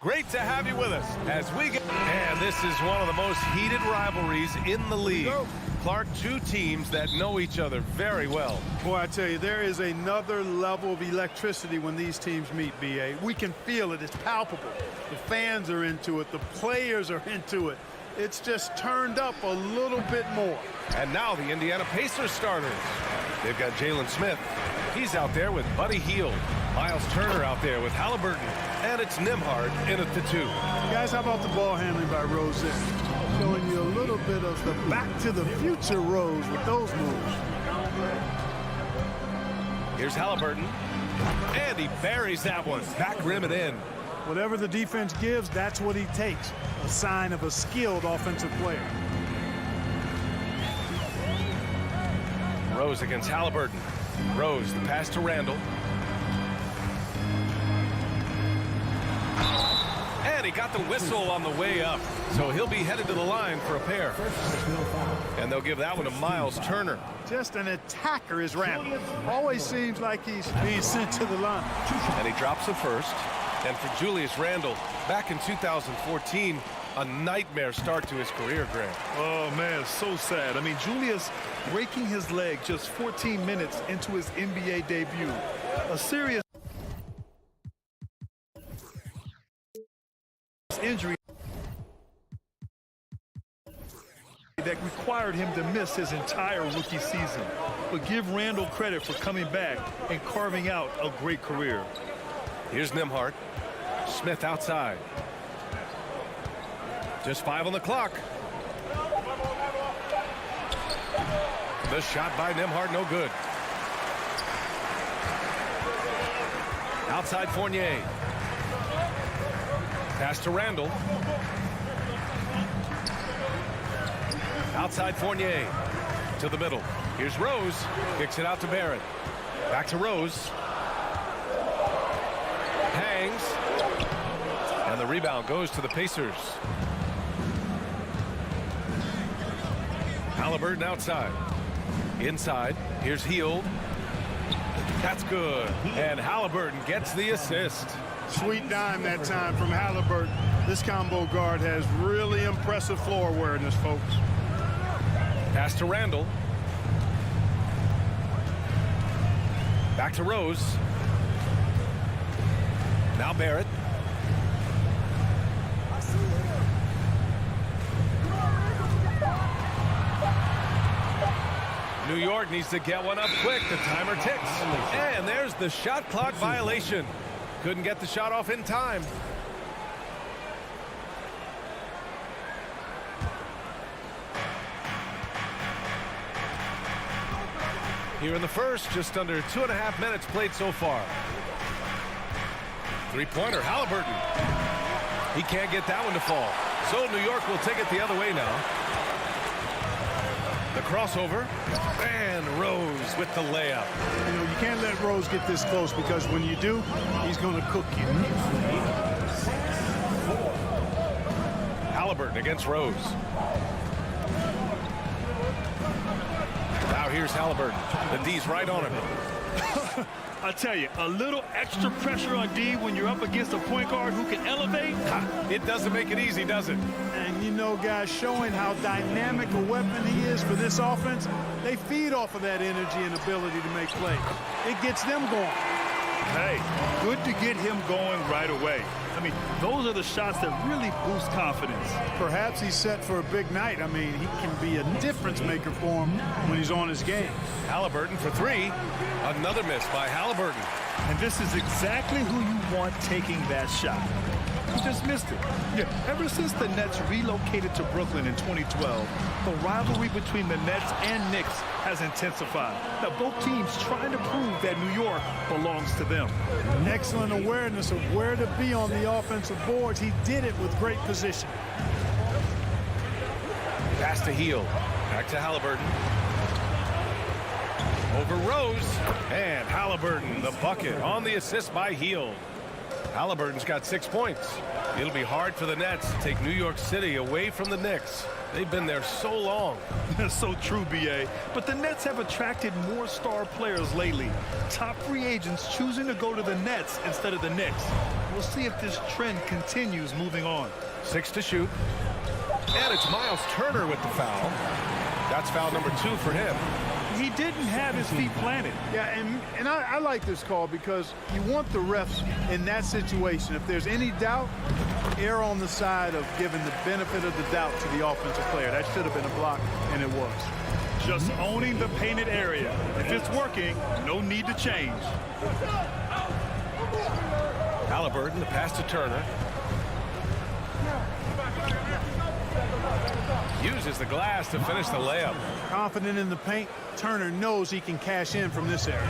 Great to have you with us as we get. And this is one of the most heated rivalries in the league. Clark, two teams that know each other very well. Boy, I tell you, there is another level of electricity when these teams meet, B.A. We can feel it. It's palpable. The fans are into it. The players are into it. It's just turned up a little bit more. And now the Indiana Pacers starters. They've got Jalen Smith. He's out there with Buddy Hield. Miles Turner out there with Halliburton. And it's Nembhard in at the 2. Guys, how about the ball handling by Rose there? Showing you a little bit of the back-to-the-future Rose with those moves. Here's Halliburton. And he buries that one. Back rim and in. Whatever the defense gives, that's what he takes. A sign of a skilled offensive player. Rose against Halliburton. Rose, the pass to Randall. And he got the whistle on the way up. So he'll be headed to the line for a pair. And they'll give that one to Miles Turner. Just an attacker is Randall. Always seems like he's being sent to the line. And he drops the first. And for Julius Randle, back in 2014, a nightmare start to his career, Grant. Oh, man, so sad. I mean, Julius breaking his leg just 14 minutes into his NBA debut. A serious injury that required him to miss his entire rookie season. But give Randall credit for coming back and carving out a great career. Here's Nembhard. Smith outside. Just 5 on the clock. The shot by Nembhard, no good. Outside Fournier. Pass to Randall. Outside Fournier. To the middle. Here's Rose. Kicks it out to Barrett. Back to Rose. Hangs. And the rebound goes to the Pacers. Halliburton outside. Inside. Here's Hield. That's good. And Halliburton gets the assist. Sweet dime that time from Halliburton. This combo guard has really impressive floor awareness, folks. Pass to Randall. Back to Rose. Now Barrett. New York needs to get one up quick. The timer ticks. And there's the shot clock violation. Couldn't get the shot off in time. Here in the first, just under 2.5 minutes played so far. Three-pointer, Halliburton. He can't get that one to fall. So New York will take it the other way now. The crossover, and Rose with the layup. You know, you can't let Rose get this close because when you do, he's going to cook you. Halliburton against Rose. Now here's Halliburton. The D's right on him. I tell you, a little extra pressure on D when you're up against a point guard who can elevate. It doesn't make it easy, does it? And, you know, guys, showing how dynamic a weapon he is for this offense, they feed off of that energy and ability to make plays. It gets them going. Hey, good to get him going right away. I mean, those are the shots that really boost confidence. Perhaps he's set for a big night. I mean, he can be a difference maker for him when he's on his game. Halliburton for 3. Another miss by Halliburton. And this is exactly who you want taking that shot. He just missed it. Yeah, ever since the Nets relocated to Brooklyn in 2012, the rivalry between the Nets and Knicks has intensified. Now, both teams trying to prove that New York belongs to them. An excellent awareness of where to be on the offensive boards. He did it with great position. Pass to Hield. Back to Halliburton. Over Rose. And Halliburton, the bucket on the assist by Hield. Halliburton's got 6 points. It'll be hard for the Nets to take New York City away from the Knicks. They've been there so long. That's so true, B.A. But the Nets have attracted more star players lately. Top free agents choosing to go to the Nets instead of the Knicks. We'll see if this trend continues moving on. 6 to shoot. And it's Miles Turner with the foul. That's foul number 2 for him. He didn't have his feet planted. Yeah, and I like this call because you want the refs in that situation. If there's any doubt, err on the side of giving the benefit of the doubt to the offensive player. That should have been a block, and it was. Just owning the painted area. If it's working, no need to change. Halliburton, the pass to Turner. Uses the glass to finish the layup. Confident in the paint, Turner knows he can cash in from this area.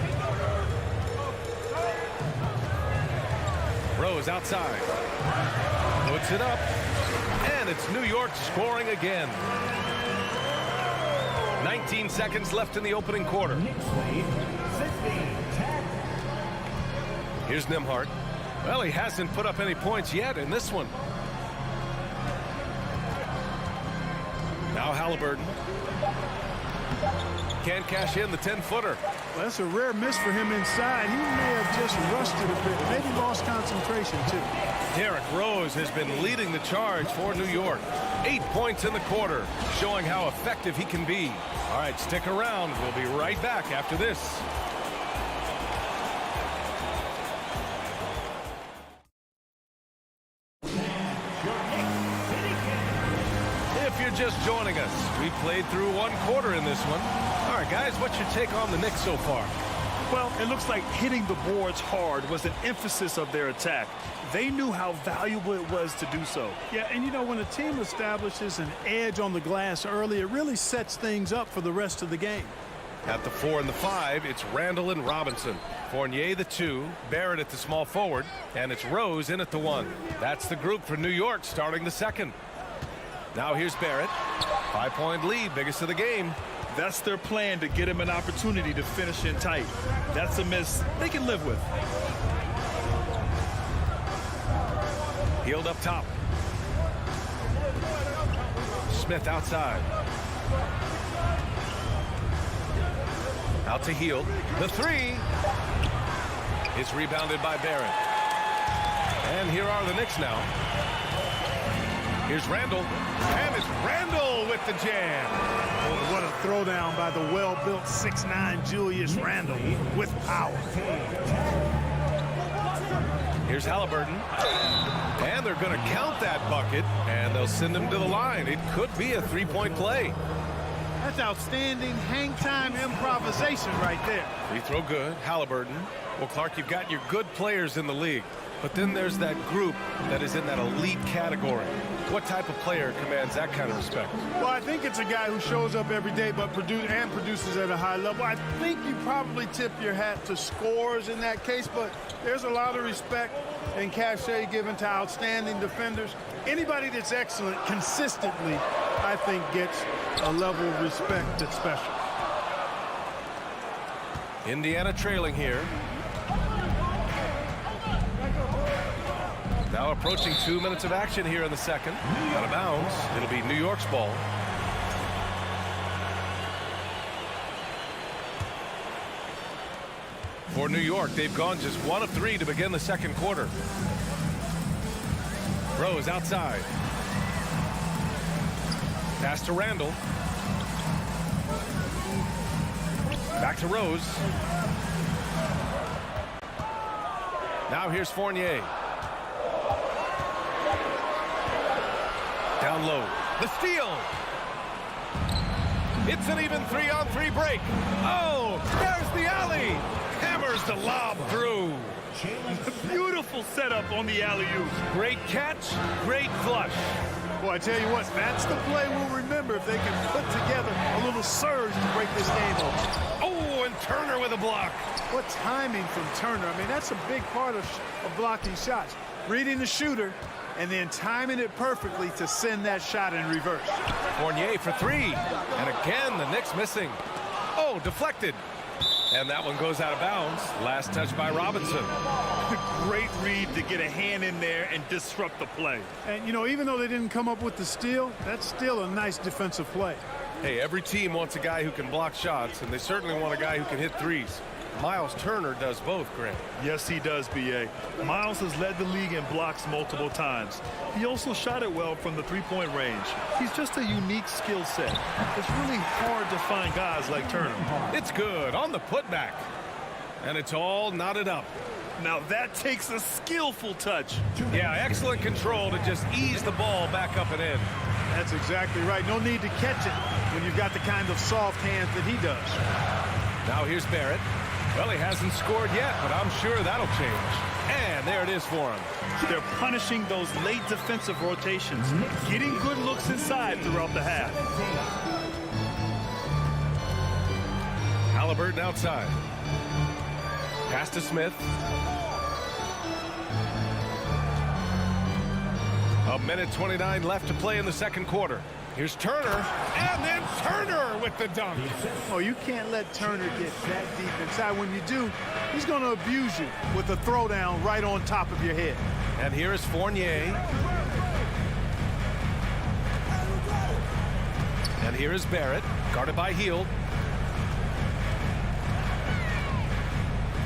Rose outside. Puts it up. And it's New York scoring again. 19 seconds left in the opening quarter. Here's Nembhard. Well, he hasn't put up any points yet in this one. Now Halliburton. Can't cash in the 10-footer. Well, that's a rare miss for him inside. He may have just rushed it a bit. Maybe lost concentration, too. Derrick Rose has been leading the charge for New York. 8 points in the quarter, showing how effective he can be. All right, stick around. We'll be right back after this. If you're just joining us, we played through 1 quarter in this one. All right, guys, what's your take on the Knicks so far? Well, it looks like hitting the boards hard was an emphasis of their attack. They knew how valuable it was to do so. Yeah, and you know, when a team establishes an edge on the glass early, it really sets things up for the rest of the game. At the 4 and the 5, it's Randall and Robinson. Fournier the 2, Barrett at the small forward, and it's Rose in at the 1. That's the group for New York starting the second. Now here's Barrett. 5-point lead, biggest of the game. That's their plan to get him an opportunity to finish in tight. That's a miss they can live with. Hield up top. Smith outside. Out to Hield. The 3 is rebounded by Barrett. And here are the Knicks now. Here's Randall. And it's Randall with the jam. Oh, what a throwdown by the well-built 6'9" Julius Randle with power. Here's Halliburton. And they're going to count that bucket, and they'll send him to the line. It could be a 3-point play. That's outstanding hang-time improvisation right there. Free throw good. Halliburton. Well, Clark, you've got your good players in the league, but then there's that group that is in that elite category. What type of player commands that kind of respect? Well, I think it's a guy who shows up every day but produces at a high level. I think you probably tip your hat to scores in that case, but there's a lot of respect and cachet given to outstanding defenders. Anybody that's excellent consistently, I think, gets a level of respect that's special. Indiana trailing here. Now approaching 2 minutes of action here in the second. Out of bounds. It'll be New York's ball. For New York, they've gone just 1 of 3 to begin the second quarter. Rose outside. Pass to Randall. Back to Rose. Now here's Fournier. Down low. The steal. It's an even 3-on-3 break. Oh, there's the alley. Hammers the lob through. Beautiful setup on the alley-oop. Great catch, great flush. Boy, I tell you what, that's the play we'll remember if they can put together a little surge to break this game open. Oh, and Turner with a block. What timing from Turner. I mean, that's a big part of blocking shots. Reading the shooter and then timing it perfectly to send that shot in reverse. Fournier for 3. And again, the Knicks missing. Oh, deflected. And that one goes out of bounds. Last touch by Robinson. Great read to get a hand in there and disrupt the play. And, you know, even though they didn't come up with the steal, that's still a nice defensive play. Hey, every team wants a guy who can block shots, and they certainly want a guy who can hit threes. Miles Turner does both, Grant. Yes, he does, B.A. Miles has led the league in blocks multiple times. He also shot it well from the three-point range. He's just a unique skill set. It's really hard to find guys like Turner. It's good on the putback. And it's all knotted up. Now that takes a skillful touch. Yeah, excellent control to just ease the ball back up and in. That's exactly right. No need to catch it when you've got the kind of soft hands that he does. Now here's Barrett. Well, he hasn't scored yet, but I'm sure that'll change. And there it is for him. They're punishing those late defensive rotations, getting good looks inside throughout the half. Halliburton outside. Pass to Smith. A minute 29 left to play in the second quarter. Here's Turner, and then Turner with the dunk. Oh, you can't let Turner get that deep inside. When you do, he's going to abuse you with a throwdown right on top of your head. And here is Fournier. And here is Barrett, guarded by Hield.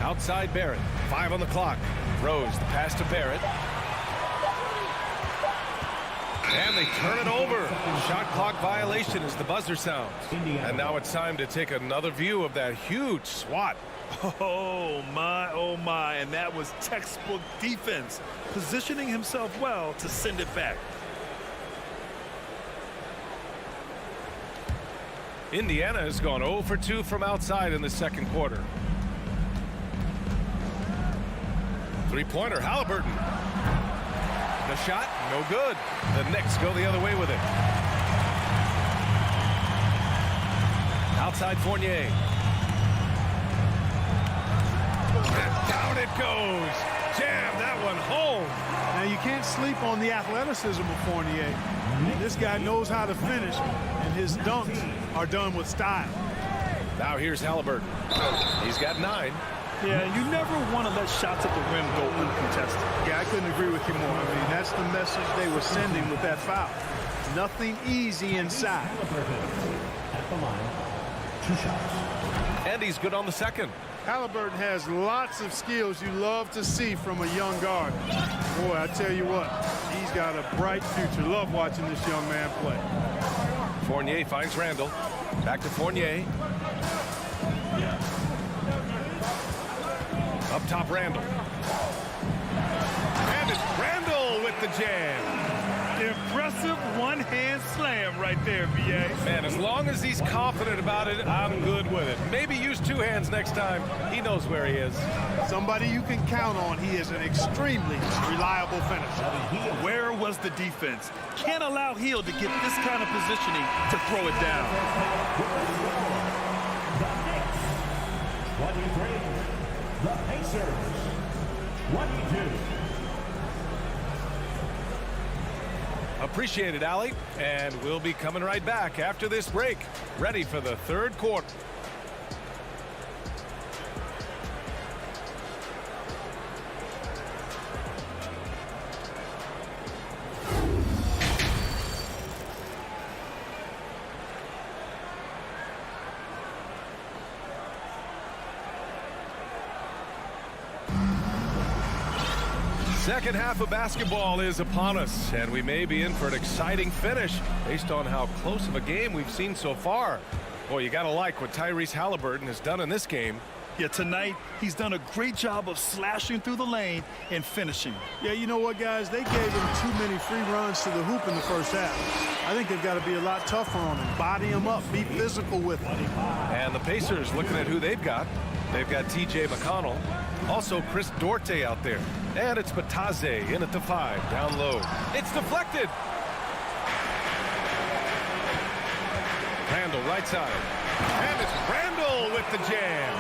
Outside Barrett, 5 on the clock. Rose, the pass to Barrett. And they turn it over. Shot clock violation as the buzzer sounds. And now it's time to take another view of that huge swat. Oh my, and that was textbook defense, positioning himself well to send it back. Indiana has gone 0 for 2 from outside in the second quarter. Three-pointer, Halliburton. The shot, no good. The Knicks go the other way with it. Outside Fournier. And down it goes. Jam that one home. Now, you can't sleep on the athleticism of Fournier. This guy knows how to finish, and his dunks are done with style. Now here's Halliburton. He's got 9. Yeah, you never want to let shots at the rim go uncontested. Yeah, I couldn't agree with you more. I mean, that's the message they were sending with that foul. Nothing easy inside. At the line, 2 shots. And he's good on the second. Halliburton has lots of skills you love to see from a young guard. Boy, I tell you what, he's got a bright future. Love watching this young man play. Fournier finds Randall. Back to Fournier. Up top, Randall. And it's Randall with the jam. Impressive one-hand slam right there, B.A. Man, as long as he's confident about it, I'm good with it. Maybe use 2 hands next time. He knows where he is. Somebody you can count on. He is an extremely reliable finisher. Where was the defense? Can't allow Hield to get this kind of positioning to throw it down. The Knicks, 23. The Pacers, 22. Appreciate it, Allie. And we'll be coming right back after this break. Ready for the third quarter. Second half of basketball is upon us, and we may be in for an exciting finish based on how close of a game we've seen so far. Boy, you gotta like what Tyrese Halliburton has done in this game. Yeah, tonight he's done a great job of slashing through the lane and finishing. Yeah, you know what, guys? They gave him too many free runs to the hoop in the first half. I think they've got to be a lot tougher on him. Body him up, be physical with him. And the Pacers looking at who they've got. They've got T.J. McConnell. Also Chris Duarte out there. And it's Bataze in at the 5, down low. It's deflected. Randall right side. And it's Randall with the jam.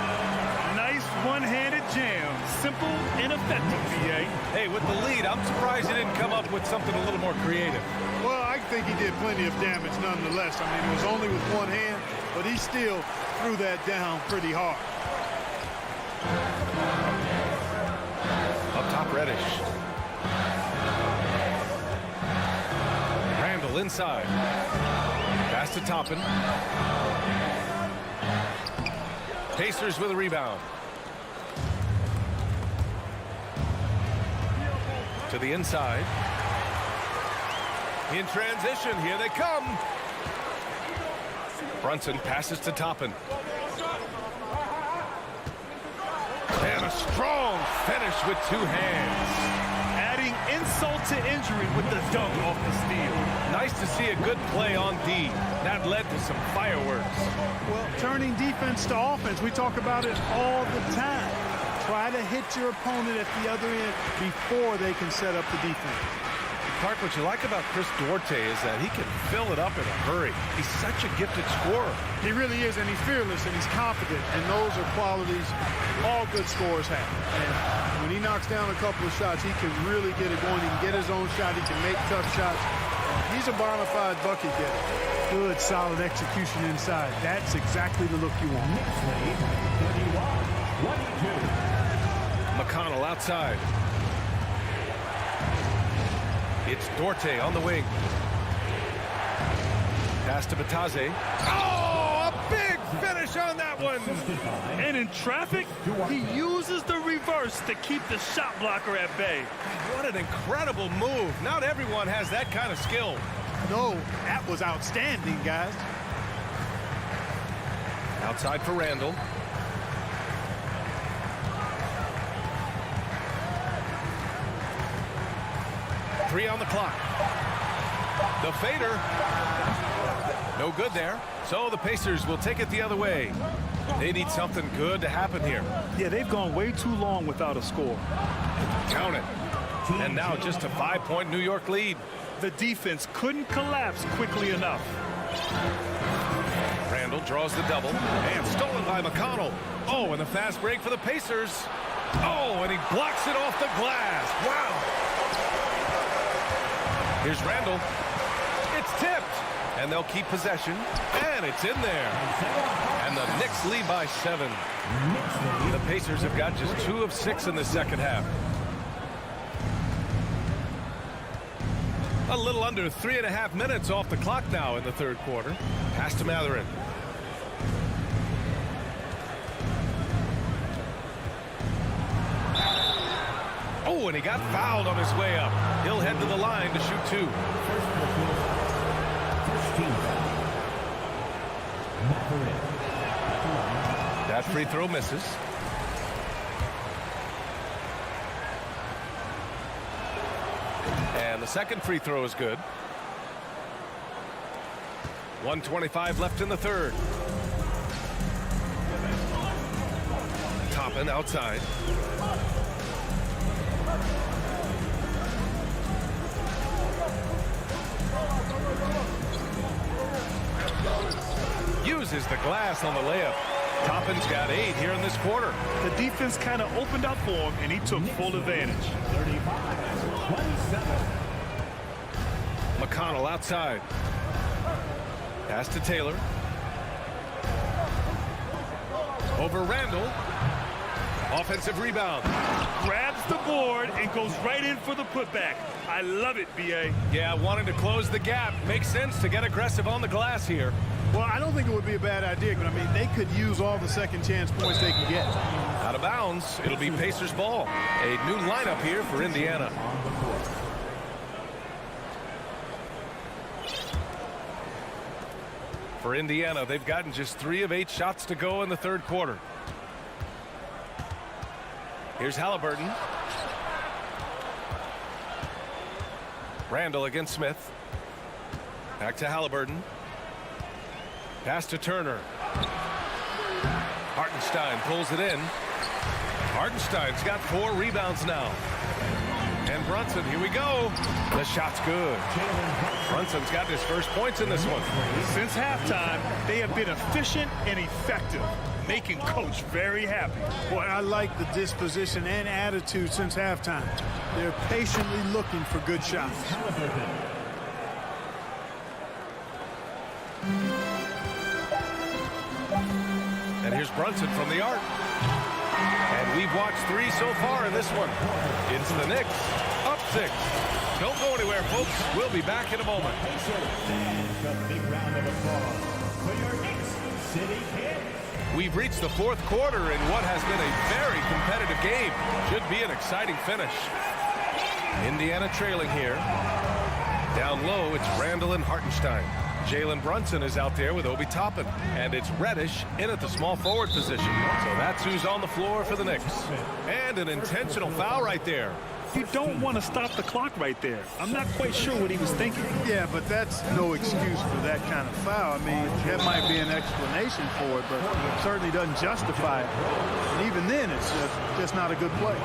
Nice one-handed jam. Simple and effective, B.A. Hey, with the lead, I'm surprised he didn't come up with something a little more creative. Well, I think he did plenty of damage nonetheless. I mean, it was only with one hand, but he still threw that down pretty hard. Reddish. Randall inside. Pass to Toppin. Pacers with a rebound. To the inside. In transition, here they come. Brunson passes to Toppin. And a strong finish with two hands. Adding insult to injury with the dunk off the steal. Nice to see a good play on D. That led to some fireworks. Well, turning defense to offense, we talk about it all the time. Try to hit your opponent at the other end before they can set up the defense. Clark, what you like about Chris Duarte is that he can fill it up in a hurry. He's such a gifted scorer. He really is, and he's fearless, and he's confident, and those are qualities all good scorers have. And when he knocks down a couple of shots, he can really get it going. He can get his own shot. He can make tough shots. He's a bona fide bucket getter. Good, solid execution inside. That's exactly the look you want. Knicks lead 31-22. McConnell outside. It's Duarte on the wing. Pass to Batase. Oh, a big finish on that one. And in traffic, he uses the reverse to keep the shot blocker at bay. What an incredible move. Not everyone has that kind of skill. No, that was outstanding, guys. Outside for Randall. Three on the clock. The fader. No good there. So the Pacers will take it the other way. They need something good to happen here. Yeah, they've gone way too long without a score. Count it. And now just a 5-point New York lead. The defense couldn't collapse quickly enough. Randall draws the double. And stolen by McConnell. Oh, and a fast break for the Pacers. Oh, and he blocks it off the glass. Wow. Here's Randall. It's tipped. And they'll keep possession. And it's in there. And the Knicks lead by 7. The Pacers have got just 2 of 6 in the second half. A little under 3.5 minutes off the clock now in the third quarter. Pass to Matherin. Oh, and he got fouled on his way up. He'll head to the line to shoot 2. That free throw misses. And the second free throw is good. 1:25 left in the third. Toppin outside. Uses the glass on the layup. Toppin's got 8 here in this quarter. The defense kind of opened up for him, and he took full advantage. 35-27. McConnell outside. Pass to Taylor. Over Randall. Offensive rebound. Grabs the board and goes right in for the putback. I love it, B.A. Yeah, wanting to close the gap. Makes sense to get aggressive on the glass here. Well, I don't think it would be a bad idea, but I mean, they could use all the second chance points they can get. Out of bounds. It'll be Pacers ball. A new lineup here for Indiana. For Indiana, they've gotten just 3 of 8 shots to go in the third quarter. Here's Halliburton. Randall against Smith. Back to Halliburton. Pass to Turner. Hartenstein pulls it in. Hartenstein's got 4 rebounds now. And Brunson, here we go. The shot's good. Brunson's got his first points in this one. Since halftime, they have been efficient and effective, making Coach very happy. Boy, I like the disposition and attitude since halftime. They're patiently looking for good shots. And here's Brunson from the arc. And we we've watched 3 so far in this one. It's the Knicks, up 6. Don't go anywhere, folks. We'll be back in a moment. And a big round of applause for your Knicks City Kings. We've reached the 4th quarter in what has been a very competitive game. Should be an exciting finish. Indiana trailing here. Down low, it's Randall and Hartenstein. Jalen Brunson is out there with Obi Toppin. And it's Reddish in at the small forward position. So that's who's on the floor for the Knicks. And an intentional foul right there. You don't want to stop the clock right there. I'm not quite sure what he was thinking. Yeah, but that's no excuse for that kind of foul. I mean, that might be an explanation for it, but it certainly doesn't justify it. And even then, it's just not a good play.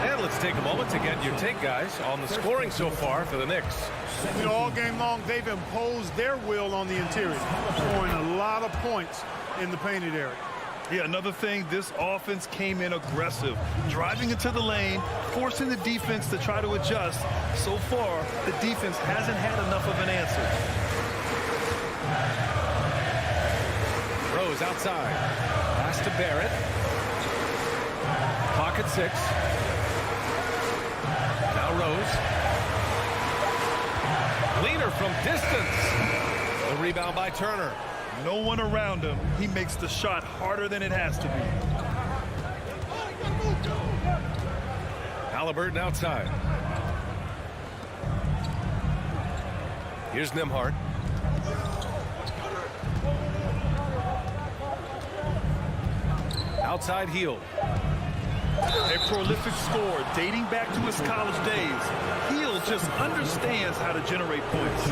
And let's take a moment to get your take, guys, on the scoring so far for the Knicks. You know, all game long, they've imposed their will on the interior, scoring a lot of points in the painted area. Yeah, another thing, this offense came in aggressive, driving into the lane, forcing the defense to try to adjust. So far, the defense hasn't had enough of an answer. Rose outside. Pass to Barrett. Pocket 6. Now Rose. Leaner from distance. The rebound by Turner. No one around him. He makes the shot harder than it has to be. Halliburton outside. Here's Nembhard. Outside Hield. A prolific scorer dating back to his college days. Hield just understands how to generate points.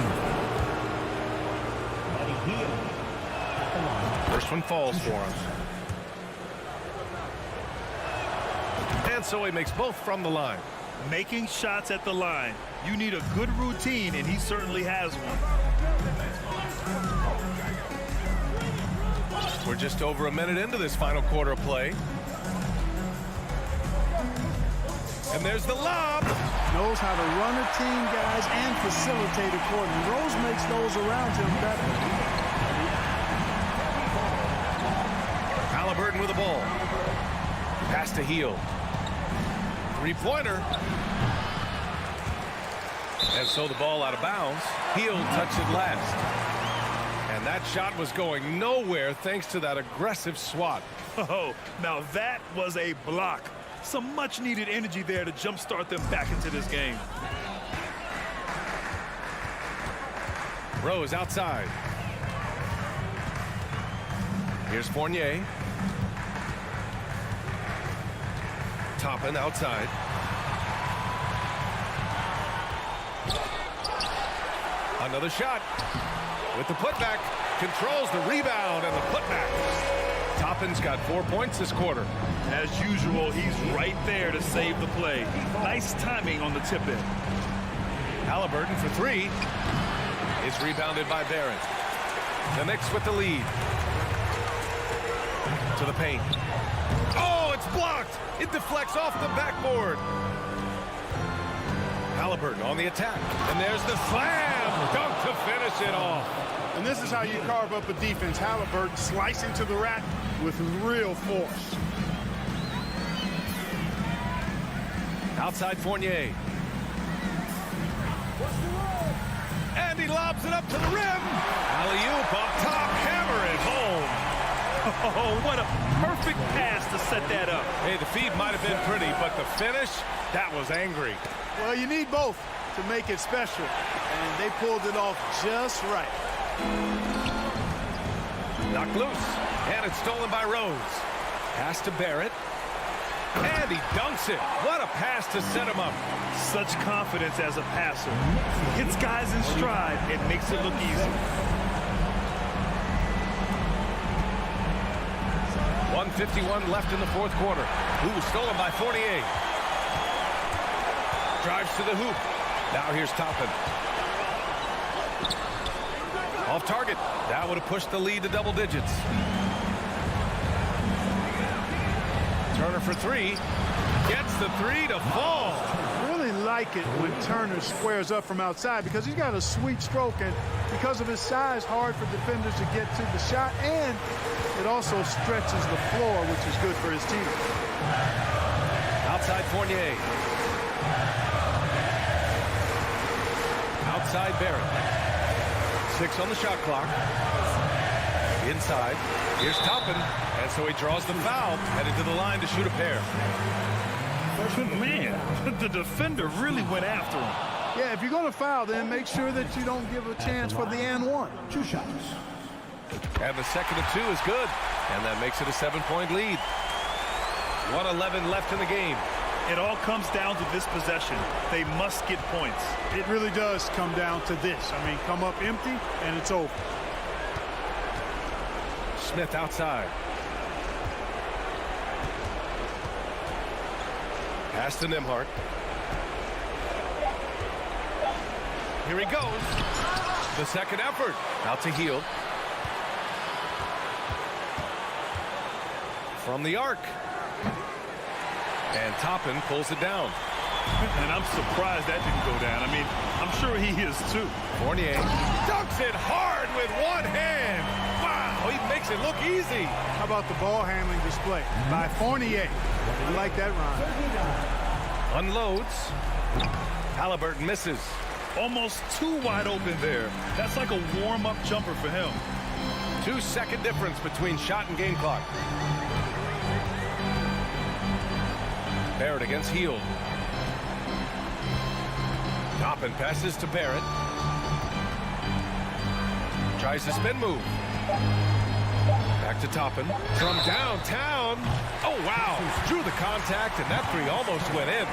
First one falls for him. And so he makes both from the line. Making shots at the line. You need a good routine, and he certainly has one. We're just over a minute into this final quarter of play. And there's the lob. Knows how to run a team, guys, and facilitate accordingly. Rose makes those around him better. Halliburton with the ball. Pass to Hield. Three-pointer. And so the ball out of bounds. Hield touched it last. And that shot was going nowhere thanks to that aggressive swat. Oh, now that was a block. Some much-needed energy there to jumpstart them back into this game. Rose outside. Here's Fournier. Toppin outside. Another shot with the putback. Controls the rebound and the putback. Toppin's got 4 points this quarter. As usual, he's right there to save the play. Nice timing on the tip-in. Halliburton for 3. It's rebounded by Barrett. The Knicks with the lead. To the paint. Oh, it's blocked. It deflects off the backboard. Halliburton on the attack. And there's the slam. Dunk to finish it off. And this is how you carve up a defense. Halliburton slicing to the rack with real force. Outside Fournier. And he lobs it up to the rim. Alley-oop up top. Hammer it home. Oh, what a perfect pass to set that up. Hey, the feed might have been pretty, but the finish, that was angry. Well, you need both to make it special. And they pulled it off just right. Knocked loose. And it's stolen by Rose. Pass to Barrett. And he dunks it. What a pass to set him up. Such confidence as a passer. Hits guys in stride and makes it look easy. 1:51 left in the 4th quarter. Ooh, stolen by Fournier. Drives to the hoop. Now here's Toppin. Off target. That would have pushed the lead to double digits. Turner for 3. Gets the 3 to fall. Really like it when Turner squares up from outside because he's got a sweet stroke, and because of his size, hard for defenders to get to the shot, and it also stretches the floor, which is good for his team. Outside Fournier. Outside Barrett. 6 on the shot clock. Inside. Here's Toppin. And so he draws the foul. Headed to the line to shoot a pair. Man, the defender really went after him. Yeah, if you're going to foul, then make sure that you don't give a chance for the and one. 2 shots. And the second of 2 is good. And that makes it a 7-point lead. 1:11 left in the game. It all comes down to this possession. They must get points. It really does come down to this. I mean, come up empty, and it's over. Smith outside. Pass to Nembhard. Here he goes. The second effort. Out to Hield. From the arc. And Toppin pulls it down. And I'm surprised that didn't go down. I mean, I'm sure he is too. Fournier dunks it hard with one hand. Wow, he makes it look easy. How about the ball handling display by Fournier? I like that, Ron. Unloads. Halliburton misses. Almost too wide open there. That's like a warm-up jumper for him. 2-second difference between shot and game clock. Barrett against Hield. Toppin passes to Barrett. Tries the spin move. Back to Toppin. From downtown. Oh, wow. Drew the contact, and that 3 almost went in.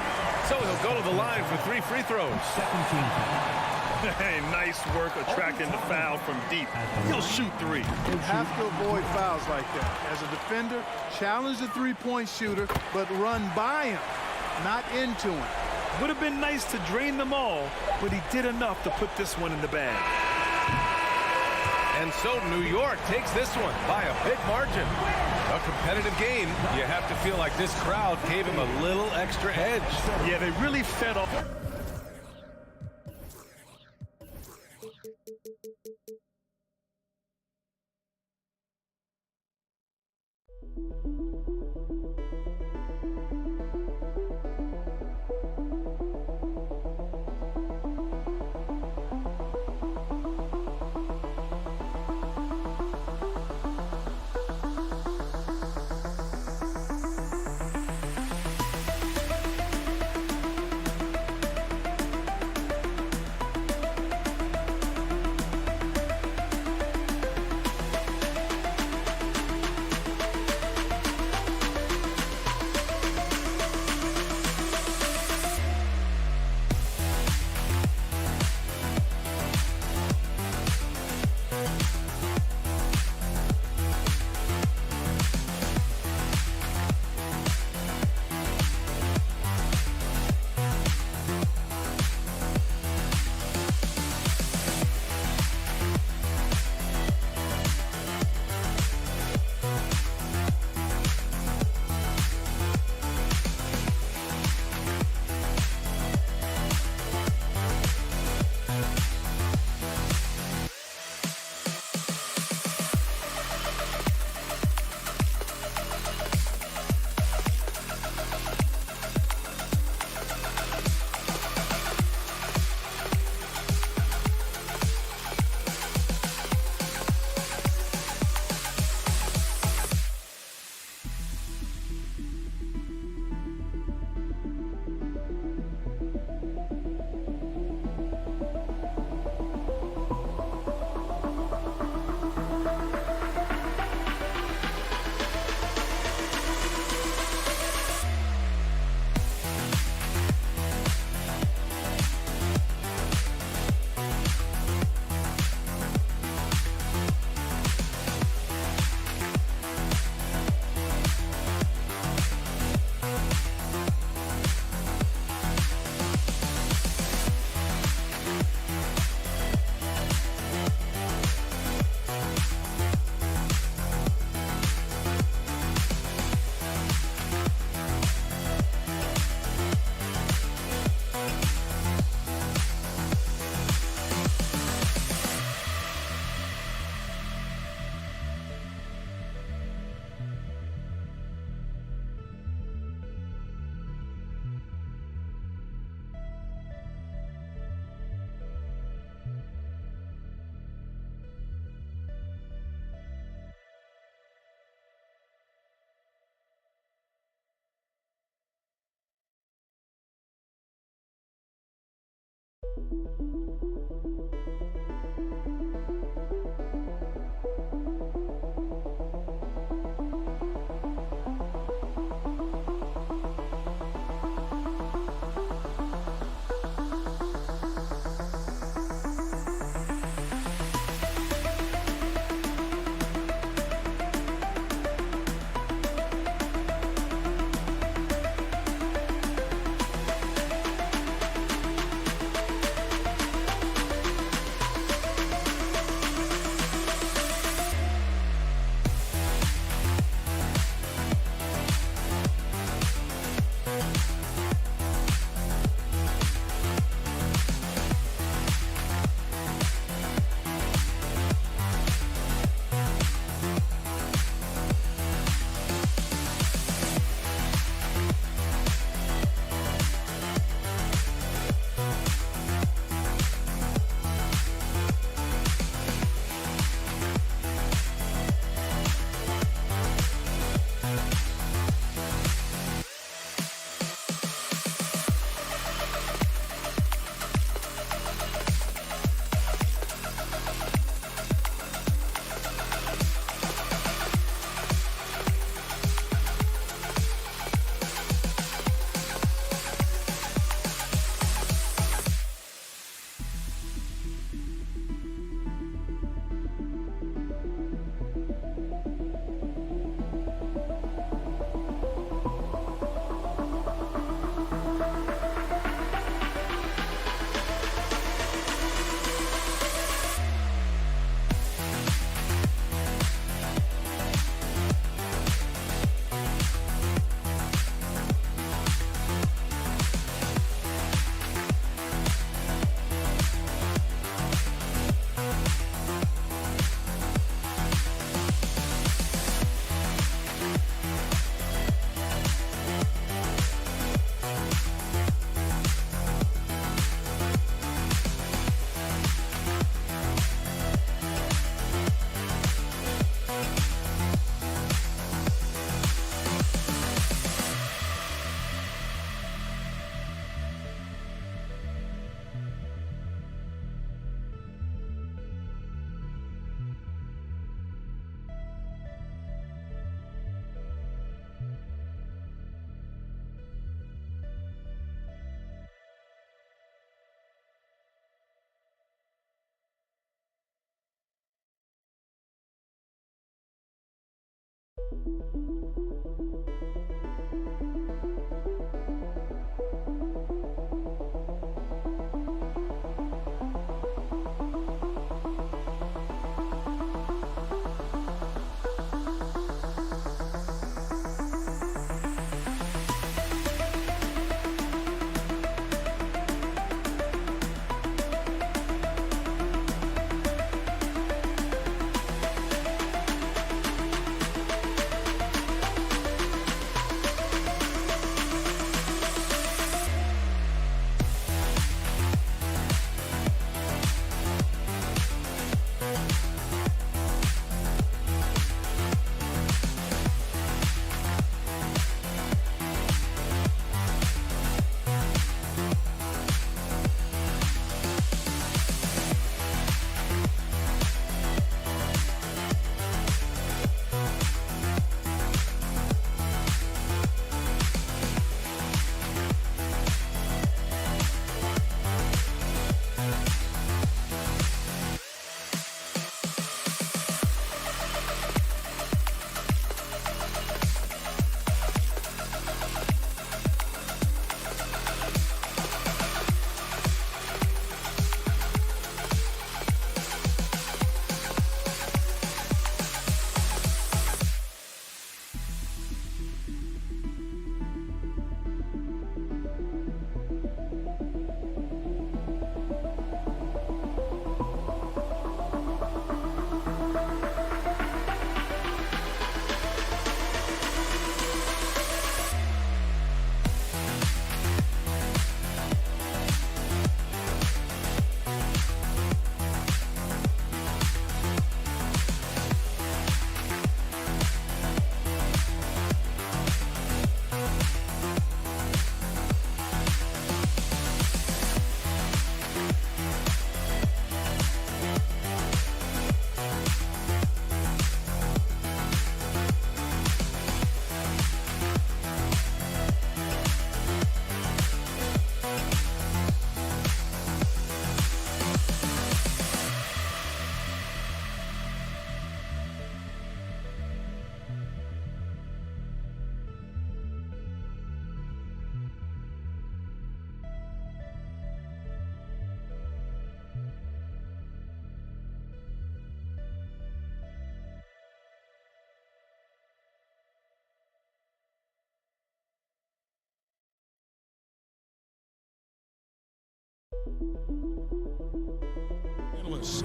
So he'll go to the line for 3 free throws. Hey, nice work attracting the foul from deep. He'll shoot 3. You have to avoid fouls like that. As a defender, challenge the three-point shooter, but run by him, not into him. Would have been nice to drain them all, but he did enough to put this one in the bag. And so New York takes this one by a big margin. A competitive game. You have to feel like this crowd gave him a little extra edge. Yeah, they really fed off.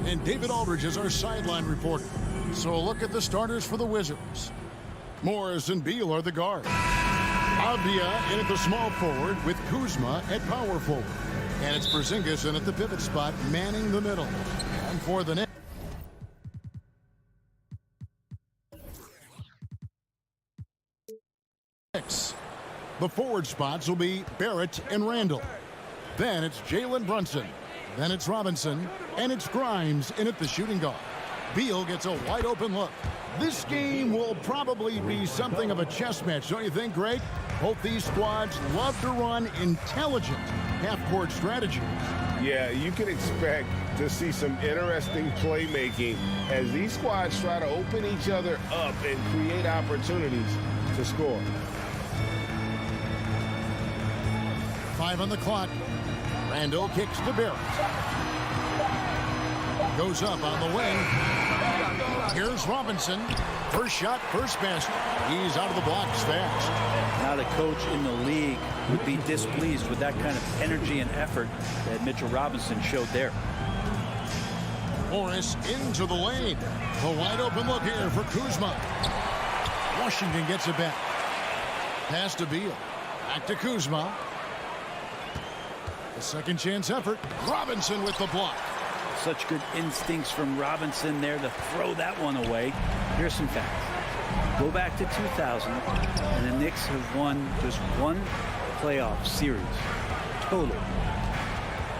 And David Aldridge is our sideline reporter. So a look at the starters for the Wizards. Morris and Beal are the guards. Avdia in at the small forward with Kuzma at power forward. And it's Porzingis in at the pivot spot, manning the middle. And for the Knicks, the forward spots will be Barrett and Randall. Then it's Jalen Brunson. Then it's Robinson. And it's Grimes in at the shooting guard. Beal gets a wide open look. This game will probably be something of a chess match, don't you think, Greg? Both these squads love to run intelligent half-court strategies. Yeah, you can expect to see some interesting playmaking as these squads try to open each other up and create opportunities to score. 5 on the clock. Randall kicks to Barrett. Goes up on the wing. Here's Robinson. First shot, first basket. He's out of the blocks fast. Not a coach in the league would be displeased with that kind of energy and effort that Mitchell Robinson showed there. Morris into the lane. A wide open look here for Kuzma. Washington gets it back. Pass to Beal. Back to Kuzma. A second chance effort. Robinson with the block. Such good instincts from Robinson there to throw that one away. Here's some facts. Go back to 2000, and the Knicks have won just one playoff series. Total.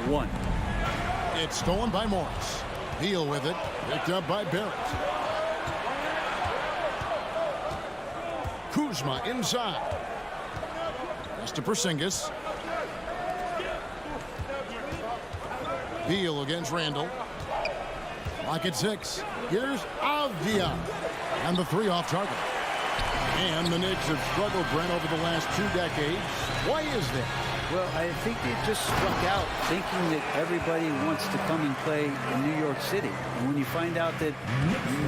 One. It's stolen by Morris. Beal with it. Picked up by Barrett. Kuzma inside. Pass to Porzingis. Beal against Randall. Lock at 6. Here's Avdia. And the 3 off target. And the Knicks have struggled, Brent, over the last 2 decades. Why is that? Well, I think they just struck out thinking that everybody wants to come and play in New York City. And when you find out that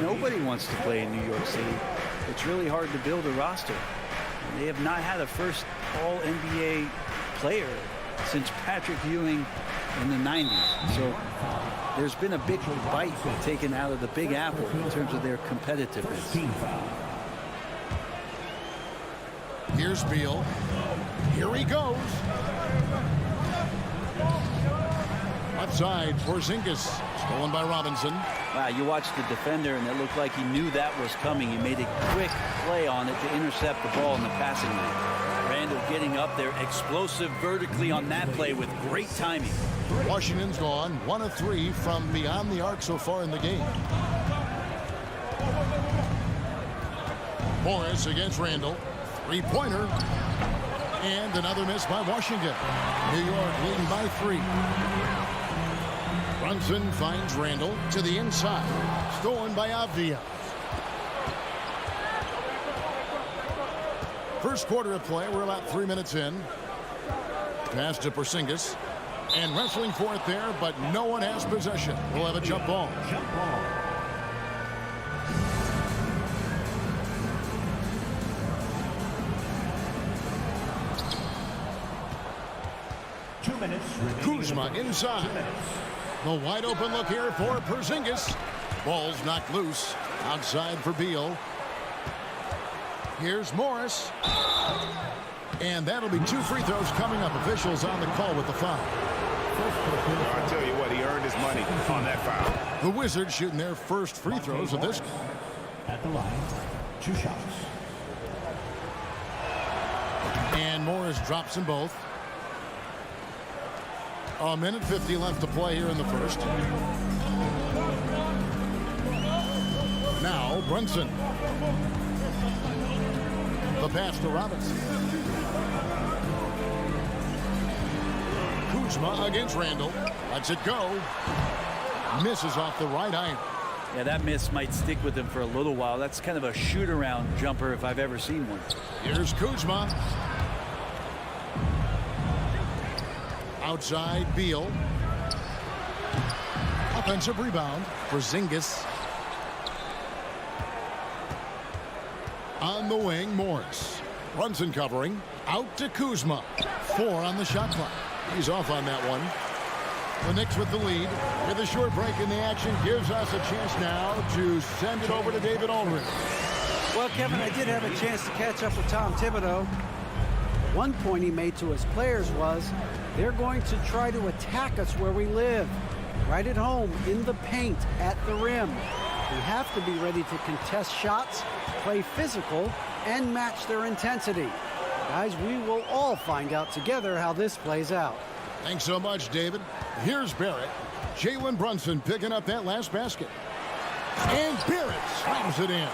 nobody wants to play in New York City, it's really hard to build a roster. They have not had a first All-NBA player since Patrick Ewing in the 90s. So there's been a big bite taken out of the Big Apple in terms of their competitiveness. Here's Beal. Here he goes. Left side, Porzingis. Stolen by Robinson. Wow, you watched the defender, and it looked like he knew that was coming. He made a quick play on it to intercept the ball in the passing lane. Randall getting up there, explosive vertically on that play with great timing. Washington's gone 1 of 3 from beyond the arc so far in the game. Morris against Randall. 3-pointer. And another miss by Washington. New York leading by 3. Brunson finds Randall to the inside. Stolen by Avdia. First quarter of play. We're about 3 minutes in. Pass to Porzingis. And wrestling for it there, but no one has possession. We'll have a jump ball. Jump ball. Kuzma inside. The wide open look here for Porzingis. Ball's knocked loose. Outside for Beal. Here's Morris. And that'll be 2 free throws coming up. Officials on the call with the foul. I'll tell you what, he earned his money on that foul. The Wizards shooting their first free throws of this game. At the line, 2 shots. And Morris drops them both. A minute 50 left to play here in the first. Now Brunson. The pass to Robinson. Kuzma against Randall. Lets it go. Misses off the right iron. Yeah, that miss might stick with him for a little while. That's kind of a shoot-around jumper if I've ever seen one. Here's Kuzma. Outside, Beal. Offensive rebound. Porzingis. On the wing, Morris. Brunson covering. Out to Kuzma. 4 on the shot clock. He's off on that one. The Knicks with the lead. With a short break in the action gives us a chance now to send it over to David Aldridge. Well, Kevin, I did have a chance to catch up with Tom Thibodeau. One point he made to his players was, they're going to try to attack us where we live, right at home, in the paint, at the rim. We have to be ready to contest shots, play physical, and match their intensity. Guys, we will all find out together how this plays out. Thanks so much, David. Here's Barrett. Jalen Brunson picking up that last basket. And Barrett slams it in.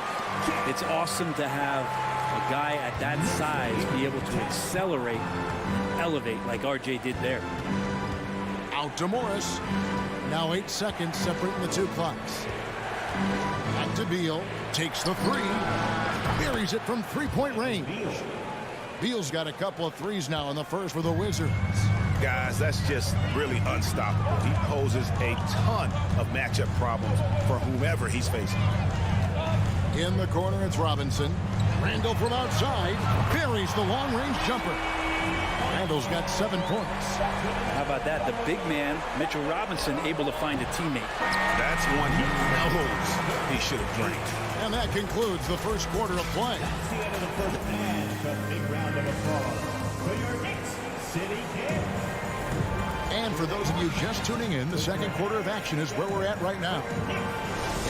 It's awesome to have a guy at that size be able to accelerate and elevate like RJ did there. Out to Morris. Now 8 seconds separating the two clocks. Back to Beal. Takes the three. Buries it from three-point range. Beal's got a couple of threes now in the first for the Wizards. Guys, that's just really unstoppable. He poses a ton of matchup problems for whomever he's facing. In the corner, it's Robinson. Randall from outside buries the long-range jumper. Randall's got 7 points. How about that? The big man, Mitchell Robinson, able to find a teammate. That's one he knows he should have drank. And that concludes the first quarter of play. That's the end of the first and a big round of applause for your Knicks City Kings. And for those of you just tuning in, the second quarter of action is where we're at right now.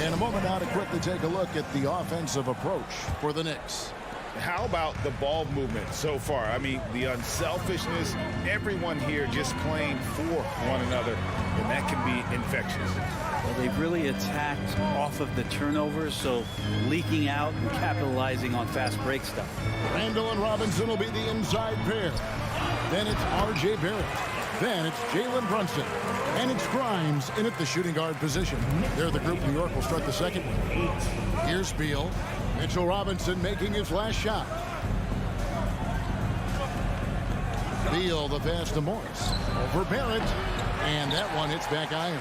In a moment now to quickly take a look at the offensive approach for the Knicks. How about the ball movement so far? I mean, the unselfishness, everyone here just playing for one another, and that can be infectious. Well, they've really attacked off of the turnovers, so leaking out and capitalizing on fast break stuff. Randall and Robinson will be the inside pair. Then it's R.J. Barrett. Then it's Jalen Brunson. And it's Grimes in at the shooting guard position. They're the group. New York will start the second. Here's Beal. Mitchell Robinson making his last shot. Beal, the pass to Morris. Over Barrett. And that one hits back iron.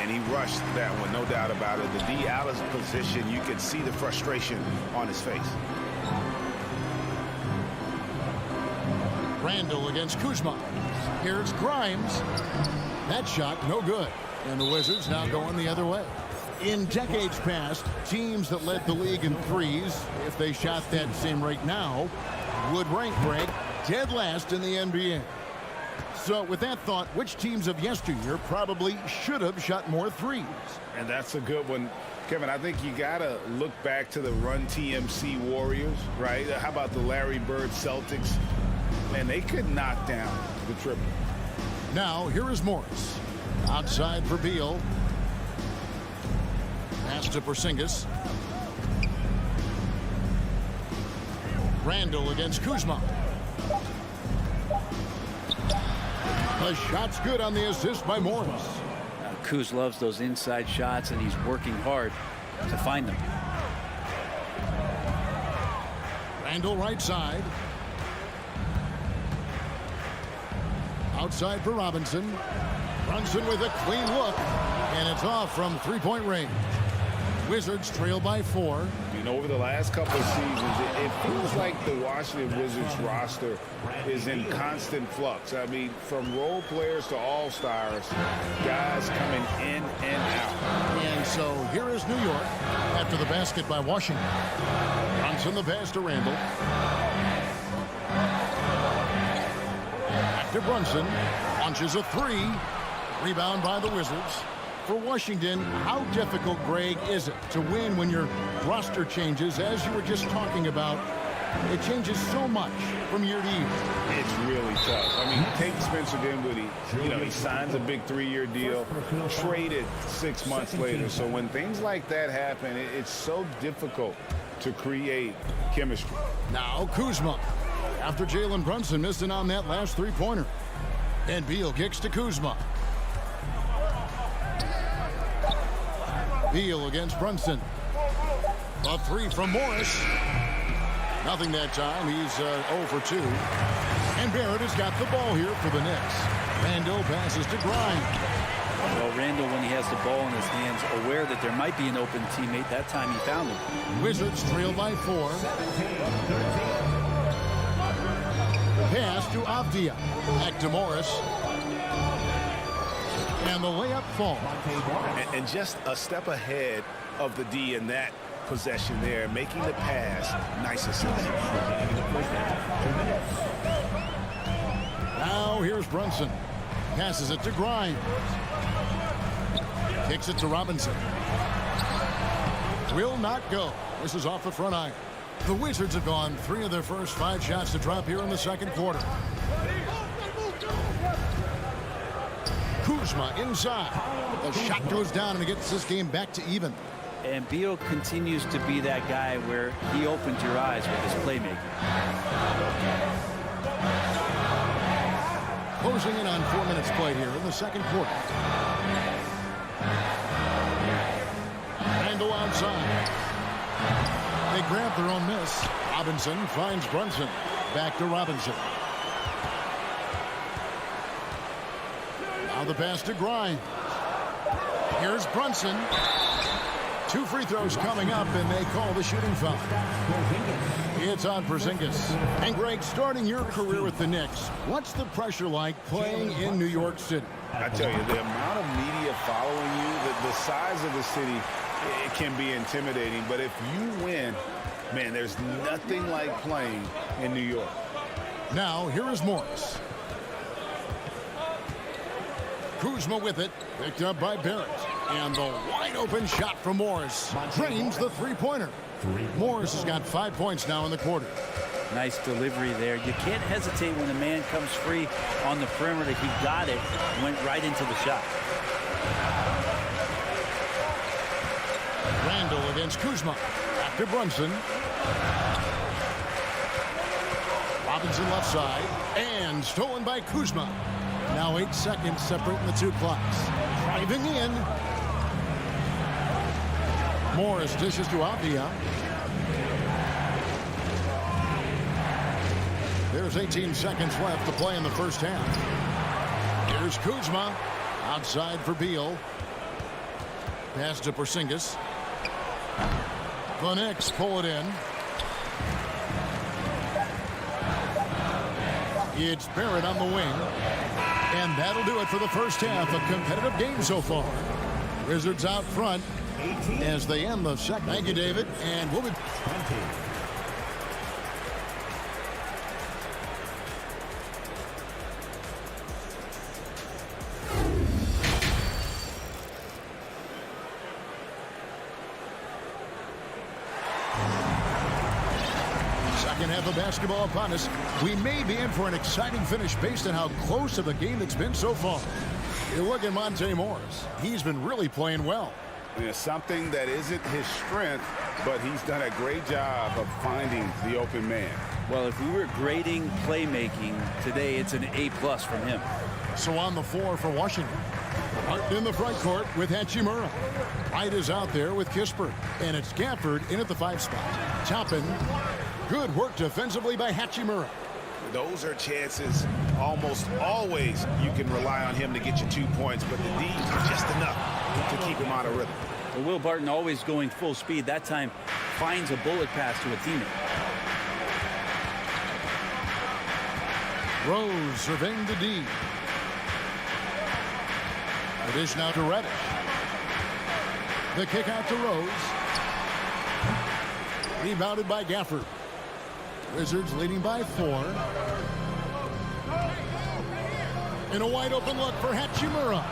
And he rushed that one, no doubt about it. The D out of position, you can see the frustration on his face. Randall against Kuzma. Here's Grimes. That shot, no good. And the Wizards now going the other way. In decades past, teams that led the league in threes, if they shot that same rate now, would rank Greg dead last in the NBA. So with that thought, which teams of yesteryear probably should have shot more threes? And that's a good one. Kevin, I think you got to look back to the Run TMC Warriors, right? How about the Larry Bird Celtics? Man, they could knock down the triple. Now, here is Morris. Outside for Beal. Pass to Porzingis. Randall against Kuzma. The shot's good on the assist by Morris. Kuz loves those inside shots, and he's working hard to find them. Randall right side. Outside for Robinson. Brunson with a clean look, and it's off from three-point range. Wizards trail by 4. You know, over the last couple of seasons, it feels like the Washington Wizards roster is in constant flux. I mean, from role players to all-stars, guys coming in and out. And so here is New York after the basket by Washington. Brunson the pass to Randall. Back to Brunson. Launches a 3. Rebound by the Wizards. For Washington, how difficult, Greg, is it to win when your roster changes, as you were just talking about? It changes so much from year to year. It's really tough. I mean, take Spencer Dinwiddie. You know, he signs a big 3-year deal, traded 6 months later. So when things like that happen, it's so difficult to create chemistry. Now Kuzma, after Jalen Brunson missing on that last three-pointer. And Beal kicks to Kuzma. Beal against Brunson. A 3 from Morris. Nothing that time. He's 0 for 2. And Barrett has got the ball here for the Knicks. Randall passes to Grimes. Well, Randall, when he has the ball in his hands, aware that there might be an open teammate, that time he found him. Wizards trail by 4. Pass to Avdia. Back to Morris. And the layup falls. And just a step ahead of the D in that possession there, making the pass. Nice assist. Now here's Brunson. Passes it to Grimes. Kicks it to Robinson. Will not go. This is off the front iron. The Wizards have gone 3 of their first 5 shots to drop here in the second quarter. Kuzma inside. The shot goes down and it gets this game back to even. And Beal continues to be that guy where he opens your eyes with his playmaking. Closing in on 4 minutes played here in the second quarter. Randall outside. They grab their own miss. Robinson finds Brunson. Back to Robinson. Now the pass to Grimes. Here's Brunson. 2 free throws coming up, and they call the shooting foul. It's on Porzingis. And Greg, starting your career with the Knicks, what's the pressure like playing in New York City? I tell you, the amount of media following you, the size of the city, it can be intimidating. But if you win, man, there's nothing like playing in New York. Now, here is Morris. Kuzma with it, picked up by Barrett. And the wide-open shot from Morris drains the three-pointer. Morris has got 5 points now in the quarter. Nice delivery there. You can't hesitate when a man comes free on the perimeter. He got it, went right into the shot. Randall against Kuzma. Back to Brunson. Robinson left side. And stolen by Kuzma. Now 8 seconds separating the 2 clocks. Driving in. Morris dishes to Avia. There's 18 seconds left to play in the first half. Here's Kuzma. Outside for Beal. Pass to Porzingis. The Knicks pull it in. It's Barrett on the wing. And that'll do it for the first half. A competitive game so far. Wizards out front as they end the second. Thank you, David. And we'll be... Second half of basketball upon us. We may be in for an exciting finish based on how close of a game it's been so far. You look at Monte Morris. He's been really playing well. It's something that isn't his strength, but he's done a great job of finding the open man. Well, if we were grading playmaking today, it's an A+ from him. So on the floor for Washington. Martin in the front court with Hachimura. White is out there with Kispert. And it's Gafford in at the 5 spot. Toppin. Good work defensively by Hachimura. Those are chances almost always you can rely on him to get you 2 points, but the D just enough to keep him out of rhythm. Well, Will Barton always going full speed. That time finds a bullet pass to a teammate. Rose surveying the D. It is now to Reddish. The kick out to Rose. Rebounded by Gafford. Wizards leading by 4. In a wide open look for Hachimura.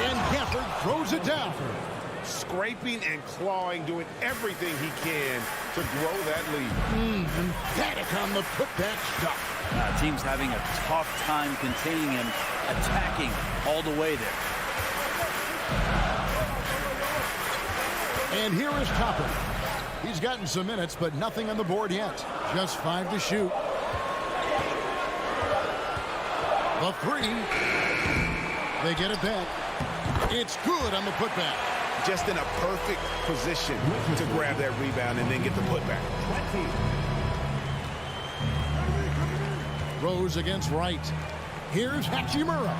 And Gafford throws it down. Scraping and clawing, doing everything he can to grow that lead. Emphatic on the putback shot. Team's having a tough time containing him, attacking all the way there. And here is Toppin. He's gotten some minutes, but nothing on the board yet. Just 5 to shoot. The 3. They get it back. It's good on the putback. Just in a perfect position to grab that rebound and then get the putback. Rose against Wright. Here's Hachimura.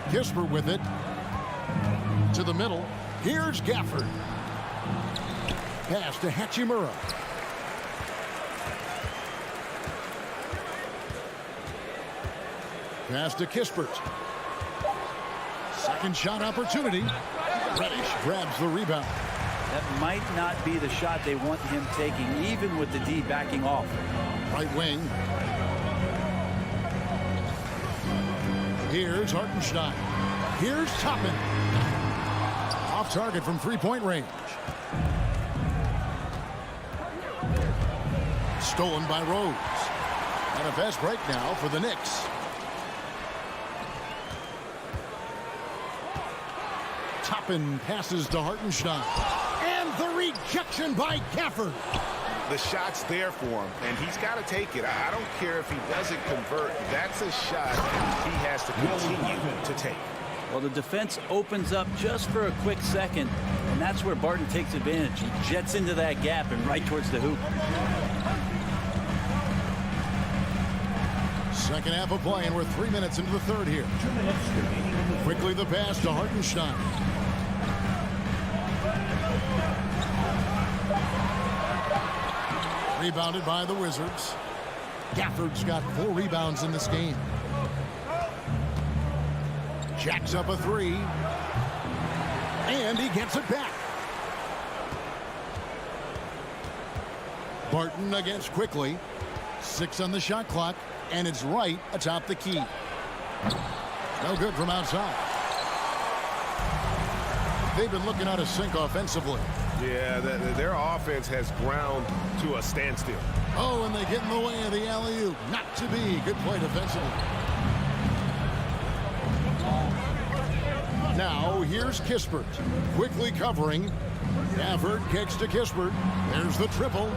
Kispert with it. To the middle. Here's Gafford. Pass to Hachimura. Pass to Kispert. Second shot opportunity. Reddish grabs the rebound. That might not be the shot they want him taking, even with the D backing off. Right wing. Here's Hartenstein. Here's Toppin. Off target from three-point range. Stolen by Rose. And a fast break now for the Knicks. Toppin passes to Hartenstein. And the rejection by Gafford. The shot's there for him, and he's got to take it. I don't care if he doesn't convert. That's a shot he has to continue to take. Well, the defense opens up just for a quick second, and that's where Barton takes advantage. He jets into that gap and right towards the hoop. Second half of play, and we're 3 minutes into the third here. Quickly the pass to Hartenstein. Rebounded by the Wizards. Gafford's got 4 rebounds in this game. Jacks up a 3. And he gets it back. Barton against Quickly. 6 on the shot clock. And it's right atop the key. No good from outside. They've been looking out of sync offensively. Yeah, their offense has ground to a standstill. Oh, and they get in the way of the alley-oop. Not to be. Good play defensively. Now, here's Kispert. Quickly covering. Gafford kicks to Kispert. There's the triple.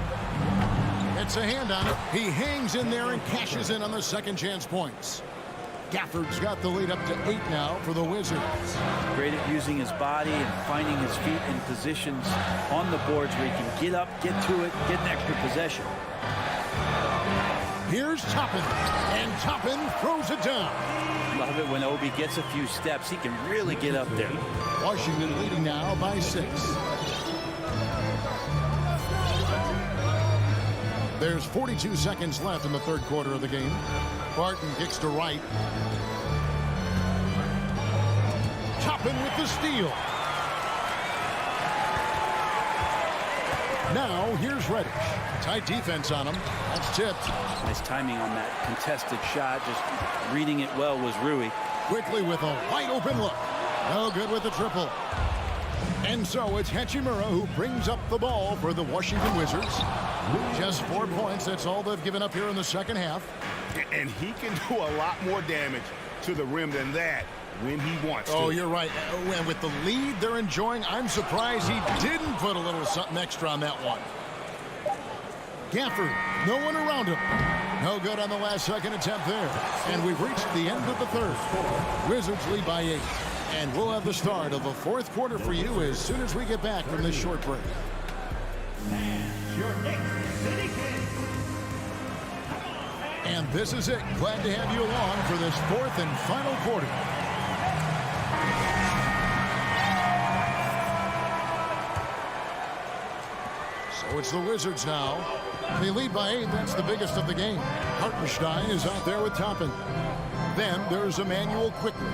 It's a hand on it. He hangs in there and cashes in on the second chance points. Gafford's got the lead up to 8 now for the Wizards. Great at using his body and finding his feet in positions on the boards where he can get up, get to it, get an extra possession. Here's Toppin, and Toppin throws it down. Love it when Obi gets a few steps. He can really get up there. Washington leading now by 6. There's 42 seconds left in the third quarter of the game. Barton kicks to right. Toppin with the steal. Now here's Reddish. Tight defense on him. That's tipped. Nice timing on that contested shot. Just reading it well was Rui. Quickly with a wide open look. No good with the triple. And so it's Hachimura who brings up the ball for the Washington Wizards. Just 4 points. That's all they've given up here in the second half. And he can do a lot more damage to the rim than that when he wants to. Oh, you're right. And with the lead they're enjoying, I'm surprised he didn't put a little something extra on that one. Gafford, no one around him. No good on the last second attempt there. And we've reached the end of the third. Wizards lead by 8. And we'll have the start of the fourth quarter for you as soon as we get back from this short break. And this is it. Glad to have you along for this fourth and final quarter. So it's the Wizards now. They lead by 8. That's the biggest of the game. Hartenstein is out there with Toppin. Then there's Emmanuel Quickly.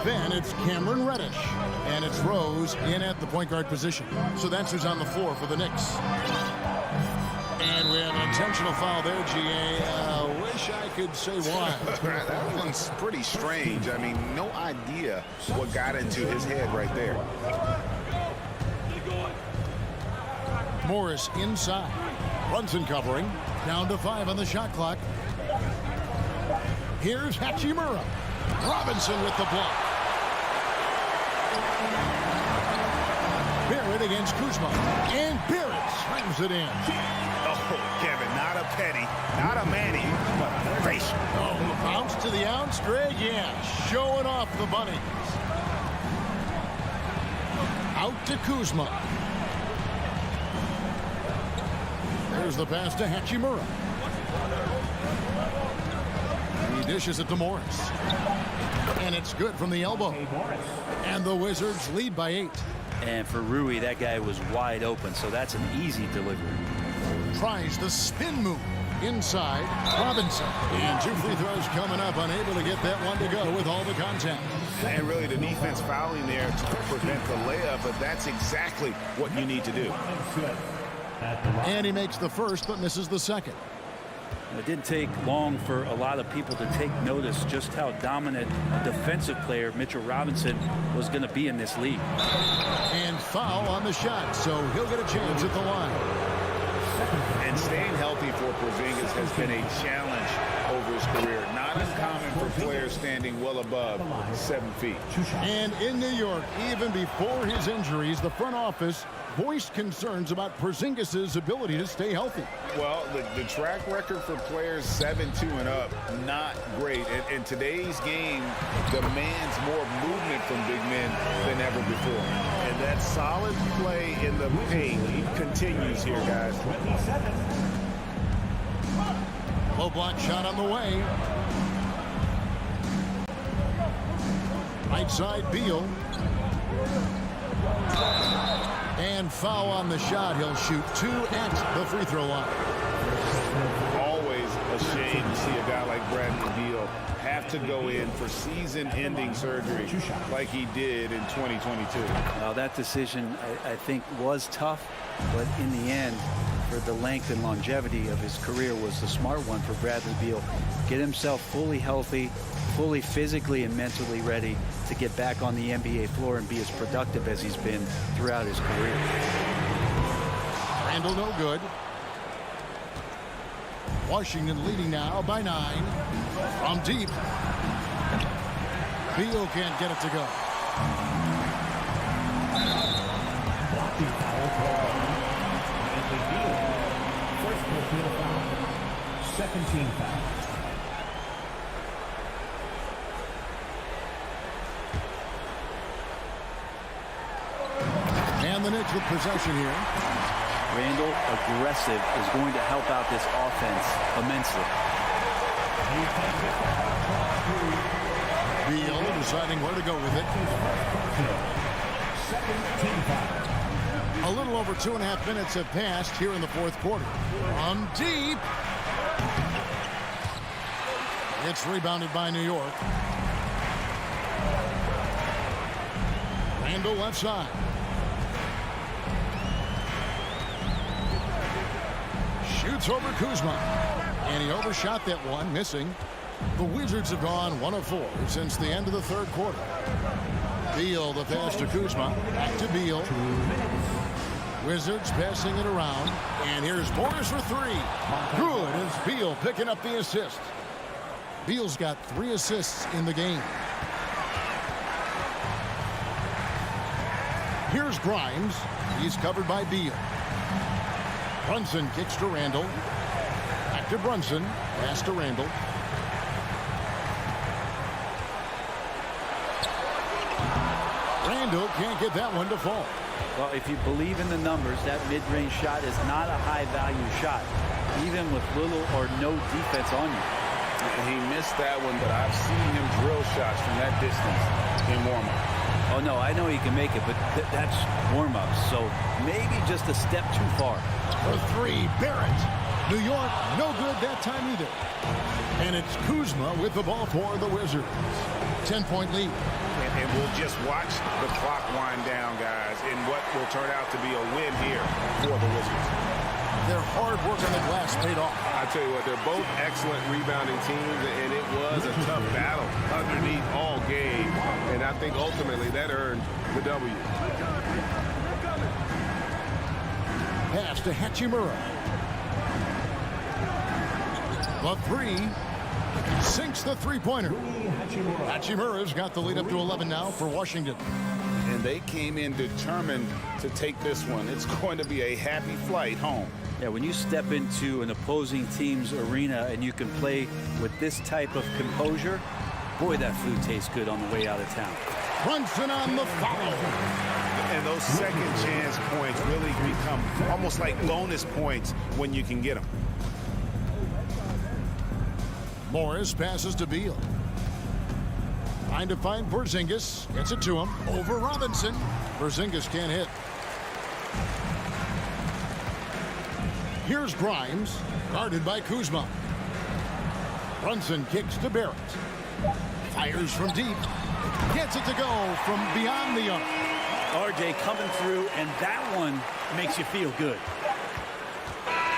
Then it's Cameron Reddish. And it's Rose in at the point guard position. So that's who's on the floor for the Knicks. And we have an intentional foul there, GA. Wish I could say why. That one's pretty strange. I mean, no idea what got into his head right there. Morris inside. Brunson covering. Down to 5 on the shot clock. Here's Hachimura. Robinson with the block. Barrett against Kuzma. And Barrett slams it in. Oh, Kevin, not a penny, not a Manny, but a face. Oh, bounce to the ounce, Greg. Yeah, showing off the bunnies. Out to Kuzma. There's the pass to Hachimura. He dishes it to Morris. And it's good from the elbow. And the Wizards lead by 8. And for Rui, that guy was wide open, so that's an easy delivery. Tries the spin move. Inside, Robinson. And 2 free throws coming up, unable to get that one to go with all the contact. And really the defense fouling there to prevent the layup, but that's exactly what you need to do. And he makes the first but misses the second. It didn't take long for a lot of people to take notice just how dominant a defensive player Mitchell Robinson was going to be in this league. And foul on the shot, so he'll get a chance at the line. And staying healthy for Porzingis has been a challenge over his career. Not uncommon for players standing well above 7 feet. And in New York, even before his injuries, the front office voiced concerns about Porzingis' ability to stay healthy. Well, the track record for players 7-2 and up, not great. And today's game demands more movement from big men than ever before. And that solid play in the paint continues here, guys. Low block shot on the way. Right side, Beal. And foul on the shot. He'll shoot 2 at the free throw line. Always a shame to see a guy like Bradley Beal have to go in for season-ending surgery like he did in 2022. Well, that decision, I think, was tough, but in the end, for the length and longevity of his career, was the smart one for Bradley Beal. Get himself fully healthy, fully physically and mentally ready to get back on the NBA floor and be as productive as he's been throughout his career. Randall no good. Washington leading now by 9. From deep. Beal can't get it to go. First personal foul. Second team foul. And the Knicks with possession here. Randall, aggressive, is going to help out this offense immensely. Beal deciding where to go with it. A little over 2.5 minutes have passed here in the fourth quarter. From deep. It's rebounded by New York. Randall left side. Shoots over Kuzma. And he overshot that one, missing. The Wizards have gone 1 of 4 since the end of the third quarter. Beal the pass to Kuzma. Back to Beal. Wizards passing it around. And here's Morris for 3. Good as Beal picking up the assist. Beal's got 3 assists in the game. Here's Grimes. He's covered by Beal. Brunson kicks to Randall. Back to Brunson. Pass to Randall. Randall can't get that one to fall. Well, if you believe in the numbers, that mid-range shot is not a high-value shot, even with little or no defense on you. He missed that one, but I've seen him drill shots from that distance in warm-up. Oh, no, I know he can make it, but that's warm-up, so maybe just a step too far. For 3, Barrett. New York, no good that time either. And it's Kuzma with the ball for the Wizards. 10-point lead. And we'll just watch the clock wind down, guys, in what will turn out to be a win here for the Wizards. Their hard work on the glass paid off. I tell you what, they're both excellent rebounding teams, and it was a tough battle underneath all game. And I think ultimately that earned the W. Pass to Hachimura. The 3 sinks the three-pointer. Hachimura's got the lead up to 11 now for Washington. And they came in determined to take this one. It's going to be a happy flight home. Yeah, when you step into an opposing team's arena and you can play with this type of composure, boy, that food tastes good on the way out of town. Brunson on the foul. And those second chance points really become almost like bonus points when you can get them. Morris passes to Beal. Trying to find Porzingis. Gets it to him. Over Robinson. Porzingis can't hit. Here's Grimes, guarded by Kuzma. Brunson kicks to Barrett. Fires from deep. Gets it to go from beyond the arc. RJ coming through, and that one makes you feel good.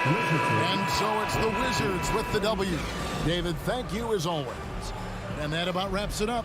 And so it's the Wizards with the W. David, thank you as always. And that about wraps it up.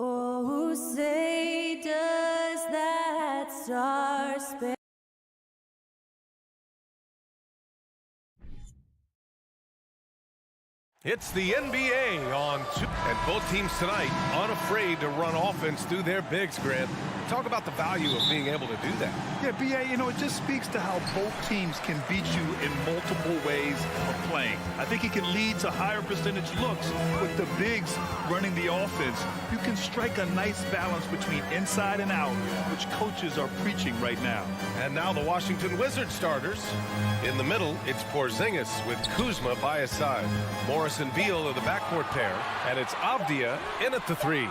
Oh, say does that star-spangled It's the NBA on two, and both teams tonight unafraid to run offense through their bigs, Grant. Talk about the value of being able to do that. Yeah, B.A., you know, it just speaks to how both teams can beat you in multiple ways of playing. I think it can lead to higher percentage looks with the bigs running the offense. You can strike a nice balance between inside and out, which coaches are preaching right now. And now the Washington Wizards starters. In the middle, it's Porzingis with Kuzma by his side. Morris and Beal are the backcourt pair, and it's Avdia in at the three.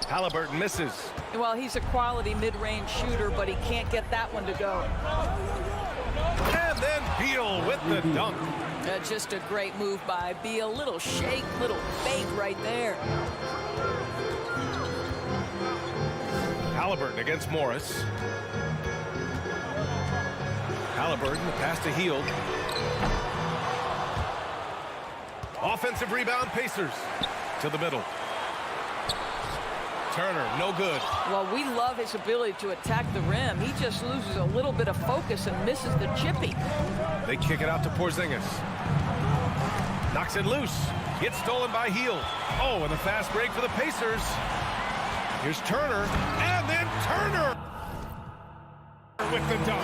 Halliburton misses. Well, he's a quality mid-range shooter, but he can't get that one to go. And then Beal with the dunk. Just a great move by Beal. Little shake, little fake right there. Halliburton against Morris. Halliburton, the pass to Hield. Offensive rebound, Pacers to the middle. Turner, no good. Well, we love his ability to attack the rim. He just loses a little bit of focus and misses the chippy. They kick it out to Porzingis. Knocks it loose. Gets stolen by Hield. Oh, and a fast break for the Pacers. Here's Turner, and then Turner with the dunk.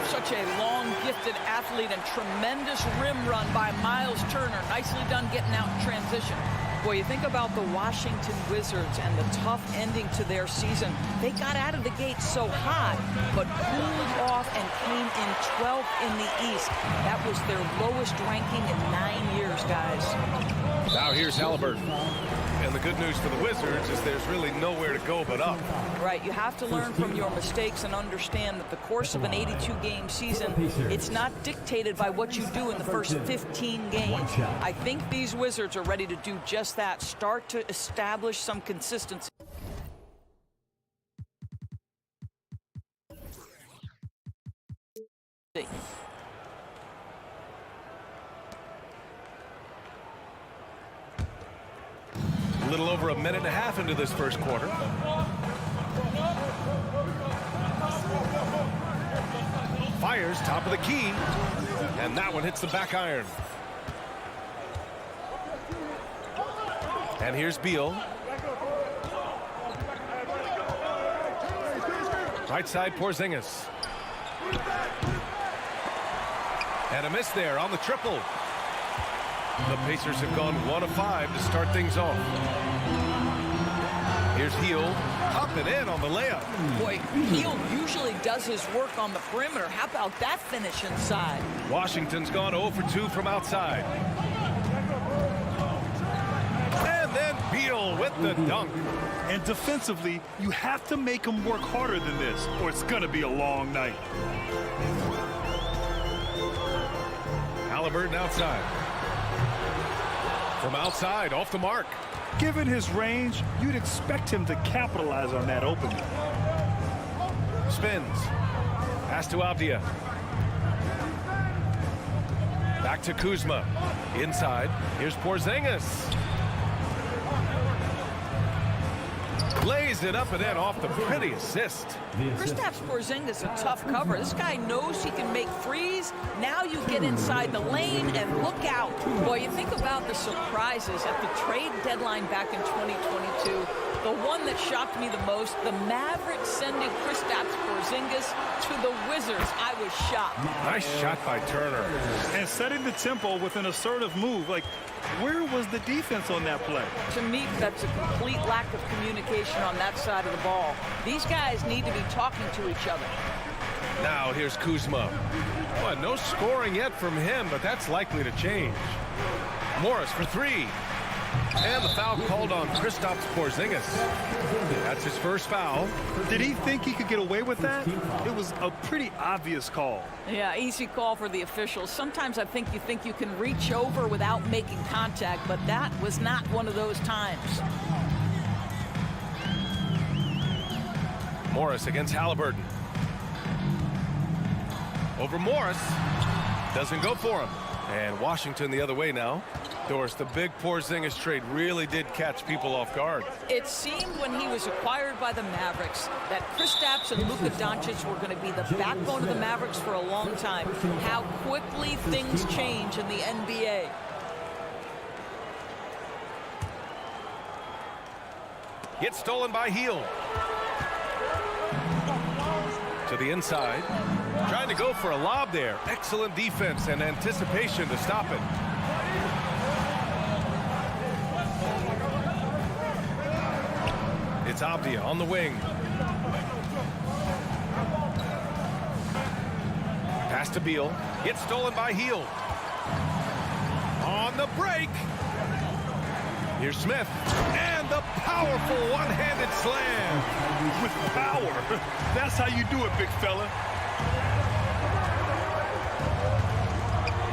Such a long, gifted athlete and tremendous rim run by Miles Turner. Nicely done getting out in transition. Boy, you think about the Washington Wizards and the tough ending to their season. They got out of the gate so hot, but cooled off and came in 12th in the East. That was their lowest ranking in 9 years, guys. Now here's Halliburton. And the good news for the Wizards is there's really nowhere to go but up. Right, you have to learn from your mistakes and understand that the course of an 82-game season, it's not dictated by what you do in the first 15 games. I think these Wizards are ready to do just that, start to establish some consistency. A little over a minute and a half into this first quarter. Fires top of the key. And that one hits the back iron. And here's Beal. Right side, Porzingis. And a miss there on the triple. The Pacers have gone 1 of 5 to start things off. Here's Heel, up and in on the layup. Boy, Heel usually does his work on the perimeter. How about that finish inside? Washington's gone 0 for 2 from outside. And then Beal with the dunk. And defensively, you have to make him work harder than this, or it's going to be a long night. Halliburton outside. From outside, off the mark. Given his range, you'd expect him to capitalize on that opening. Spins. Pass to Avdia. Back to Kuzma. Inside. Here's Porzingis. Lays it up and in off the pretty assist. Kristaps Porzingis a tough cover. This guy knows he can make threes. Now you get inside the lane and look out. Boy, you think about the surprises at the trade deadline back in 2022. The one that shocked me the most, the Mavericks sending Kristaps Porzingis to the Wizards. I was shocked. Nice shot by Turner. And setting the tempo with an assertive move. Like, where was the defense on that play? To me, that's a complete lack of communication on that side of the ball. These guys need to be talking to each other. Now here's Kuzma. Well, no scoring yet from him, but that's likely to change. Morris for 3. And the foul called on Kristaps Porzingis. That's his first foul. Did he think he could get away with that? It was a pretty obvious call. Yeah, easy call for the officials. Sometimes I think you can reach over without making contact, but that was not one of those times. Morris against Halliburton. Over Morris. Doesn't go for him. And Washington the other way now. Doris, the big Porzingis trade really did catch people off guard. It seemed when he was acquired by the Mavericks that Kristaps and Luka Doncic were going to be the backbone of the Mavericks for a long time. How quickly things change in the NBA. Gets stolen by Heel. To the inside. Trying to go for a lob there. Excellent defense and anticipation to stop it. It's Avdia on the wing. Pass to Beal. Gets stolen by Heel. On the break. Here's Smith. And the powerful one-handed slam. With power. That's how you do it, big fella.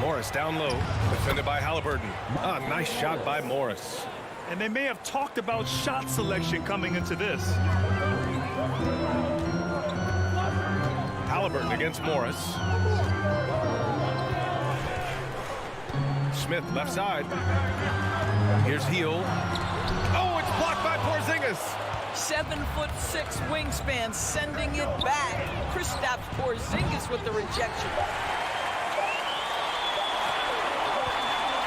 Morris down low. Defended by Halliburton. A nice shot by Morris. And they may have talked about shot selection coming into this. Halliburton against Morris. Smith left side. Here's Heel. Oh, it's blocked by Porzingis. 7'6" wingspan sending it back. Kristaps Porzingis with the rejection.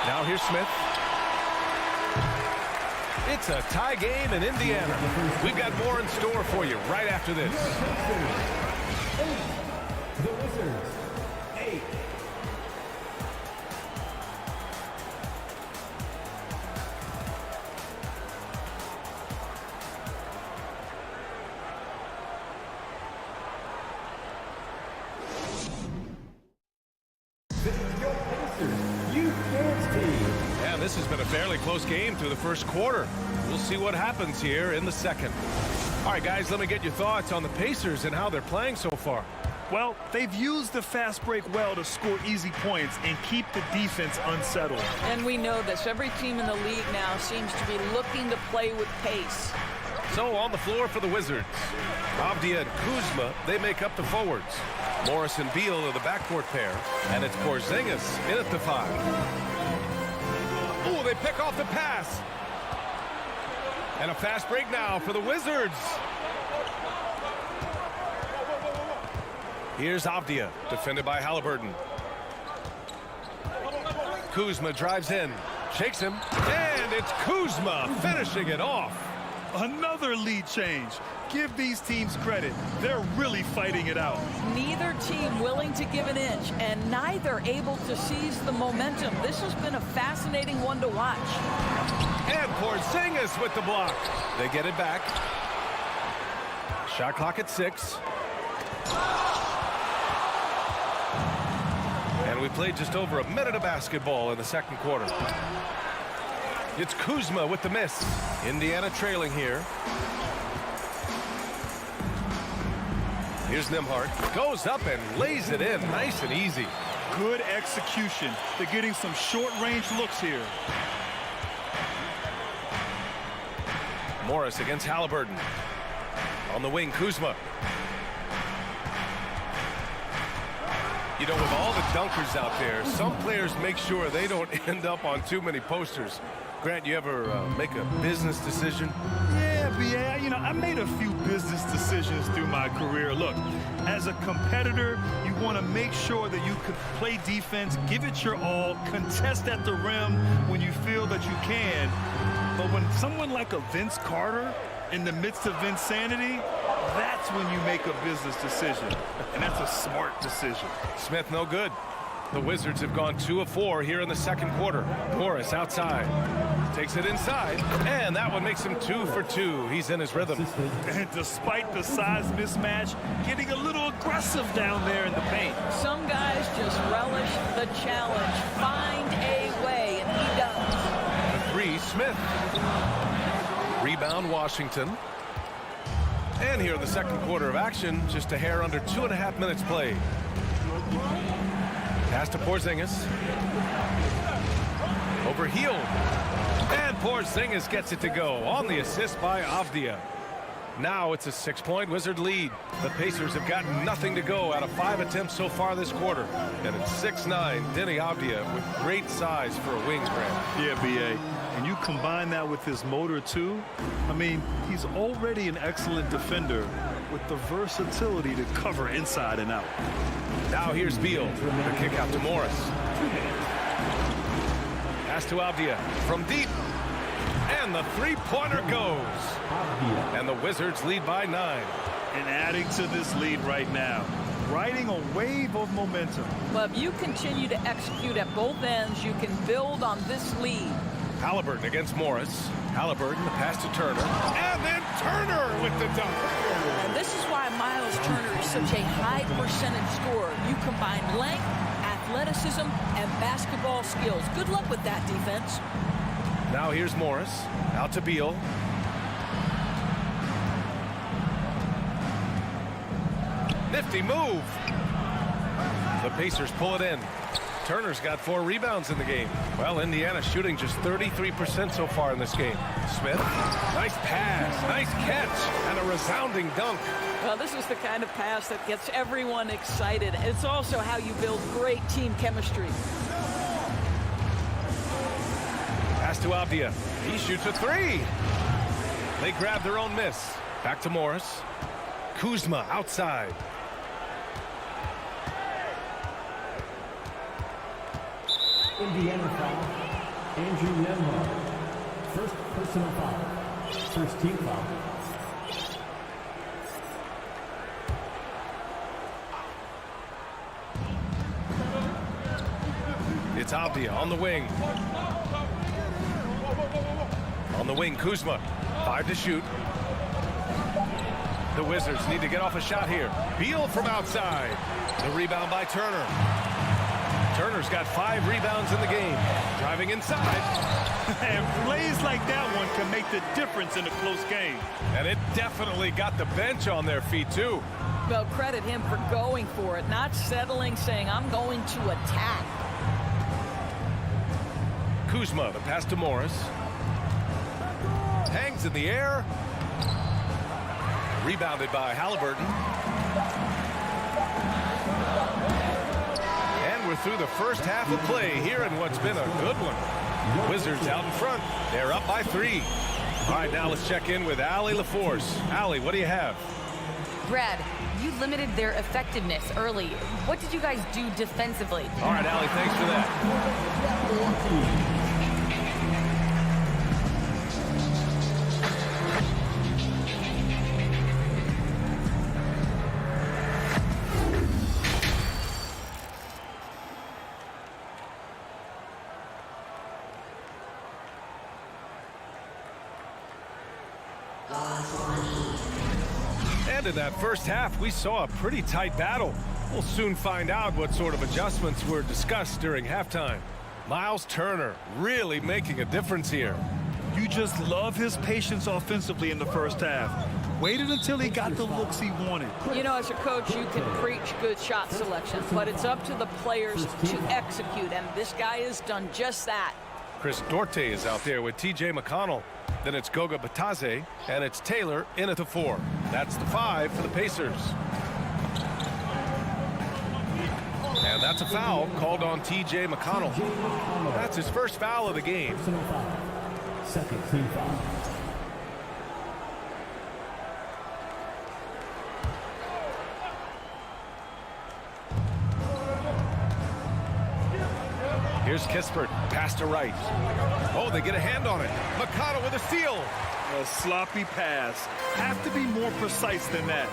Now here's Smith. It's a tie game in Indiana. We've got more in store for you right after this. The Wizards, 8. Yeah, this has been a fairly close game through the first quarter. We'll see what happens here in the second. All right, guys, let me get your thoughts on the Pacers and how they're playing so far. Well, they've used the fast break well to score easy points and keep the defense unsettled. And we know this. Every team in the league now seems to be looking to play with pace. So on the floor for the Wizards, Avdia and Kuzma, they make up the forwards. Morris and Beal are the backcourt pair, and it's Porzingis in at the 5. Ooh, they pick off the pass. And a fast break now for the Wizards. Here's Avdia, defended by Halliburton. Kuzma drives in, shakes him, and it's Kuzma finishing it off. Another lead change. Give these teams credit. They're really fighting it out. Neither team willing to give an inch, and neither able to seize the momentum. This has been a fascinating one to watch. And Porzingis with the block. They get it back. Shot clock at 6. And we played just over a minute of basketball in the second quarter. It's Kuzma with the miss. Indiana trailing here. Here's Nembhard. Goes up and lays it in nice and easy. Good execution. They're getting some short-range looks here. Morris against Halliburton. On the wing, Kuzma. You know, with all the dunkers out there, some players make sure they don't end up on too many posters. Grant, you ever make a business decision? Yeah, B.A., you know, I made a few business decisions through my career. Look, as a competitor, you want to make sure that you could play defense, give it your all, contest at the rim when you feel that you can. But when someone like a Vince Carter in the midst of insanity, that's when you make a business decision. And that's a smart decision. Smith no good. The Wizards have gone 2 of 4 here in the second quarter. Morris outside. Takes it inside. And that one makes him 2 for 2. He's in his rhythm. And despite the size mismatch, getting a little aggressive down there in the paint. Some guys just relish the challenge. Find a way, and he does. The 3, Smith. Rebound, Washington. And here in the second quarter of action, just a hair under 2.5 minutes played. Pass to Porzingis. Overhealed. And Porzingis gets it to go on the assist by Avdia. Now it's a 6-point Wizard lead. The Pacers have gotten nothing to go out of 5 attempts so far this quarter. And it's 6'9", Denny Avdia with great size for a wing, Grant. Yeah, B.A. And you combine that with his motor, too. I mean, he's already an excellent defender with the versatility to cover inside and out. Now here's Beal. The kick out to Morris. Pass to Avdia from deep. And the three-pointer goes. And the Wizards lead by 9. And adding to this lead right now, riding a wave of momentum. Well, if you continue to execute at both ends, you can build on this lead. Halliburton against Morris. Halliburton, the pass to Turner. And then Turner with the dunk. And this is why Miles Turner is such a high percentage scorer. You combine length, athleticism, and basketball skills. Good luck with that defense. Now here's Morris. Out to Beal. Nifty move. The Pacers pull it in. Turner's got 4 rebounds in the game. Well, Indiana shooting just 33% so far in this game. Smith, nice pass, nice catch, and a resounding dunk. Well, this is the kind of pass that gets everyone excited. It's also how you build great team chemistry. Pass to Avdia. He shoots a 3. They grab their own miss. Back to Morris. Kuzma outside. Indiana foul. Andrew Nembhard. First personal foul. First team foul. It's Avdia on the wing. On the wing, Kuzma. 5 to shoot. The Wizards need to get off a shot here. Beal from outside. The rebound by Turner. Turner's got 5 rebounds in the game. Driving inside. And plays like that one can make the difference in a close game. And it definitely got the bench on their feet, too. Well, credit him for going for it, not settling, saying, I'm going to attack. Kuzma, the pass to Morris. Hangs in the air. Rebounded by Halliburton. And we're through the first half of play here in what's been a good one. Wizards out in front. They're up by 3. All right, now let's check in with Allie LaForce. Allie, what do you have? Brad, you limited their effectiveness early. What did you guys do defensively? All right, Allie, thanks for that. And in that first half, we saw a pretty tight battle. We'll soon find out what sort of adjustments were discussed during halftime. Miles Turner really making a difference here. You just love his patience offensively in the first half. Waited until he got the looks he wanted. You know, as a coach, you can preach good shot selection, but it's up to the players to execute, and this guy has done just that. Chris Duarte is out there with T.J. McConnell. Then it's Goga Batadze, and it's Taylor in at the 4. That's the 5 for the Pacers. And that's a foul called on T.J. McConnell. That's his first foul of the game. Second team foul. Here's Kispert, pass to Wright. Oh, they get a hand on it. McConnell with a steal. A sloppy pass. Have to be more precise than that.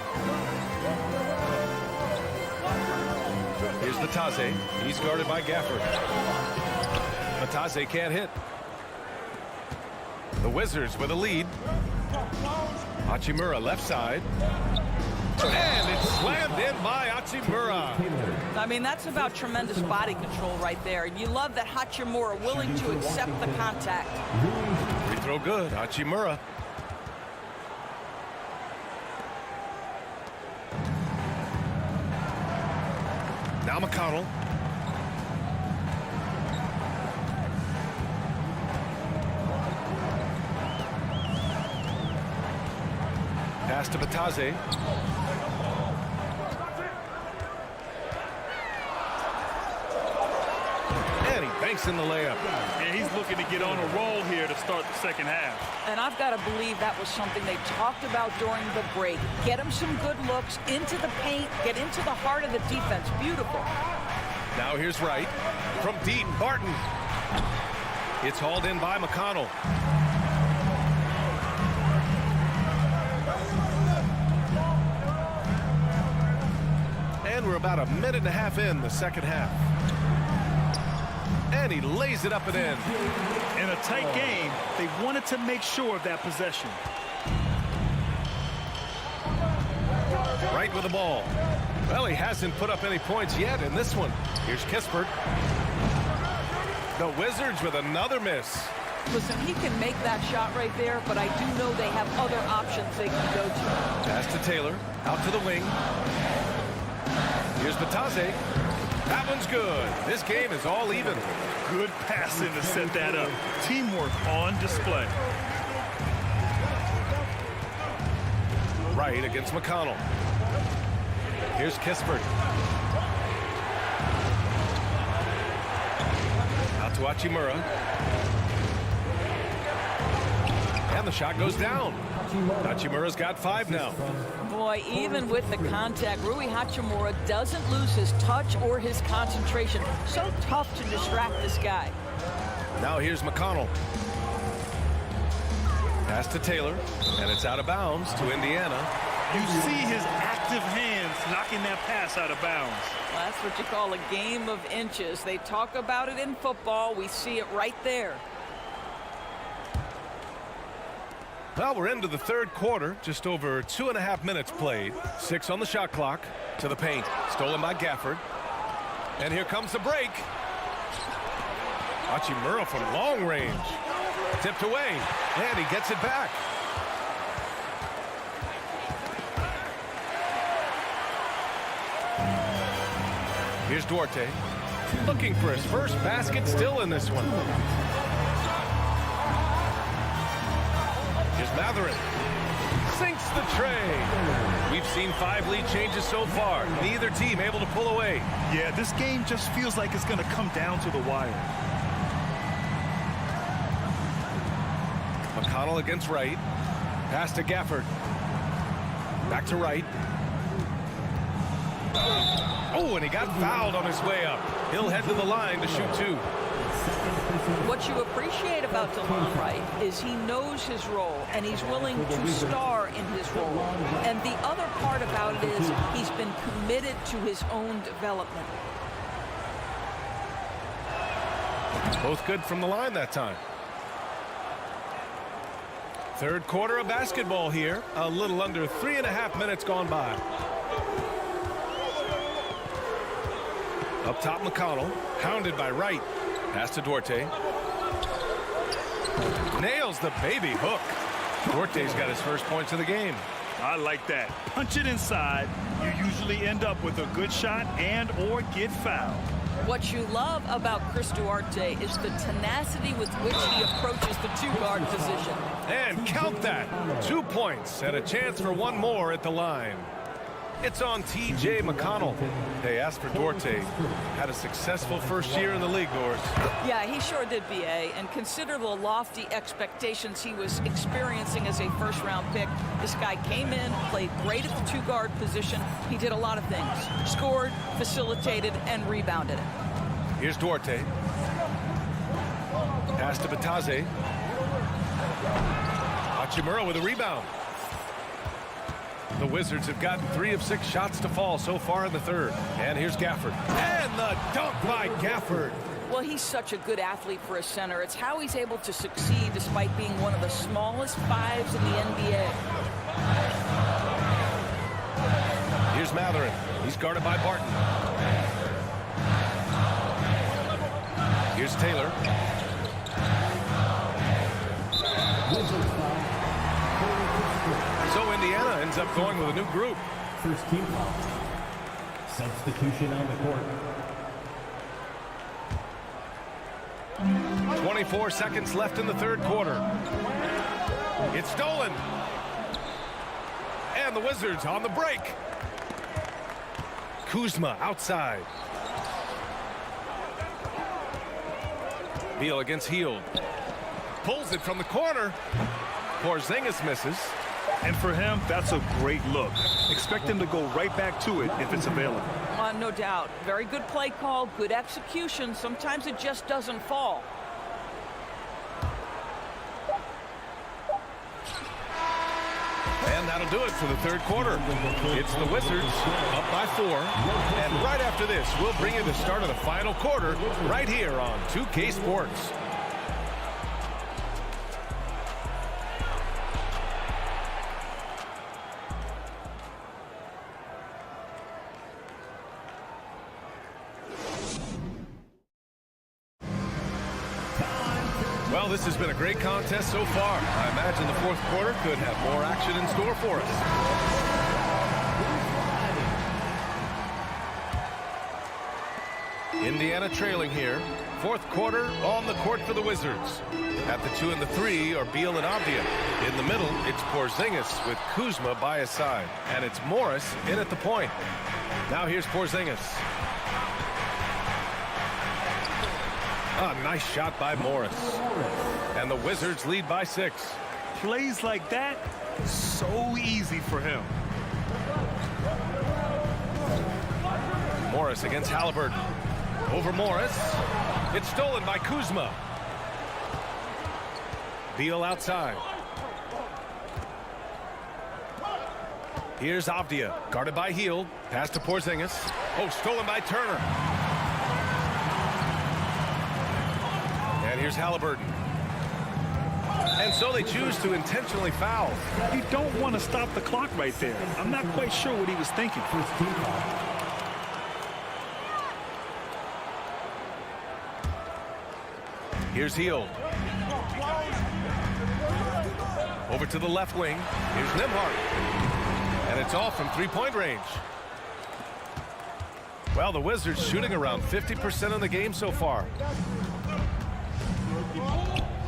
Here's Batadze. He's guarded by Gafford. Batadze can't hit. The Wizards with a lead. Hachimura left side. And it's slammed in by Hachimura. I mean, that's about tremendous body control right there. You love that Hachimura willing to accept the contact. Free throw good, Hachimura. Now McConnell. Pass to Batadze. And he banks in the layup. And he's looking to get on a roll here to start the second half. And I've got to believe that was something they talked about during the break. Get him some good looks into the paint, get into the heart of the defense. Beautiful. Now here's Wright. From deep, Barton. It's hauled in by McConnell. And we're about a minute and a half in the second half. And he lays it up and in. In a tight game, they wanted to make sure of that possession. Right with the ball. Well, he hasn't put up any points yet in this one. Here's Kispert. The Wizards with another miss. Listen, he can make that shot right there, but I do know they have other options they can go to. Pass to Taylor. Out to the wing. Here's Batadze. That one's good. This game is all even. Good passing to set that up. Teamwork on display. Right against McConnell. Here's Kispert. Out to Hachimura. And the shot goes down. Hachimura's got 5 now. Boy, even with the contact, Rui Hachimura doesn't lose his touch or his concentration. So tough to distract this guy. Now here's McConnell. Pass to Taylor, and it's out of bounds to Indiana. You see his active hands knocking that pass out of bounds. Well, that's what you call a game of inches. They talk about it in football. We see it right there. Well, we're into the third quarter. Just over 2.5 minutes played. 6 on the shot clock. To the paint. Stolen by Gafford. And here comes the break. Hachimura from long range. Tipped away. And he gets it back. Here's Duarte. Looking for his first basket, still in this one. Here's Matherin. Sinks the tray. We've seen 5 lead changes so far. Neither team able to pull away. Yeah, this game just feels like it's going to come down to the wire. McConnell against Wright. Pass to Gafford. Back to right. Oh, and he got fouled on his way up. He'll head to the line to shoot 2. What you appreciate about DeLon Wright is he knows his role, and he's willing to star in his role. And the other part about it is he's been committed to his own development. Both good from the line that time. Third quarter of basketball here. A little under 3.5 minutes gone by. Up top, McConnell, hounded by Wright. Pass to Duarte. Nails the baby hook. Duarte's got his first points of the game. I like that. Punch it inside. You usually end up with a good shot and or get fouled. What you love about Chris Duarte is the tenacity with which he approaches the 2-guard position. And count that. 2 points and a chance for one more at the line. It's on T.J. McConnell. Hey, as for Duarte, had a successful first year in the league, Doris. Yeah, he sure did, B.A. And consider the lofty expectations he was experiencing as a first-round pick. This guy came in, played great at the 2-guard position. He did a lot of things. Scored, facilitated, and rebounded it. Here's Duarte. Pass to Bataze. Hachimura with a rebound. The Wizards have gotten 3 of 6 shots to fall so far in the third. And here's Gafford. And the dunk by Gafford. Well, he's such a good athlete for a center. It's how he's able to succeed despite being one of the smallest 5s in the NBA. Here's Matherin. He's guarded by Barton. Here's Taylor. So Indiana ends up going with a new group. First team foul. Substitution on the court. 24 seconds left in the third quarter. It's stolen. And the Wizards on the break. Kuzma outside. Beal against Hield. Pulls it from the corner. Porzingis misses. And for him, that's a great look. Expect him to go right back to it if it's available. No doubt. Very good play call, good execution. Sometimes it just doesn't fall. And that'll do it for the third quarter. It's the Wizards up by 4. And right after this, we'll bring you the start of the final quarter right here on 2K Sports. Well, this has been a great contest so far. I imagine the fourth quarter could have more action in store for us. Indiana trailing here. Fourth quarter on the court for the Wizards. At the 2 and the 3 are Beal and Avdia. In the middle, it's Porzingis with Kuzma by his side. And it's Morris in at the point. Now here's Porzingis. A nice shot by Morris. And the Wizards lead by 6. Plays like that, so easy for him. Morris against Halliburton. Over Morris. It's stolen by Kuzma. Beal outside. Here's Avdia, guarded by Hield. Pass to Porzingis. Oh, stolen by Turner. And here's Halliburton. And so they choose to intentionally foul. You don't want to stop the clock right there. I'm not quite sure what he was thinking. Here's Hield. Over to the left wing. Here's Nembhard. And it's off from three-point range. Well, the Wizards shooting around 50% in the game so far.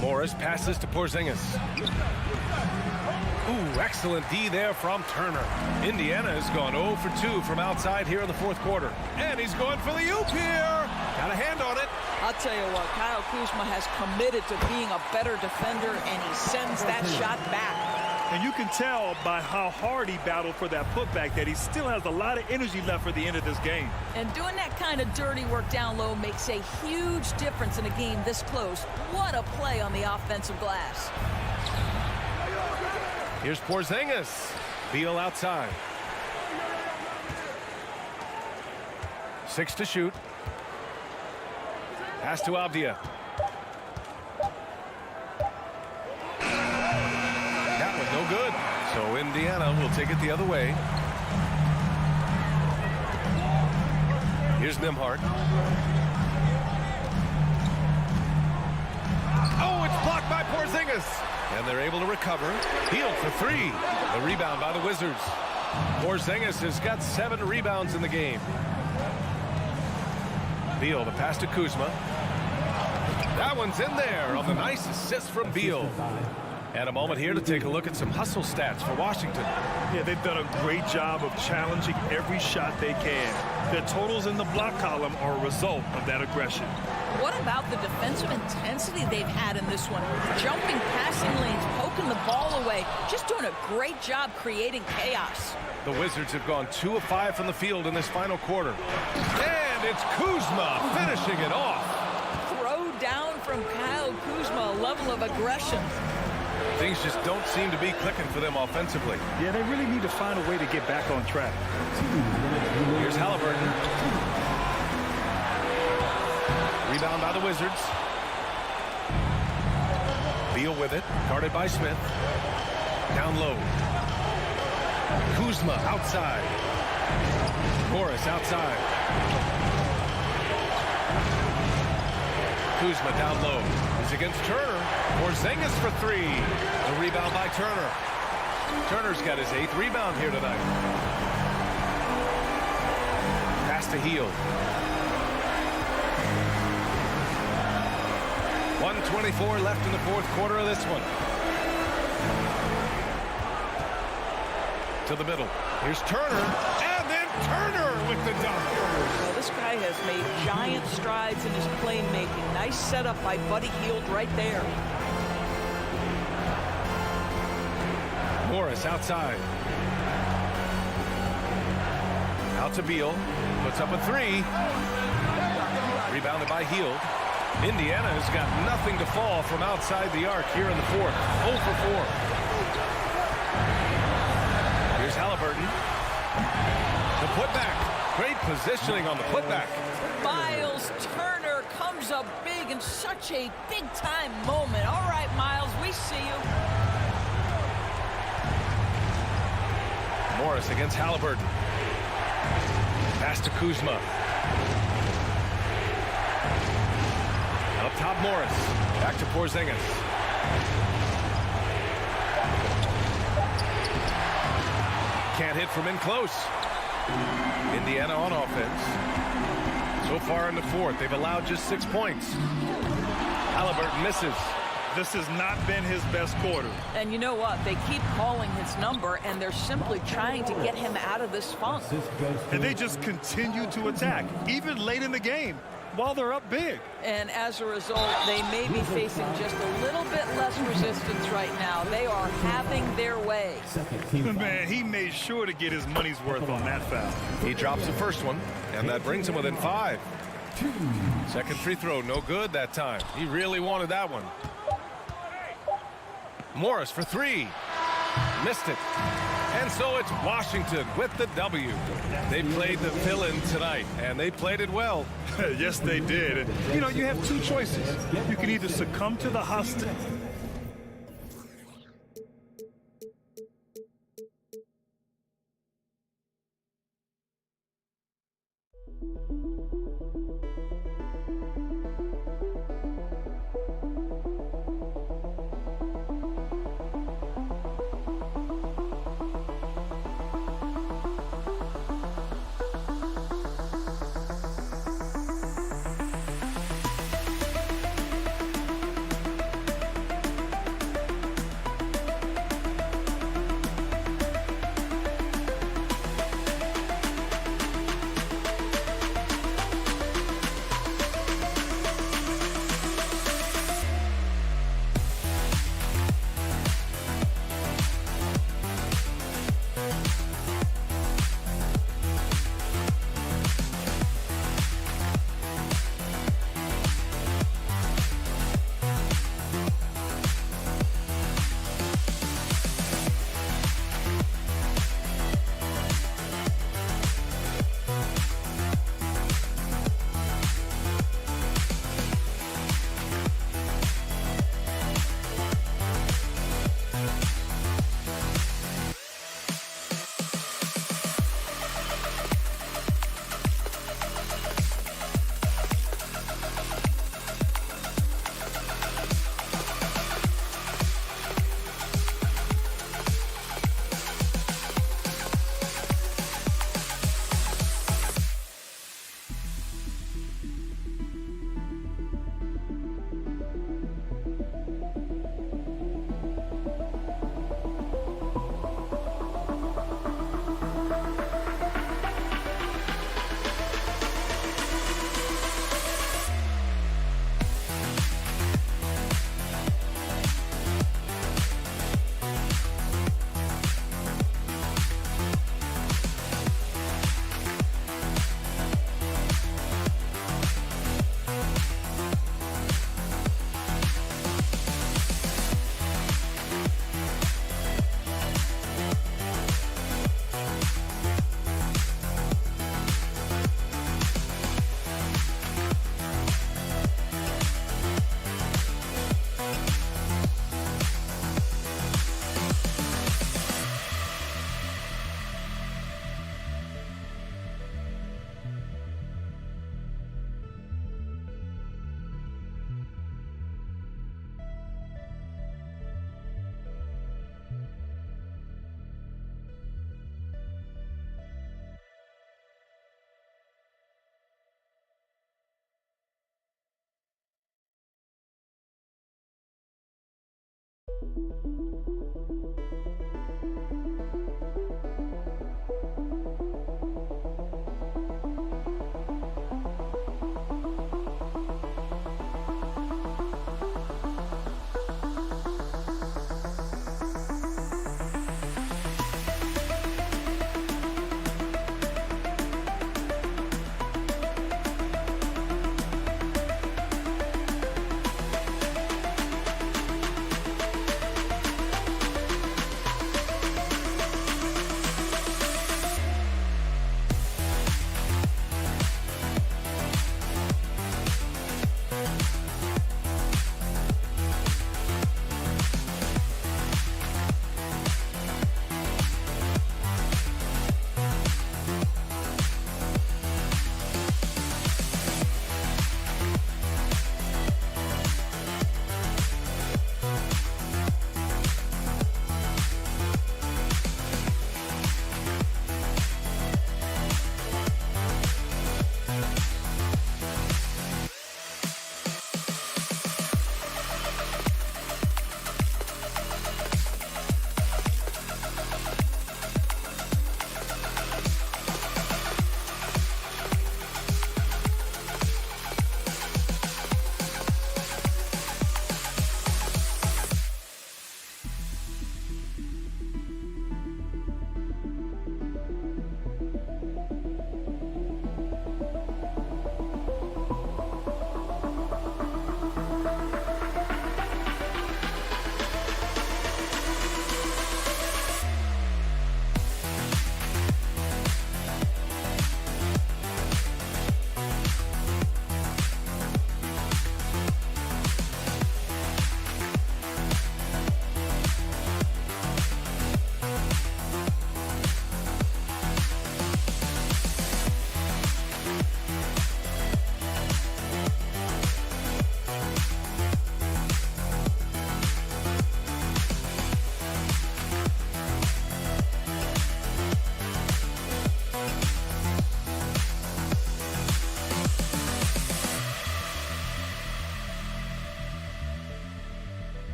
Morris passes to Porzingis. Ooh, excellent D there from Turner. Indiana has gone 0 for 2 from outside here in the fourth quarter. And he's going for the oop here. Got a hand on it. I'll tell you what, Kyle Kuzma has committed to being a better defender, and he sends that shot back. And you can tell by how hard he battled for that putback that he still has a lot of energy left for the end of this game. And doing that kind of dirty work down low makes a huge difference in a game this close. What a play on the offensive glass. Here's Porzingis. Beal outside. 6 to shoot. Pass to Avdia. That one no good. So Indiana will take it the other way. Here's Nembhard. Oh, it's blocked by Porzingis. And they're able to recover. Beal for 3. The rebound by the Wizards. Porzingis has got 7 rebounds in the game. Beal, the pass to Kuzma. That one's in there on the nice assist from Beal. And a moment here to take a look at some hustle stats for Washington. Yeah, they've done a great job of challenging every shot they can. Their totals in the block column are a result of that aggression. What about the defensive intensity they've had in this one? Jumping passing lanes, poking the ball away, just doing a great job creating chaos. The Wizards have gone 2 of 5 from the field in this final quarter. And it's Kuzma finishing it off. Throw down from Kyle Kuzma, a level of aggression. Things just don't seem to be clicking for them offensively. Yeah, they really need to find a way to get back on track. Here's Halliburton. Rebound by the Wizards. Beal with it. Guarded by Smith. Down low. Kuzma outside. Morris outside. Kuzma down low. He's against Turner. Porzingis for 3. The rebound by Turner. Turner's got his 8th rebound here tonight. Pass to Hield. 1:24 left in the 4th quarter of this one. To the middle. Here's Turner. And then Turner with the dunk. Well, this guy has made giant strides in his playmaking. Nice setup by Buddy Hield right there. Morris outside. Out to Beal. Puts up a 3. Rebounded by Hield. Indiana has got nothing to fall from outside the arc here in the 4th. 0 for 4. Here's Halliburton. The putback. Great positioning on the putback. Miles Turner comes up big in such a big-time moment. All right, Miles, we see you. Morris against Halliburton. Pass to Kuzma. Up top, Morris. Back to Porzingis. Can't hit from in close. Indiana on offense. So far in the 4th, they've allowed just 6 points. Halliburton misses. This has not been his best quarter. And you know what? They keep calling his number, and they're simply trying to get him out of this funk. And they just continue to attack, even late in the game, while they're up big. And as a result, they may be facing just a little bit less resistance right now. They are having their way. Man, he made sure to get his money's worth on that foul. He drops the first one, and that brings him within 5. Second free throw, no good that time. He really wanted that one. Morris for 3. Missed it. And so it's Washington with the W. They played the fill-in tonight, and they played it well. Yes, they did. And, you know, you have 2 choices. You can either succumb to the hostility.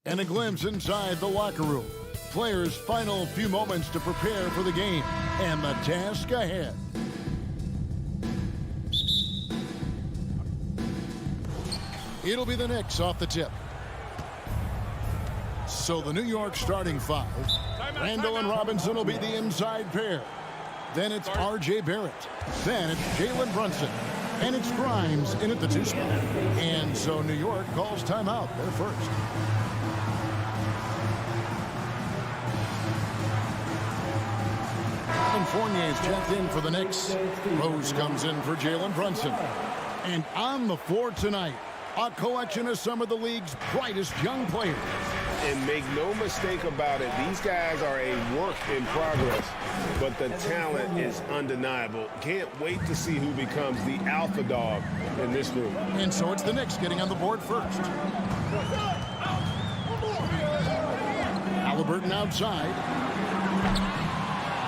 And a glimpse inside the locker room. Players' final few moments to prepare for the game and the task ahead. It'll be the Knicks off the tip. So the New York starting five. Randle and Robinson will be the inside pair. Then it's R.J. Barrett. Then it's Jalen Brunson. And it's Grimes in at the two spot. And so New York calls timeout. They're first. And Fournier's checked in for the Knicks. Rose comes in for Jalen Brunson. And on the floor tonight, a collection of some of the league's brightest young players. And make no mistake about it, these guys are a work in progress, but the talent is undeniable. Can't wait to see who becomes the alpha dog in this group. And so it's the Knicks getting on the board first. Halliburton outside.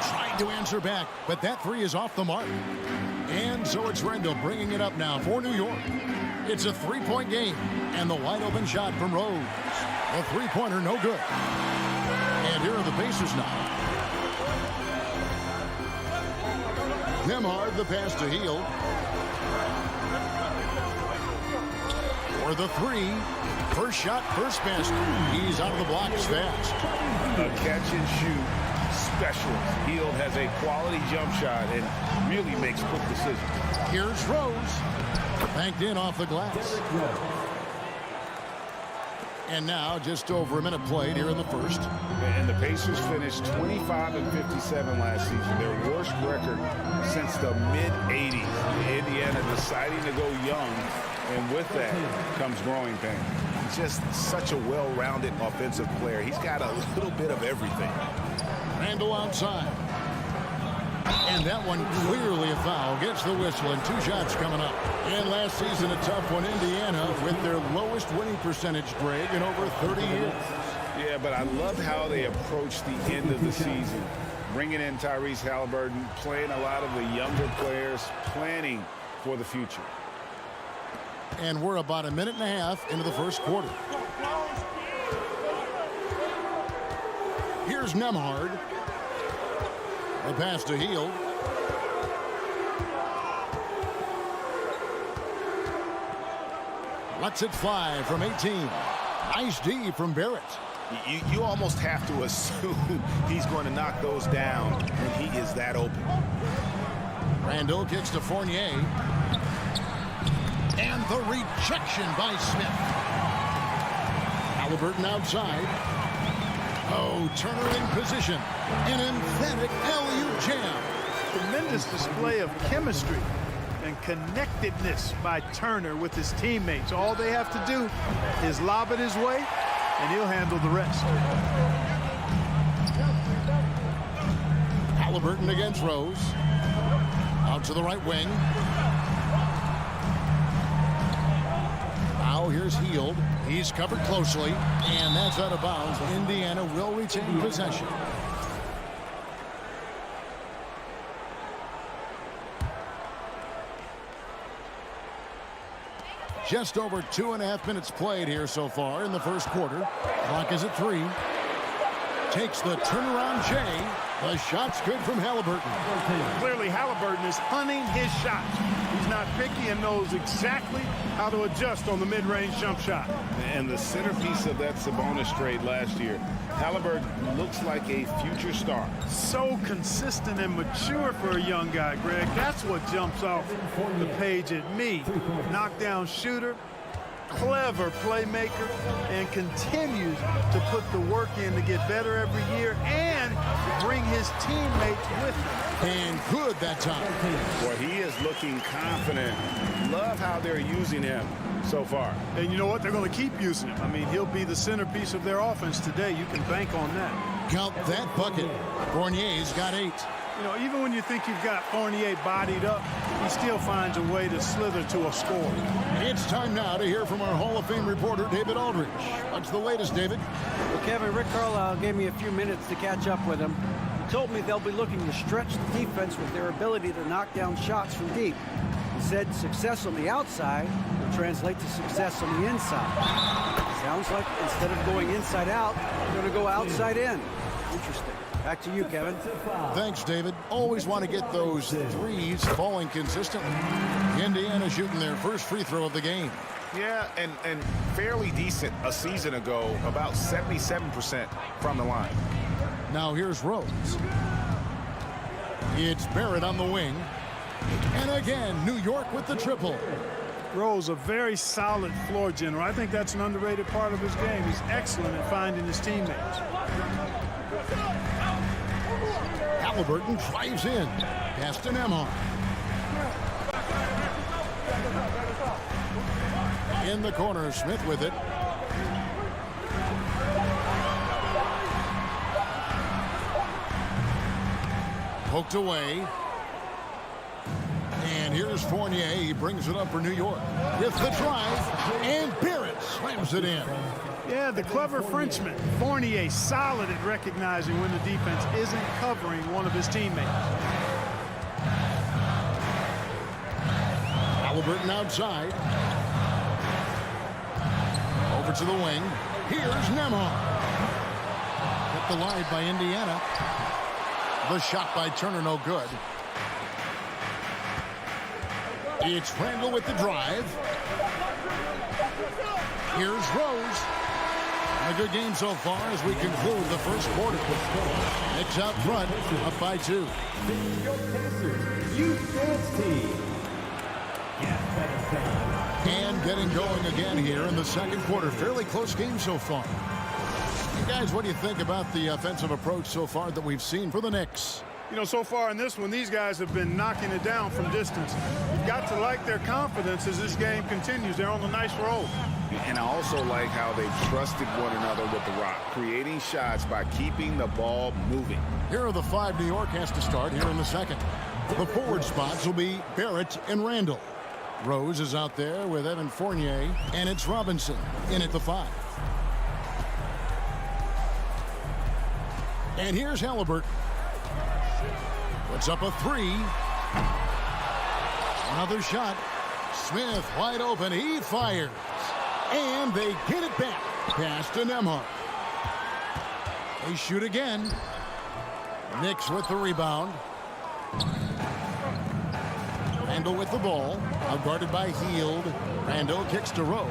Trying to answer back, but that three is off the mark. And so it's Randle bringing it up now for New York. It's a three-point game, and the wide-open shot from Rose. A three-pointer, no good. And here are the Pacers now. Nembhard, the pass to Hield. For the three. First shot, first basket. He's out of the blocks fast. A catch-and-shoot specialist. Hield has a quality jump shot and really makes quick decisions. Here's Rose. Banked in off the glass. And now just over a minute played here in the first. And the Pacers finished 25-57 last season, their worst record since the mid-'80s. Indiana deciding to go young, and with that comes growing pain. Just such a well-rounded offensive player. He's got a little bit of everything. Randall outside. And that one clearly a foul. Gets the whistle, and 2 shots coming up. And last season, a tough one. Indiana with their lowest winning percentage, Greg, in over 30 years. Yeah, but I love how they approached the end of the season. Bringing in Tyrese Halliburton, playing a lot of the younger players, planning for the future. And we're about a minute and a half into the first quarter. Here's Nembhard. The pass to Hield. Lets it fly from 18. Nice D from Barrett. You almost have to assume he's going to knock those down when he is that open. Randall kicks to Fournier. And the rejection by Smith. Halliburton outside. Oh, Turner in position. An emphatic LU jam. Tremendous display of chemistry and connectedness by Turner with his teammates. All they have to do is lob it his way, and he'll handle the rest. Halliburton against Rose. Out to the right wing. Now here's Hield. He's covered closely, and that's out of bounds. Indiana will retain possession. Just over 2.5 minutes played here so far in the first quarter. Clock is at 3. Takes the turnaround Jay. The shot's good from Halliburton. Clearly, Halliburton is hunting his shots. He's not picky and knows exactly how to adjust on the mid-range jump shot. And the centerpiece of that Sabonis trade last year, Halliburton looks like a future star. So consistent and mature for a young guy, Greg. That's what jumps off the page at me. Knockdown shooter, clever playmaker, and continues to put the work in to get better every year and bring his teammates with him. And good that time. Boy, he is looking confident. Love how they're using him so far. And you know what? They're going to keep using him. I mean, he'll be the centerpiece of their offense today. You can bank on that. Count that bucket. Fournier's got 8. You know, even when you think you've got Fournier bodied up, he still finds a way to slither to a score. It's time now to hear from our Hall of Fame reporter, David Aldridge. What's the latest, David? Well, Kevin, Rick Carlisle gave me a few minutes to catch up with him. He told me they'll be looking to stretch the defense with their ability to knock down shots from deep. He said success on the outside will translate to success on the inside. Sounds like instead of going inside out, they're going to go outside in. Interesting. Back to you, Kevin. Thanks, David. Always want to get those threes falling consistently. Indiana shooting their first free throw of the game. Yeah, and fairly decent a season ago, about 77% from the line. Now here's Rose. It's Barrett on the wing. And again, New York with the triple. Rose, a very solid floor general. I think that's an underrated part of his game. He's excellent at finding his teammates. Halliburton drives in. Pass to Nembhard. In the corner, Smith with it. Poked away. And here's Fournier. He brings it up for New York. With the drive. And Barrett slams it in. Yeah, the clever Frenchman. Fournier solid at recognizing when the defense isn't covering one of his teammates. Halliburton outside. Over to the wing. Here's Nembhard. Kept alive by Indiana. The shot by Turner, no good. It's Randall with the drive. Here's Rose. A good game so far as we conclude the first quarter. Knicks out front, up by 2. Youth Dance Team. Get better. And getting going again here in the second quarter. Fairly close game so far. And guys, what do you think about the offensive approach so far that we've seen for the Knicks? You know, so far in this one, these guys have been knocking it down from distance. You've got to like their confidence as this game continues. They're on a nice roll. And I also like how they've trusted one another with the rock, creating shots by keeping the ball moving. Here are the 5 New York has to start here in the second. The forward spots will be Barrett and Randall. Rose is out there with Evan Fournier, and it's Robinson in at the 5. And here's Halliburton. Puts up a 3. Another shot. Smith wide open. He fires. And they get it back. Pass to Nembhard. They shoot again. Knicks with the rebound. Randall with the ball. Out guarded by Hield. Randall kicks to Rose.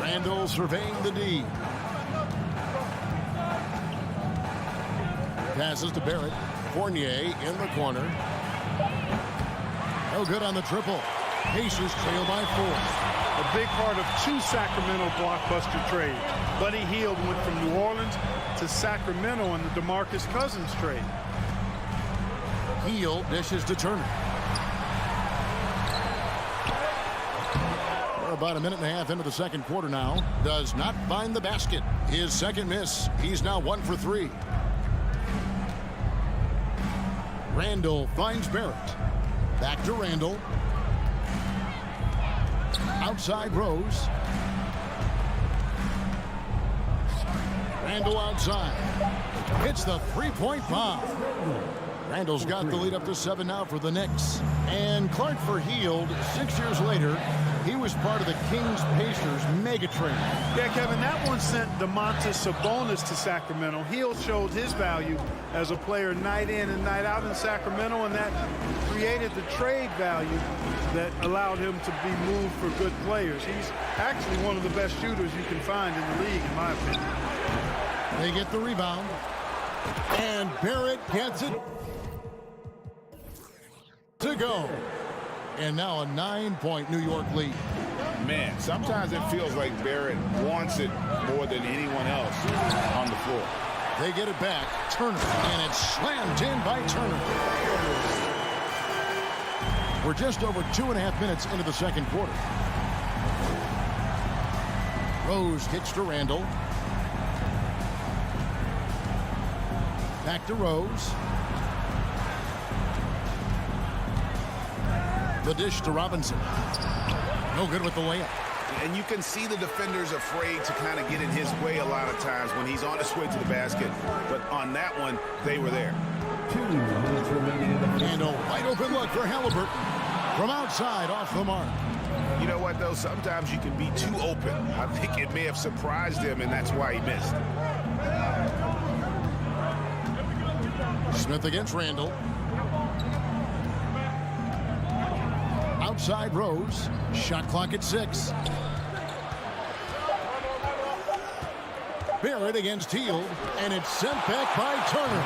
Randall surveying the D. Passes to Barrett. Fournier in the corner. No good on the triple. Pacers trail by 4. A big part of 2 Sacramento blockbuster trades. Buddy Hield went from New Orleans to Sacramento in the DeMarcus Cousins trade. Hield dishes to Turner. We're about a minute and a half into the second quarter now. Does not find the basket. His second miss. He's now 1 for 3. Randall finds Barrett. Back to Randall. Outside Rose. Randall outside. Hits the three-point bomb. Randall's got the lead up to 7 now for the Knicks. And Clark for Hield, 6 years later, he was part of the Kings-Pacers mega trade. Yeah, Kevin, that one sent Domantas Sabonis to Sacramento. Hield showed his value as a player night in and night out in Sacramento, and that created the trade value that allowed him to be moved for good players. He's actually one of the best shooters you can find in the league, in my opinion. They get the rebound. And Barrett gets it to go. And now a 9-point New York lead. Man, sometimes it feels like Barrett wants it more than anyone else on the floor. They get it back. Turner. And it's slammed in by Turner. We're just over 2.5 minutes into the second quarter. Rose kicks to Randall. Back to Rose. The dish to Robinson. No good with the layup. And you can see the defenders afraid to kind of get in his way a lot of times when he's on his way to the basket. But on that one, they were there. 2 minutes remaining in the And a wide open look for Halliburton. From outside, off the mark. You know what, though? Sometimes you can be too open. I think it may have surprised him, and that's why he missed. Smith against Randall. Outside Rose. Shot clock at 6. Barrett against Hield, and it's sent back by Turner.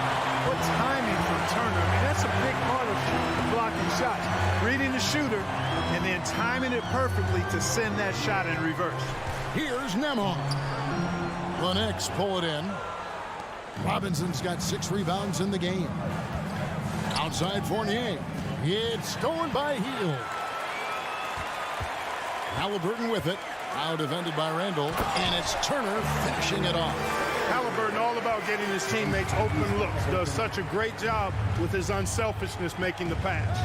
What timing from Turner. I mean, that's a big part of blocking shots. Reading the shooter and then timing it perfectly to send that shot in reverse. Here's Nembhard. The Knicks pull it in. Robinson's got 6 rebounds in the game. Outside Fournier. It's stolen by Hield. Halliburton with it. Now defended by Randall. And it's Turner finishing it off. Halliburton all about getting his teammates open looks. Does such a great job with his unselfishness making the pass.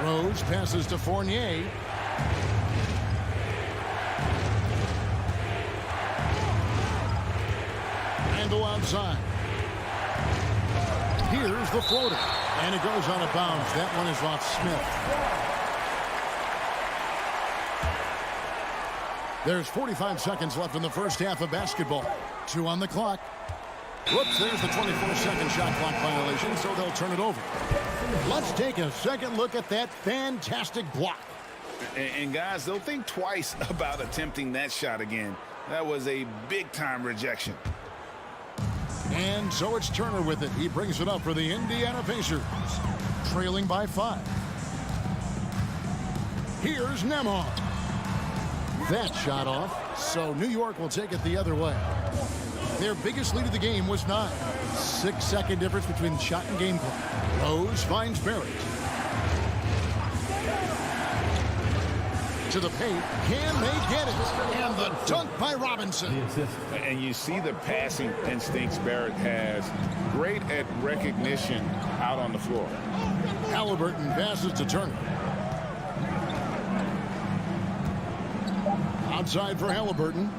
Rose passes to Fournier. Randall outside. Here's the floater. And it goes out of bounds. That one is off Smith. There's 45 seconds left in the first half of basketball. 2 on the clock. Whoops, there's the 24-second shot clock violation, so they'll turn it over. Let's take a second look at that fantastic block. And guys, they'll think twice about attempting that shot again. That was a big-time rejection. And so it's Turner with it. He brings it up for the Indiana Pacers, trailing by 5. Here's Nembhard. That shot off, so New York will take it the other way. Their biggest lead of the game was 9. 6-second difference between the shot and game clock. Rose finds Barrett. To the paint. Can they get it? And the dunk by Robinson. And you see the passing instincts Barrett has. Great at recognition out on the floor. Halliburton passes to Turner. Outside for Halliburton.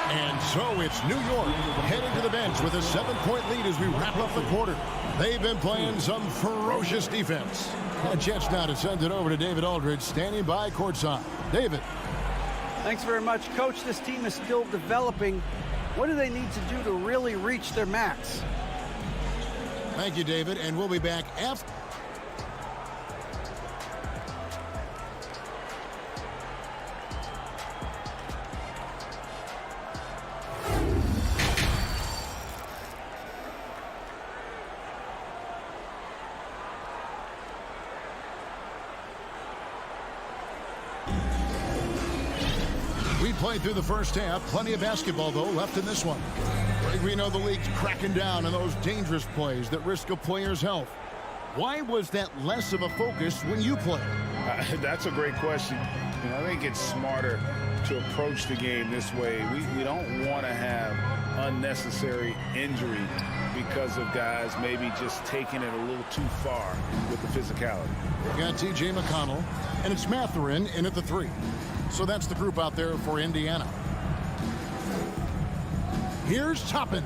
And so it's New York heading to the bench with a 7-point lead as we wrap up the quarter. They've been playing some ferocious defense. A chance now to send it over to David Aldridge, standing by courtside. David. Thanks very much, Coach. This team is still developing. What do they need to do to really reach their max? Thank you, David, and we'll be back after. We played through the first half. Plenty of basketball, though, left in this one. We know the league's cracking down on those dangerous plays that risk a player's health. Why was that less of a focus when you played? That's a great question. You know, I think it's smarter to approach the game this way. We don't want to have unnecessary injury because of guys maybe just taking it a little too far with the physicality. We've got T.J. McConnell, and it's Mathurin in at the 3. So that's the group out there for Indiana. Here's Toppin.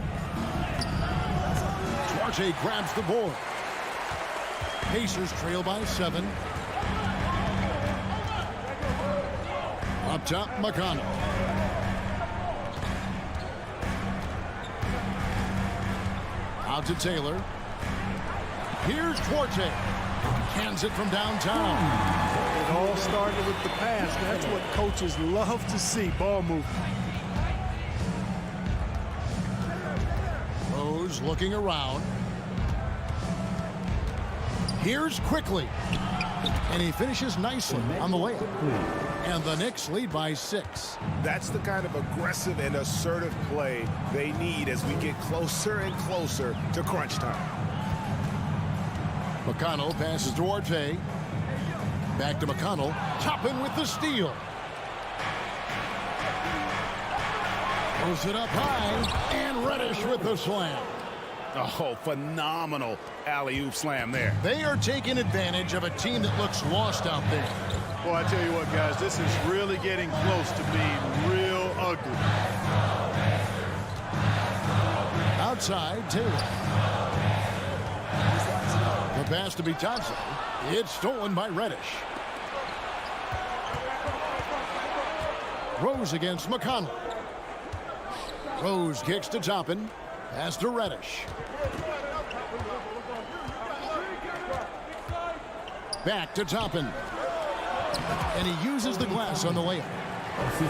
Duarte grabs the board. Pacers trail by 7. Up top, McConnell. Out to Taylor. Here's Duarte. Hands it from downtown. It all started with the pass. That's what coaches love to see, ball movement. Rose looking around. Here's Quickly. And he finishes nicely on the layup. And the Knicks lead by 6. That's the kind of aggressive and assertive play they need as we get closer and closer to crunch time. McConnell passes Duarte. Back to McConnell. Toppin with the steal. Throws it up high. And Reddish with the slam. Oh, phenomenal alley-oop slam there. They are taking advantage of a team that looks lost out there. Boy, I tell you what, guys, this is really getting close to being real ugly. Outside, Taylor. The pass to Bitadze. It's stolen by Reddish. Rose against McConnell. Rose kicks to Toppin. Pass to Reddish. Back to Toppin. And he uses the glass on the layup.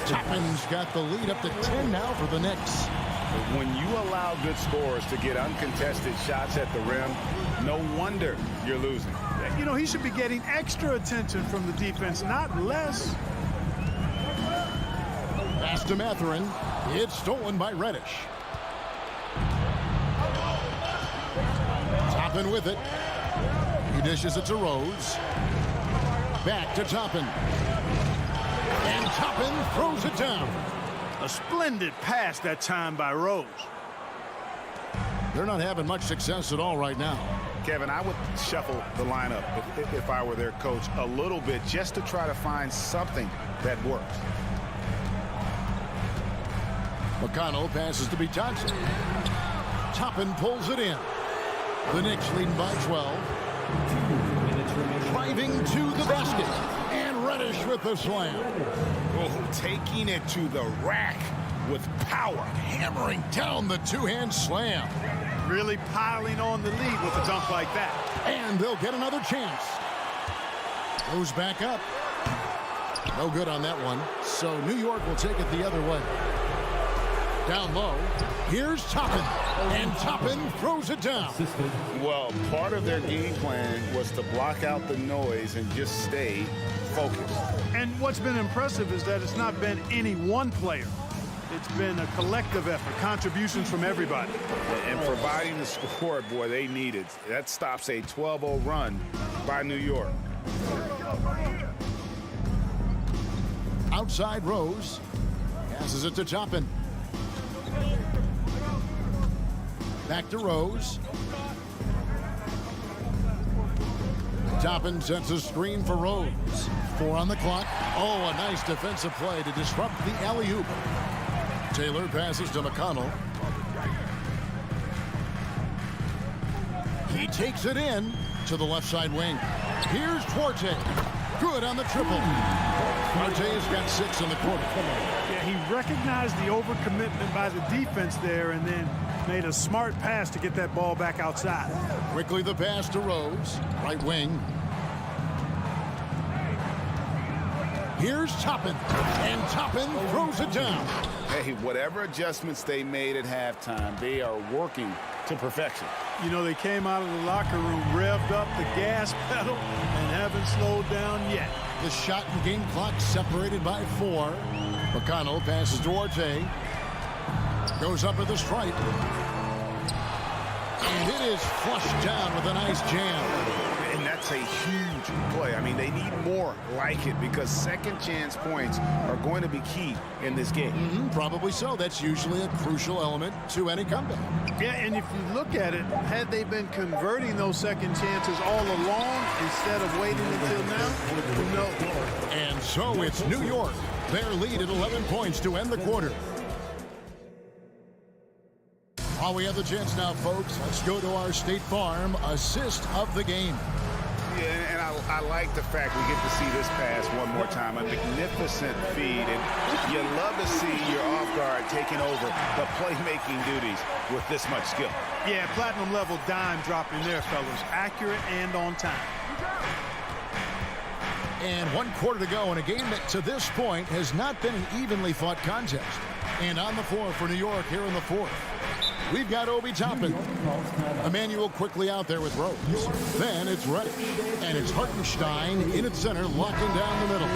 Toppin's got the lead up to 10 now for the Knicks. When you allow good scorers to get uncontested shots at the rim, no wonder you're losing. You know, he should be getting extra attention from the defense, not less. Pass to Mathurin. It's stolen by Reddish. Toppin with it. He dishes it to Rose. Back to Toppin. And Toppin throws it down. A splendid pass that time by Rose. They're not having much success at all right now. Kevin, I would shuffle the lineup if I were their coach a little bit just to try to find something that works. McConnell passes to Bitadze. Toppin pulls it in. The Knicks leading by 12. Driving to the basket. And Reddish with the slam. Oh, taking it to the rack with power. Hammering down the two-hand slam. Really piling on the lead with a dunk like that. And they'll get another chance. Goes back up. No good on that one. So New York will take it the other way. Down low. Here's Toppin. And Toppin throws it down. Well, part of their game plan was to block out the noise and just stay focused. And what's been impressive is that it's not been any one player. It's been a collective effort, contributions from everybody. And providing the score, boy, they need it. That stops a 12-0 run by New York. Outside Rose. Passes it to Toppin. Back to Rose. Toppin sets a screen for Rose. 4 on the clock. Oh, a nice defensive play to disrupt the alley-oop. Taylor passes to McConnell. He takes it in to the left side wing. Here's Duarte. Good on the triple. Duarte's got 6 in the quarter. Yeah, he recognized the overcommitment by the defense there and then made a smart pass to get that ball back outside. Quickly the pass to Rose. Right wing. Here's Toppin. And Toppin throws it down. Hey, whatever adjustments they made at halftime, they are working to perfection. You know, they came out of the locker room, revved up the gas pedal, and haven't slowed down yet. The shot and game clock separated by 4. McConnell passes Duarte. Goes up at the stripe. And it is flushed down with a nice jam. And that's a huge play. I mean, they need more like it because second chance points are going to be key in this game. Probably so. That's usually a crucial element to any comeback. Yeah, and if you look at it, had they been converting those second chances all along instead of waiting until now, who knows? And so it's New York. Their lead at 11 points to end the quarter. While we have the chance now, folks, let's go to our State Farm assist of the game. Yeah, and I like the fact we get to see this pass one more time. A magnificent feed, and you love to see your off guard taking over the playmaking duties with this much skill. Yeah, platinum level dime dropping there, fellas. Accurate and on time. And 1 quarter to go in a game that to this point has not been an evenly fought contest. And on the floor for New York here in the 4th. We've got Obi Toppin. Emmanuel quickly out there with Rose. Then it's Reddish. And it's Hartenstein in its center, locking down the middle.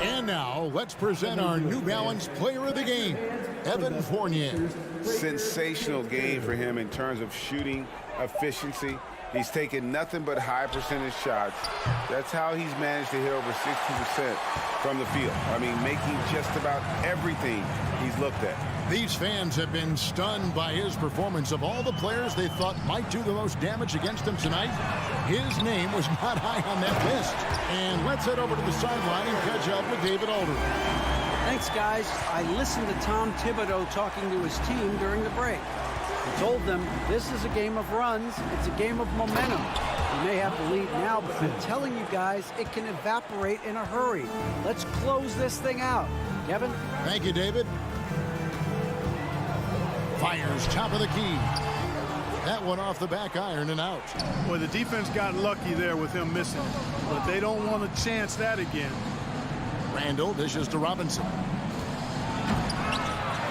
And now, let's present our New Balance player of the game, Evan Fournier. Sensational game for him in terms of shooting efficiency. He's taken nothing but high percentage shots. That's how he's managed to hit over 60% from the field. I mean, making just about everything he's looked at. These fans have been stunned by his performance. Of all the players they thought might do the most damage against them tonight, his name was not high on that list. And let's head over to the sideline and catch up with David Alder. Thanks, guys. I listened to Tom Thibodeau talking to his team during the break. He told them this is a game of runs. It's a game of momentum. We may have the lead now, but I'm telling you guys, it can evaporate in a hurry. Let's close this thing out. Kevin? Thank you, David. Fires top of the key. That one off the back iron and out. Well, the defense got lucky there with him missing, but they don't want to chance that again. Randall dishes to Robinson.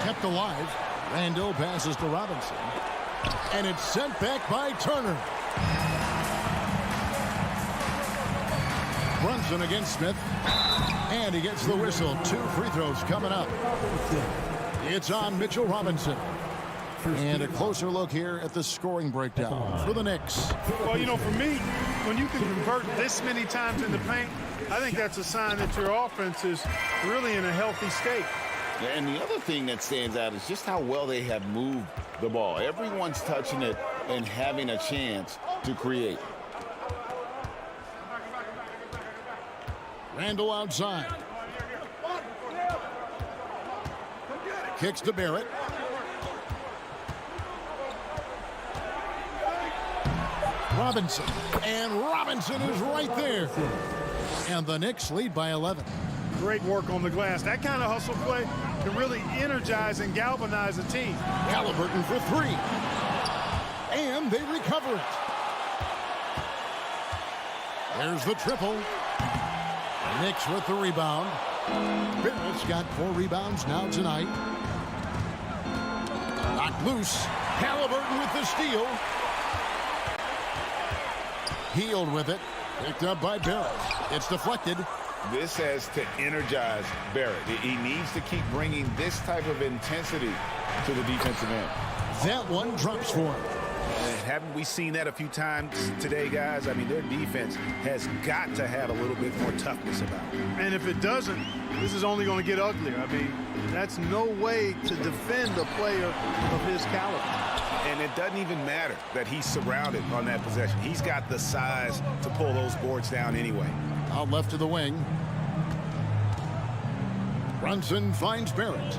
Kept alive. Randall passes to Robinson. And it's sent back by Turner. Brunson against Smith. And he gets the whistle. 2 free throws coming up. It's on Mitchell Robinson. And a closer look here at the scoring breakdown for the Knicks. Well, you know, for me, when you can convert this many times in the paint, I think that's a sign that your offense is really in a healthy state. And the other thing that stands out is just how well they have moved the ball. Everyone's touching it and having a chance to create. Randall outside. Kicks to Barrett. Robinson. And Robinson is right there. And the Knicks lead by 11. Great work on the glass. That kind of hustle play can really energize and galvanize a team. Halliburton for 3. And they recover it. There's the triple. Knicks with the rebound. Barrett's got 4 rebounds now tonight. Knocked loose. Halliburton with the steal. Hield with it. Picked up by Barrett. It's deflected. This has to energize Barrett. He needs to keep bringing this type of intensity to the defensive end. That one drops for him. And haven't we seen that a few times today, guys? I mean, their defense has got to have a little bit more toughness about it. And if it doesn't, this is only going to get uglier. I mean, that's no way to defend a player of his caliber. And it doesn't even matter that he's surrounded on that possession. He's got the size to pull those boards down anyway. Out left to the wing. Brunson finds Barrett.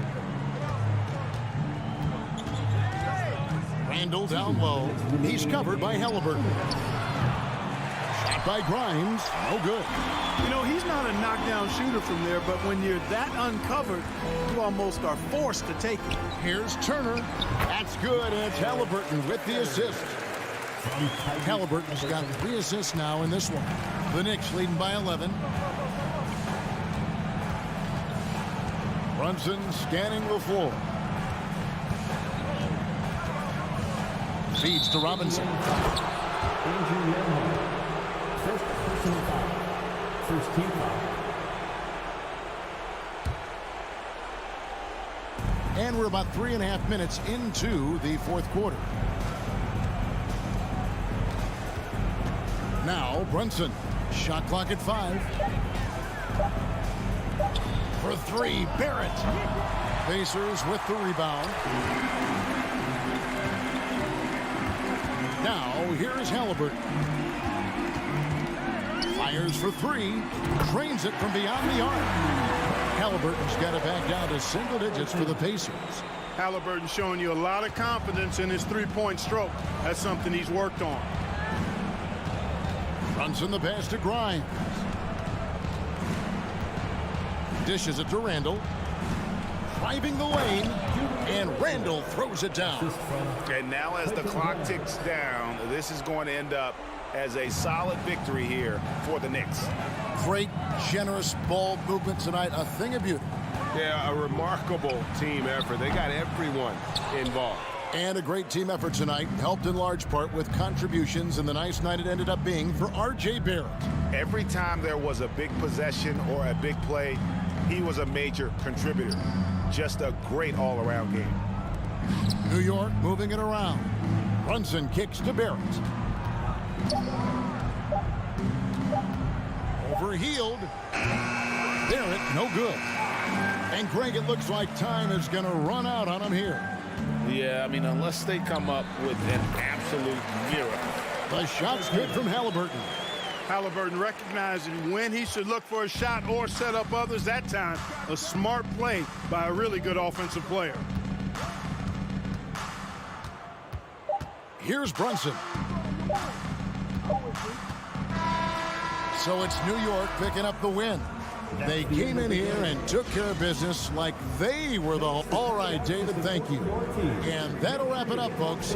Randall down low. He's covered by Halliburton. Shot by Grimes. No good. You know, he's not a knockdown shooter from there, but when you're that uncovered, you almost are forced to take it. Here's Turner. That's good, and it's Halliburton with the assist. Halliburton's got 3 assists now in this one. The Knicks leading by 11. Brunson scanning the floor. Feeds to Robinson. First personal foul. First team foul. And we're about 3.5 minutes into the fourth quarter. Now Brunson. Shot clock at 5. For 3, Barrett. Pacers with the rebound. Now here's Halliburton. Fires for 3. Drains it from beyond the arc. Halliburton's got it back down to single digits for the Pacers. Halliburton showing you a lot of confidence in his three-point stroke. That's something he's worked on. Brunson the pass to Grimes. Dishes it to Randall. Driving the lane, and Randall throws it down. And now as the clock ticks down, this is going to end up as a solid victory here for the Knicks. Great, generous ball movement tonight. A thing of beauty. Yeah, a remarkable team effort. They got everyone involved. And a great team effort tonight, helped in large part with contributions, and the nice night it ended up being for R.J. Barrett. Every time there was a big possession or a big play, he was a major contributor. Just a great all-around game. New York moving it around. Brunson kicks to Barrett. Overhealed. Barrett, no good. And Greg, it looks like time is going to run out on him here. Yeah, I mean, unless they come up with an absolute miracle. The shot's good from Halliburton. Halliburton recognizing when he should look for a shot or set up others. That time, a smart play by a really good offensive player. Here's Brunson. So it's New York picking up the win. They came in here and took care of business like they were the... All right, David, thank you. And that'll wrap it up, folks.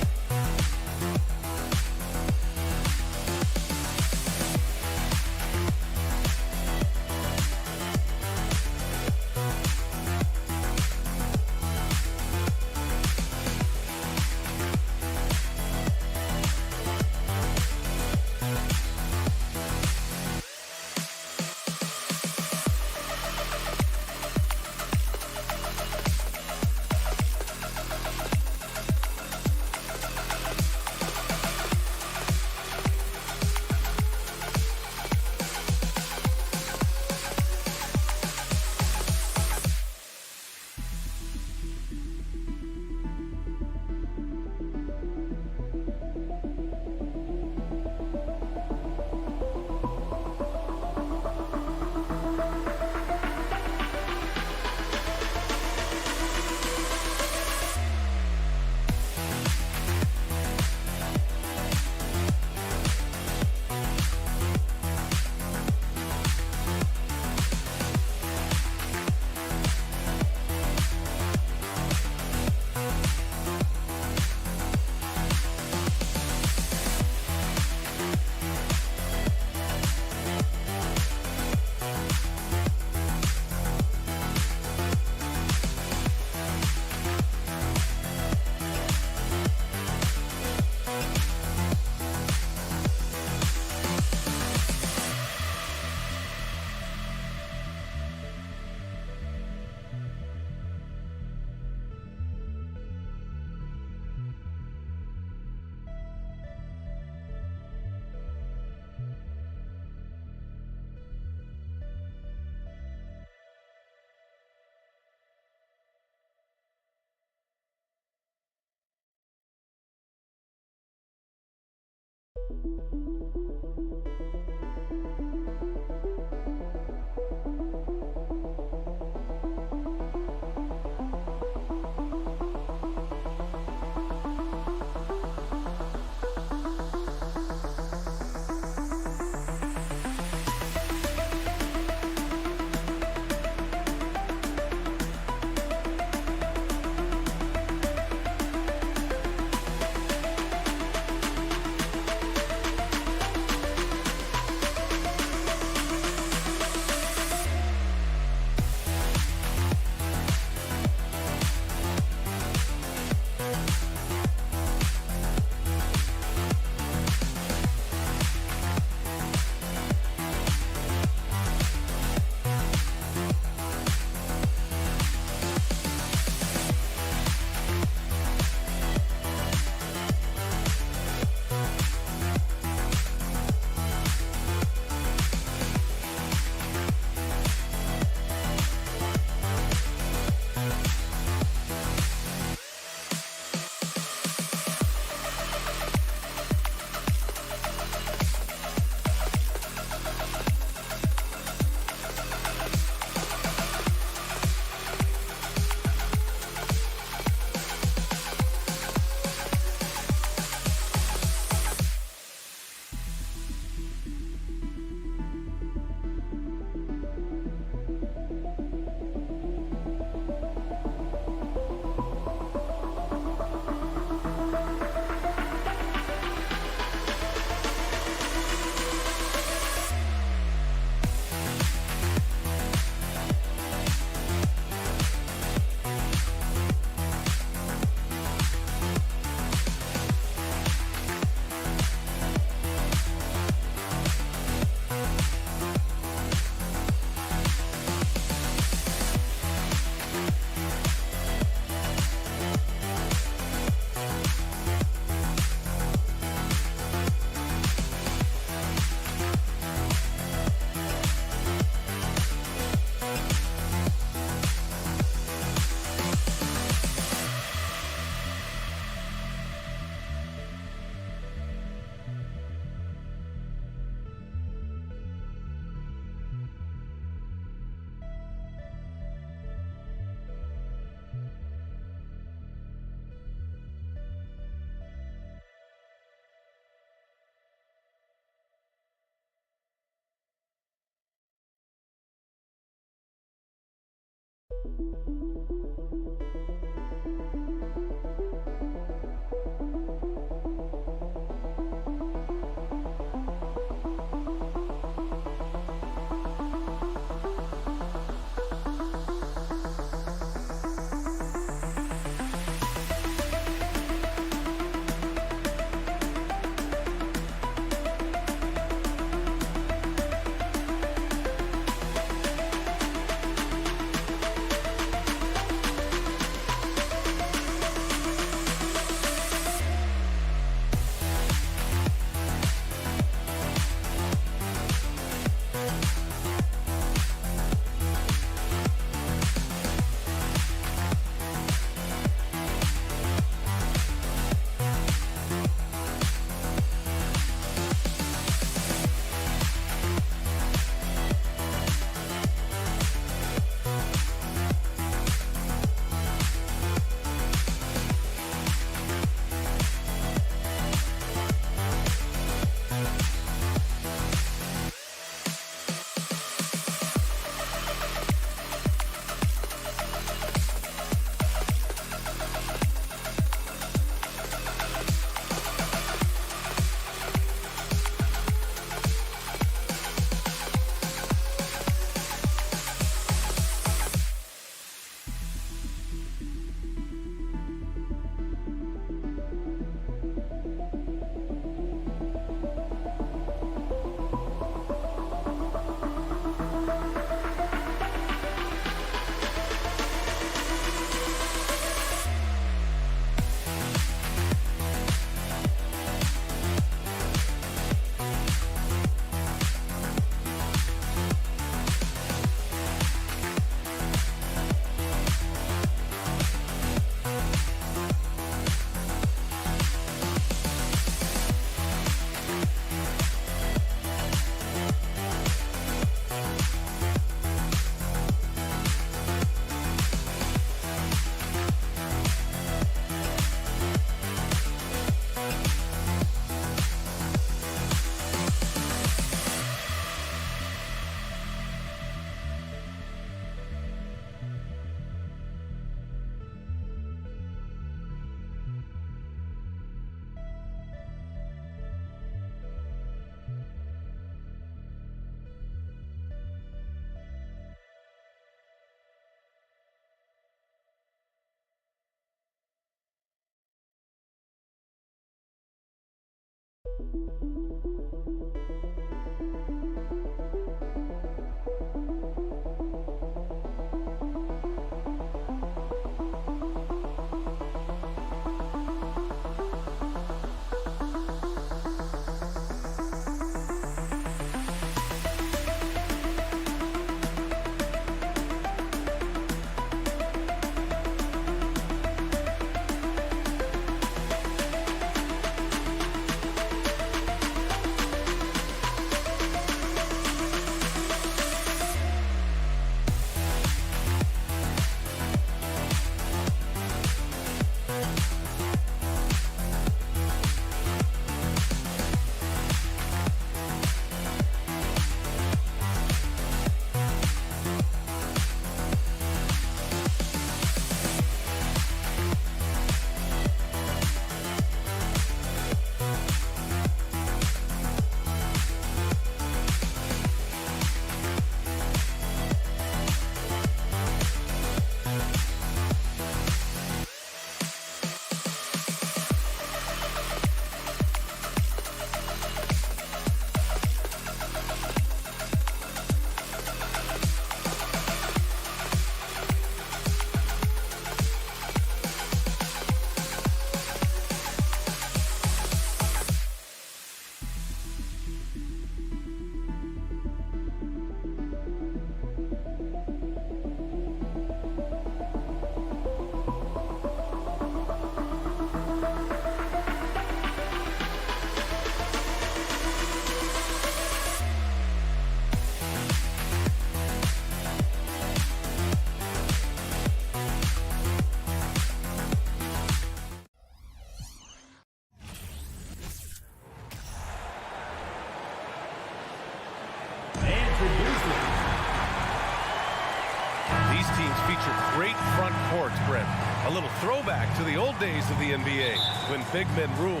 These teams feature great front courts, Brent. A little throwback to the old days of the NBA when big men ruled.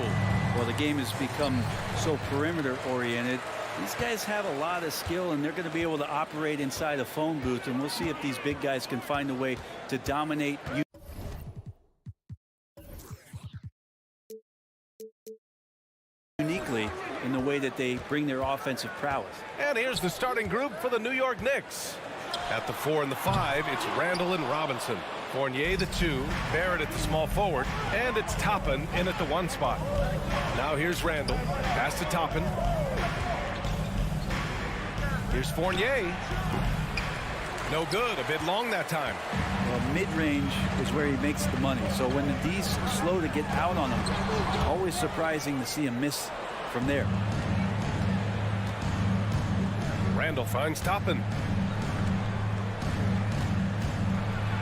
Well, the game has become so perimeter oriented. These guys have a lot of skill, and they're going to be able to operate inside a phone booth, and we'll see if these big guys can find a way to dominate uniquely in the way that they bring their offensive prowess. And here's the starting group for the New York Knicks. At the 4 and the 5, it's Randle and Robinson. Fournier the 2, Barrett at the small forward, and it's Toppin in at the 1 spot. Now here's Randle, pass to Toppin. Here's Fournier. No good, a bit long that time. Well, mid-range is where he makes the money. So when the D's slow to get out on him, always surprising to see him miss from there. Randle finds Toppin.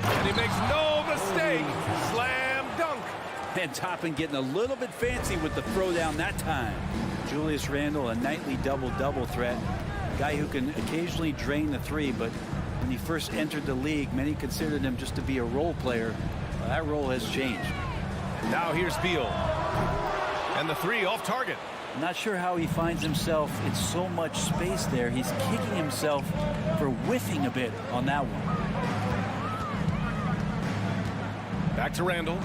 And he makes no mistake. Slam dunk. And Toppin getting a little bit fancy with the throwdown that time. Julius Randle, a nightly double-double threat. A guy who can occasionally drain the 3, but when he first entered the league, many considered him just to be a role player. Well, that role has changed. Now here's Beal. And the 3 off target. I'm not sure how he finds himself in so much space there. He's kicking himself for whiffing a bit on that one. Back to Randle.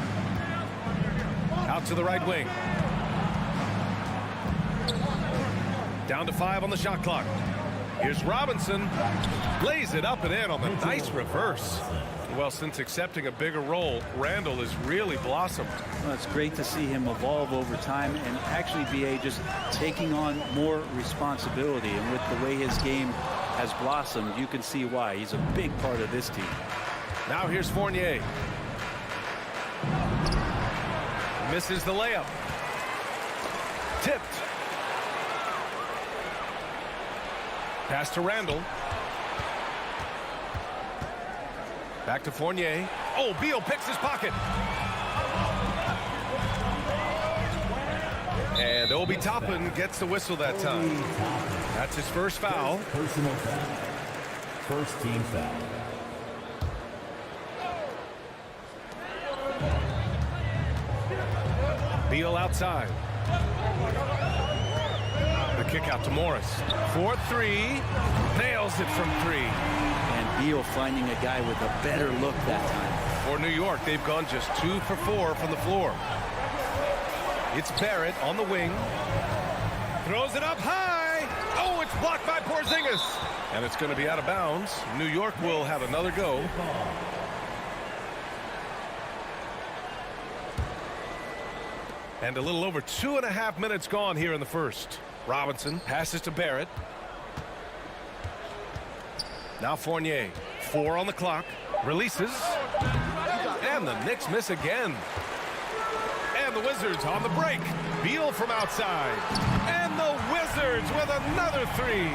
Out to the right wing. Down to 5 on the shot clock. Here's Robinson. Lays it up and in on the nice reverse. Well, since accepting a bigger role, Randle has really blossomed. Well, it's great to see him evolve over time and actually be just taking on more responsibility. And with the way his game has blossomed, you can see why. He's a big part of this team. Now here's Fournier. Misses the layup. Tipped. Pass to Randle. Back to Fournier. Oh, Beal picks his pocket. And Obi Toppin gets the whistle that time. That's his first foul. Personal foul. First team foul. Beal outside. The kick out to Morris. 4-3. Nails it from 3. And Beal finding a guy with a better look that time. For New York, they've gone just 2 for 4 from the floor. It's Barrett on the wing. Throws it up high. Oh, it's blocked by Porzingis. And it's going to be out of bounds. New York will have another go. And a little over 2.5 minutes gone here in the first. Robinson passes to Barrett. Now Fournier. 4 on the clock. Releases. And the Knicks miss again. And the Wizards on the break. Beal from outside. And the Wizards with another 3. You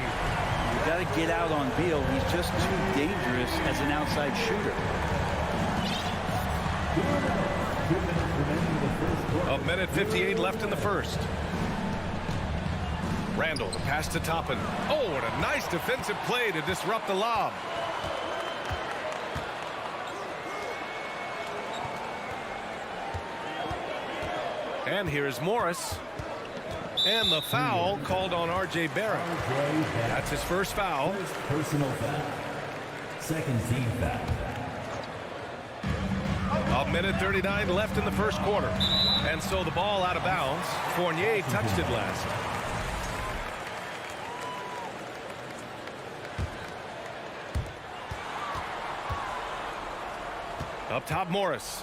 got to get out on Beal. He's just too dangerous as an outside shooter. A minute 58 left in the first. Randall, the pass to Toppin. Oh, what a nice defensive play to disrupt the lob. And here's Morris. And the foul called on R.J. Barrett. That's his first foul. Personal foul. Second team foul. A minute 39 left in the first quarter. And so the ball out of bounds. Fournier touched it last. Up top, Morris.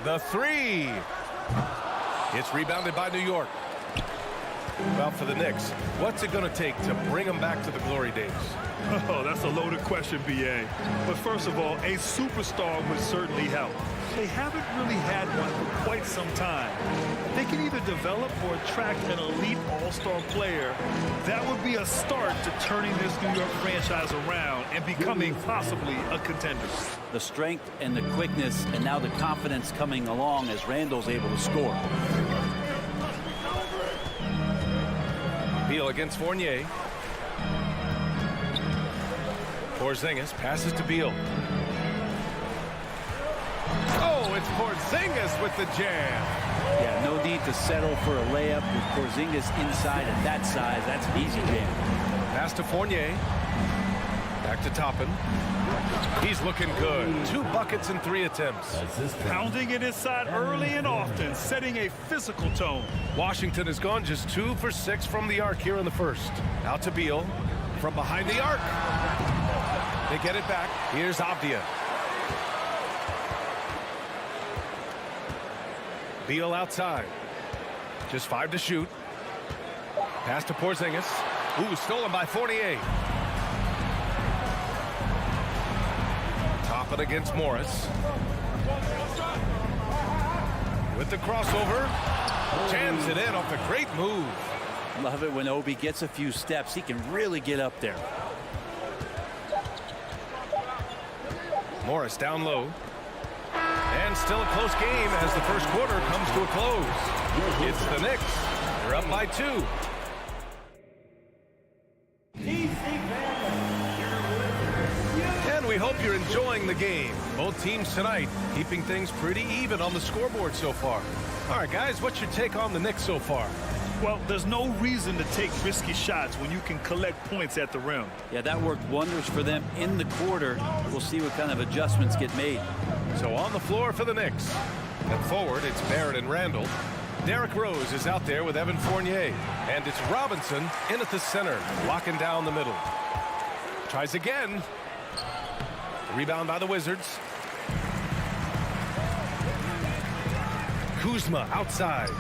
The 3. It's rebounded by New York. Well, for the Knicks, what's it going to take to bring them back to the glory days? Oh, that's a loaded question, B.A. But first of all, a superstar would certainly help. They haven't really had one for quite some time. They can either develop or attract an elite all-star player. That would be a start to turning this New York franchise around and becoming possibly a contender. The strength and the quickness and now the confidence coming along as Randall's able to score. Beal against Fournier. Porzingis passes to Beal. Oh, it's Porzingis with the jam. Yeah, no need to settle for a layup with Porzingis inside at that size. That's an easy jam. Pass to Fournier. Back to Toppin. He's looking good. 2 buckets in 3 attempts. Pounding it inside early and often, setting a physical tone. Washington has gone just 2 for 6 from the arc here in the first. Out to Beal from behind the arc. They get it back. Here's Avdia. Beal outside. Just 5 to shoot. Pass to Porzingis. Ooh, stolen by Fournier. Toppin against Morris. With the crossover. Jams it in off a great move. Love it when Obi gets a few steps. He can really get up there. Morris down low. And still a close game as the first quarter comes to a close. It's the Knicks. They're up by 2. And we hope you're enjoying the game. Both teams tonight keeping things pretty even on the scoreboard so far. All right, guys, what's your take on the Knicks so far? Well, there's no reason to take risky shots when you can collect points at the rim. Yeah, that worked wonders for them in the quarter. We'll see what kind of adjustments get made. So on the floor for the Knicks. And forward, it's Barrett and Randall. Derrick Rose is out there with Evan Fournier. And it's Robinson in at the center, locking down the middle. Tries again. Rebound by the Wizards. Kuzma outside.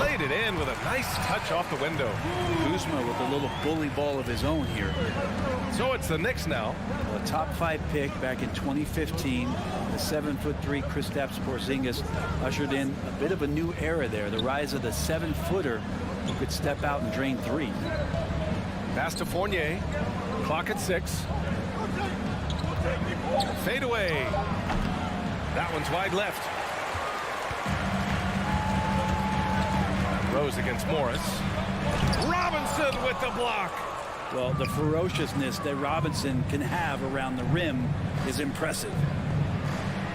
Laid it in with a nice touch off the window. Kuzma with a little bully ball of his own here. So it's the Knicks now. A top 5 pick back in 2015. The 7'3" Kristaps Porzingis ushered in a bit of a new era there. The rise of the 7-footer who could step out and drain 3. Pass to Fournier. Clock at 6. Fade away. That one's wide left. Rose against Morris. Robinson with the block. Well, the ferociousness that Robinson can have around the rim is impressive.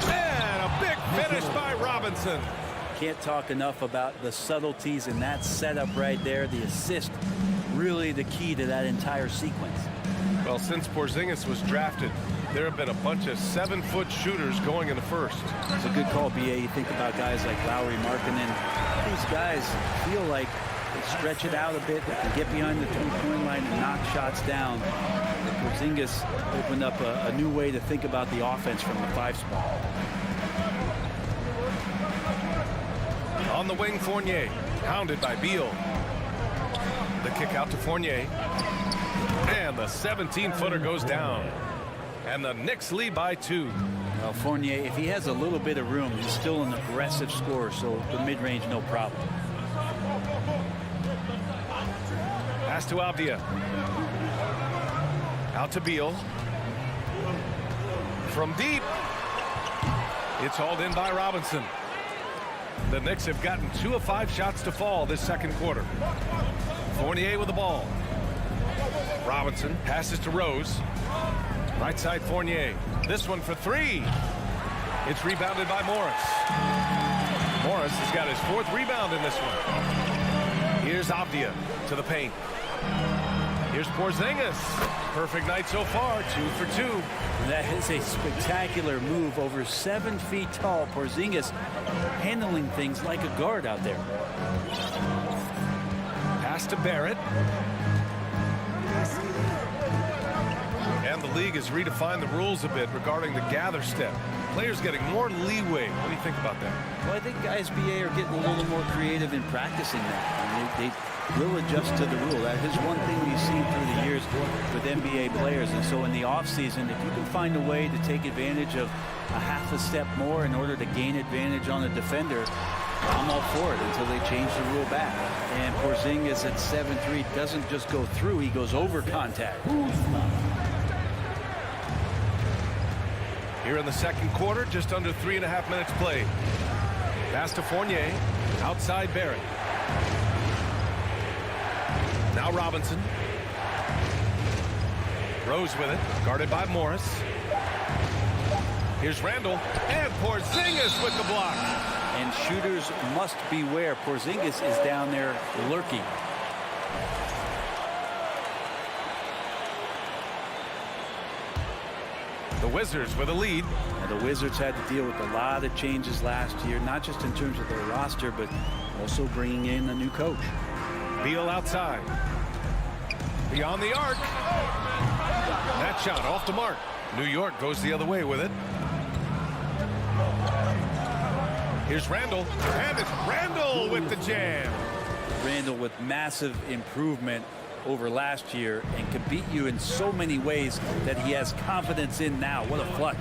And a big finish by Robinson. Can't talk enough about the subtleties in that setup right there. The assist, really the key to that entire sequence. Well, since Porzingis was drafted, there have been a bunch of 7-foot shooters going in the first. It's a good call, B.A. You think about guys like Lowry Markkinen, these guys feel like they stretch it out a bit. They can get behind the three-point line and knock shots down. And Porzingis opened up a new way to think about the offense from the 5 spot. On the wing, Fournier, pounded by Beal. The kick out to Fournier. And the 17-footer goes down. And the Knicks lead by 2. Well, Fournier, if he has a little bit of room, he's still an aggressive scorer, so the mid-range, no problem. Pass to Avdia. Out to Beal. From deep. It's hauled in by Robinson. The Knicks have gotten 2 of 5 shots to fall this second quarter. Fournier with the ball. Robinson passes to Rose. Right side Fournier. This one for 3. It's rebounded by Morris. Morris has got his 4th rebound in this one. Here's Avdia to the paint. Here's Porzingis. Perfect night so far, 2 for 2. That is a spectacular move. Over 7 feet tall. Porzingis handling things like a guard out there. Pass to Barrett. And the league has redefined the rules a bit regarding the gather step. Players getting more leeway. What do you think about that? Well, I think SBA are getting a little more creative in practicing that. I mean, they will adjust to the rule. That is one thing we've seen through the years with NBA players. And so in the offseason, if you can find a way to take advantage of a half a step more in order to gain advantage on a defender, I'm all for it until they change the rule back. And Porzingis at 7'3" doesn't just go through, he goes over contact. Here in the second quarter, just under 3.5 minutes played. Pass to Fournier. Outside Barrett. Now Robinson. Rose with it. Guarded by Morris. Here's Randall. And Porzingis with the block. And shooters must beware. Porzingis is down there lurking. The Wizards with a lead. Now, the Wizards had to deal with a lot of changes last year, not just in terms of their roster, but also bringing in a new coach. Beal outside. Beyond the arc. That shot off the mark. New York goes the other way with it. Here's Randall. And it's Randall with the jam. Randall with massive improvement over last year and can beat you in so many ways that he has confidence in now. What a flush.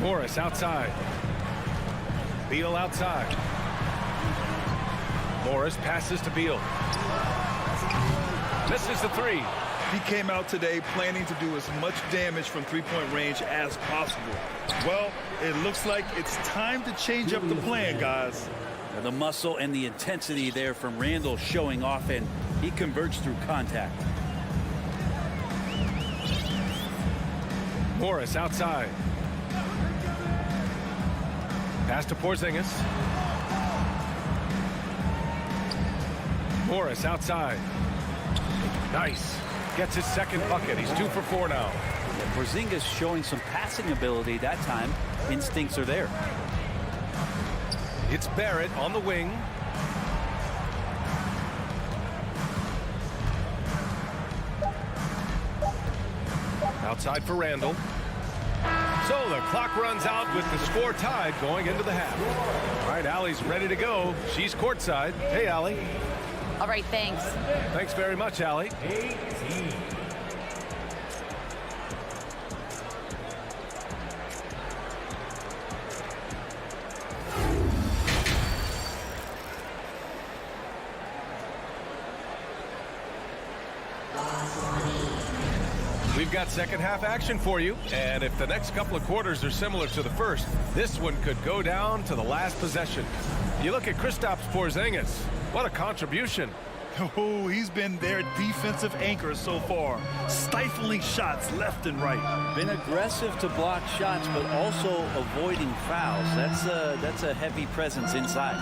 Morris outside. Beal outside. Morris passes to Beal. Misses the 3. He came out today planning to do as much damage from three-point range as possible. Well, it looks like it's time to change up the plan, guys. The muscle and the intensity there from Randall showing off, and he converts through contact. Morris outside. Pass to Porzingis. Morris outside. Nice. Gets his second bucket. He's 2 for 4 now. Yeah, Porzingis showing some passing ability that time. Instincts are there. It's Barrett on the wing. Outside for Randall. So the clock runs out with the score tied going into the half. All right, Allie's ready to go. She's courtside. Hey, Allie. All right, thanks. Thanks very much, Allie. 18. We've got second half action for you, and if the next couple of quarters are similar to the first, this one could go down to the last possession. You look at Kristaps Porzingis. What a contribution. Oh, he's been their defensive anchor so far, stifling shots left and right. Been aggressive to block shots, but also avoiding fouls. That's a heavy presence inside.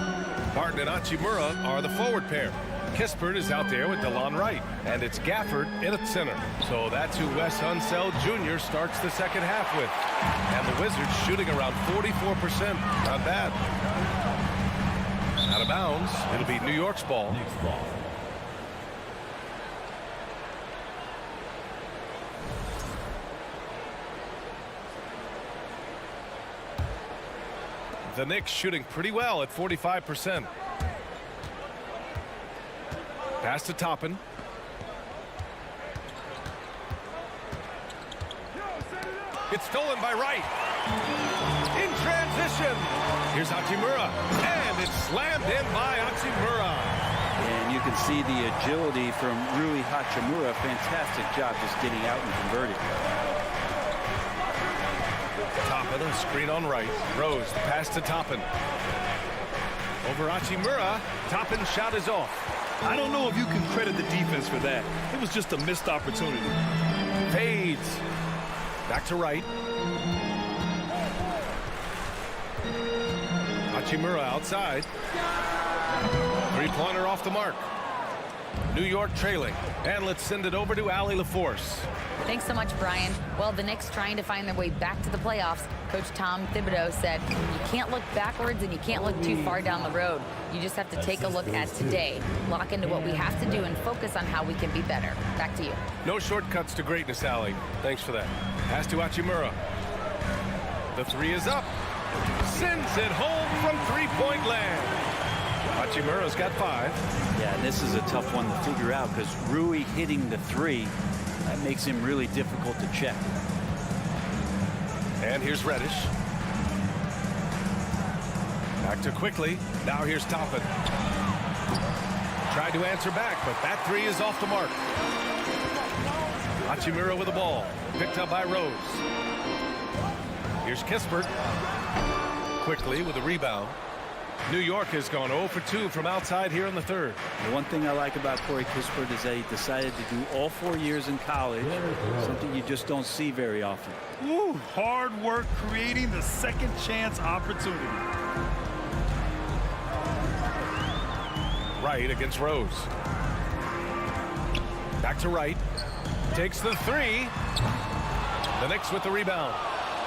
Barton and Hachimura are the forward pair. Kispert is out there with DeLon Wright, and it's Gafford in at center. So that's who Wes Unseld Jr. starts the second half with. And the Wizards shooting around 44%. Not bad. Out of bounds. It'll be New York's ball. The Knicks shooting pretty well at 45%. Pass to Toppin. It's stolen by Wright. In transition. Here's Hachimura. And it's slammed in by Hachimura. And you can see the agility from Rui Hachimura. Fantastic job just getting out and converting. Toppin, a screen on Wright. Rose, pass to Toppin. Over Hachimura. Toppin's shot is off. I don't know if you can credit the defense for that. It was just a missed opportunity. Fades. Back to Wright. Hachimura outside. Three-pointer off the mark. New York trailing. And let's send it over to Allie LaForce. Thanks so much, Brian. Well, the Knicks trying to find their way back to the playoffs. Coach Tom Thibodeau said, you can't look backwards and you can't look too far down the road. You just have to take a look at today, lock into what we have to do, and focus on how we can be better. Back to you. No shortcuts to greatness, Allie. Thanks for that. Pass to Hachimura. The three is up. Sends it home from three-point land. Hachimura's got 5. Yeah, and this is a tough one to figure out because Rui hitting the 3, that makes him really difficult to check. And here's Reddish. Back to Quickly. Now here's Toppin. Tried to answer back, but that 3 is off the mark. Hachimura with the ball. Picked up by Rose. Here's Kispert. Quickly with a rebound. New York has gone 0 for 2 from outside here in the third. The one thing I like about Corey Kispert is that he decided to do all 4 years in college, something you just don't see very often. Ooh, hard work creating the second chance opportunity. Wright against Rose. Back to Wright. Takes the 3. The Knicks with the rebound.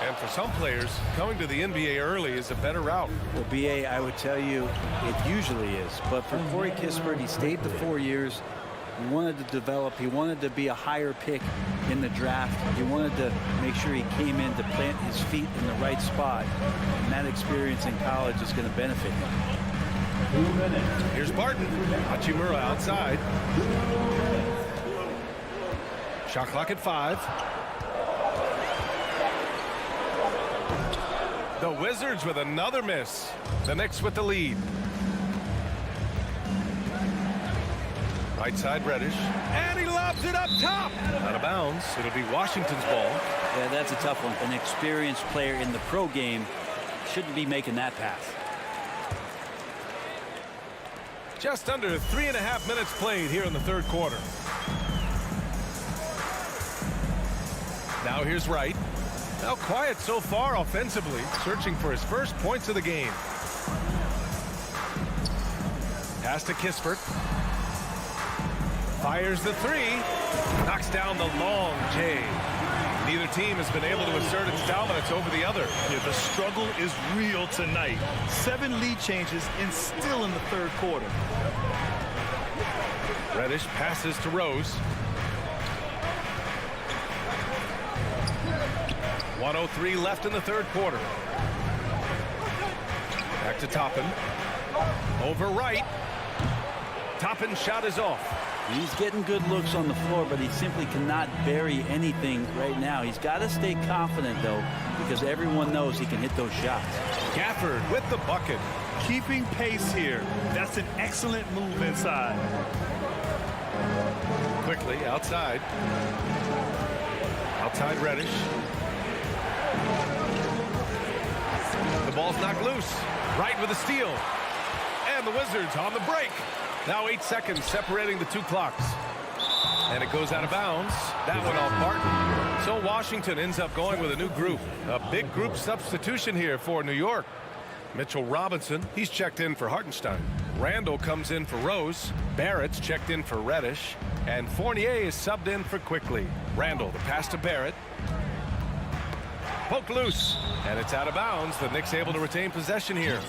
And for some players, coming to the NBA early is a better route. Well, B.A., I would tell you it usually is. But for Corey Kispert, he stayed the 4 years. He wanted to develop. He wanted to be a higher pick in the draft. He wanted to make sure he came in to plant his feet in the right spot. And that experience in college is going to benefit him. Here's Barton. Hachimura outside. Shot clock at 5. The Wizards with another miss. The Knicks with the lead. Right side Reddish. And he lobs it up top. Out of bounds. It'll be Washington's ball. Yeah, that's a tough one. An experienced player in the pro game shouldn't be making that pass. Just under 3.5 minutes played here in the third quarter. Now here's Wright. Now quiet so far offensively, searching for his first points of the game. Pass to Kispert. Fires the 3. Knocks down the long J. Neither team has been able to assert its dominance over the other. Yeah, the struggle is real tonight. 7 lead changes and still in the third quarter. Reddish passes to Rose. 1:03 left in the third quarter. Back to Toppin. Over Wright. Toppin's shot is off. He's getting good looks on the floor, but he simply cannot bury anything right now. He's got to stay confident, though, because everyone knows he can hit those shots. Gafford with the bucket. Keeping pace here. That's an excellent move inside. Quickly outside. Outside Reddish. The ball's knocked loose. Wright with a steal. And the Wizards on the break. Now 8 seconds separating the 2 clocks. And it goes out of bounds. That one off Barton. So Washington ends up going with a new group. A big group substitution here for New York. Mitchell Robinson, he's checked in for Hartenstein. Randall comes in for Rose. Barrett's checked in for Reddish. And Fournier is subbed in for Quickly. Randall, the pass to Barrett. Poke loose. And it's out of bounds. The Knicks able to retain possession here.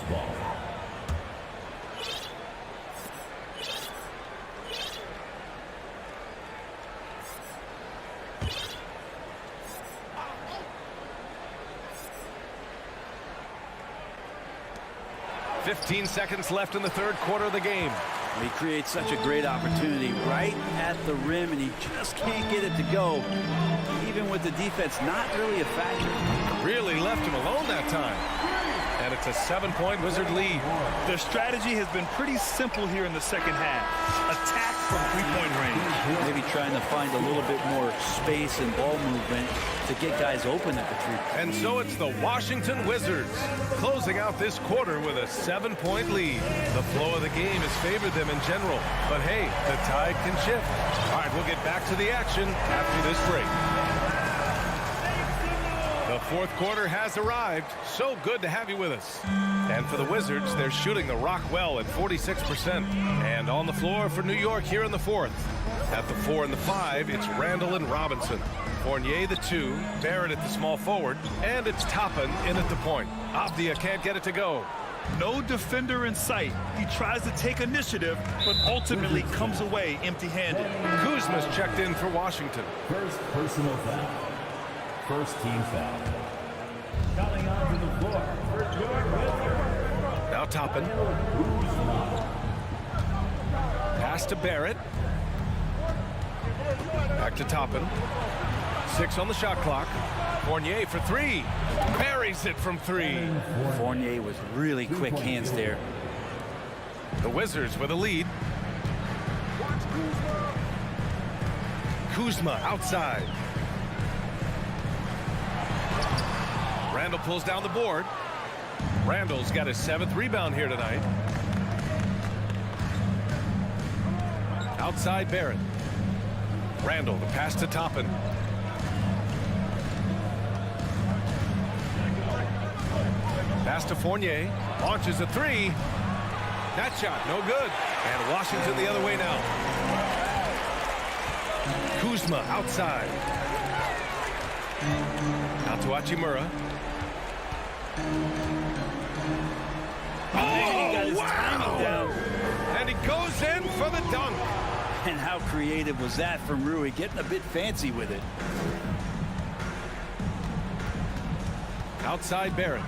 "15 seconds left in the third quarter of the game." He creates such a great opportunity right at the rim, and he just can't get it to go, even with the defense not really a factor. Really left him alone that time. And it's a 7-point Wizard lead. Their strategy has been pretty simple here in the second half. Attack from three-point range. Maybe trying to find a little bit more space and ball movement to get guys open at the three. And so it's the Washington Wizards closing out this quarter with a 7-point lead. The flow of the game has favored them in general. But hey, the tide can shift. All right, we'll get back to the action after this break. The fourth quarter has arrived. So good to have you with us. And for the Wizards, they're shooting the rock well at 46%. And on the floor for New York here in the fourth. At the 4 and the 5, it's Randall and Robinson. Fournier the 2, Barrett at the small forward, and it's Toppin in at the point. Avdia can't get it to go. No defender in sight. He tries to take initiative, but ultimately comes away empty-handed. Kuzma's checked in for Washington. First personal foul. First team foul. Coming onto the floor for your Wizards. Now Toppin. Pass to Barrett. Back to Toppin. 6 on the shot clock. Fournier for 3. Buries it from 3. Fournier was really quick hands there. The Wizards with a lead. Kuzma outside. Randall pulls down the board. Randall's got his 7th rebound here tonight. Outside Barrett. Randall, the pass to Toppin. Pass to Fournier. Launches a 3. That shot, no good. And Washington the other way now. Kuzma outside. Out to Hachimura. He got his timing down. And he goes in for the dunk. And how creative was that from Rui, getting a bit fancy with it. Outside Barrett.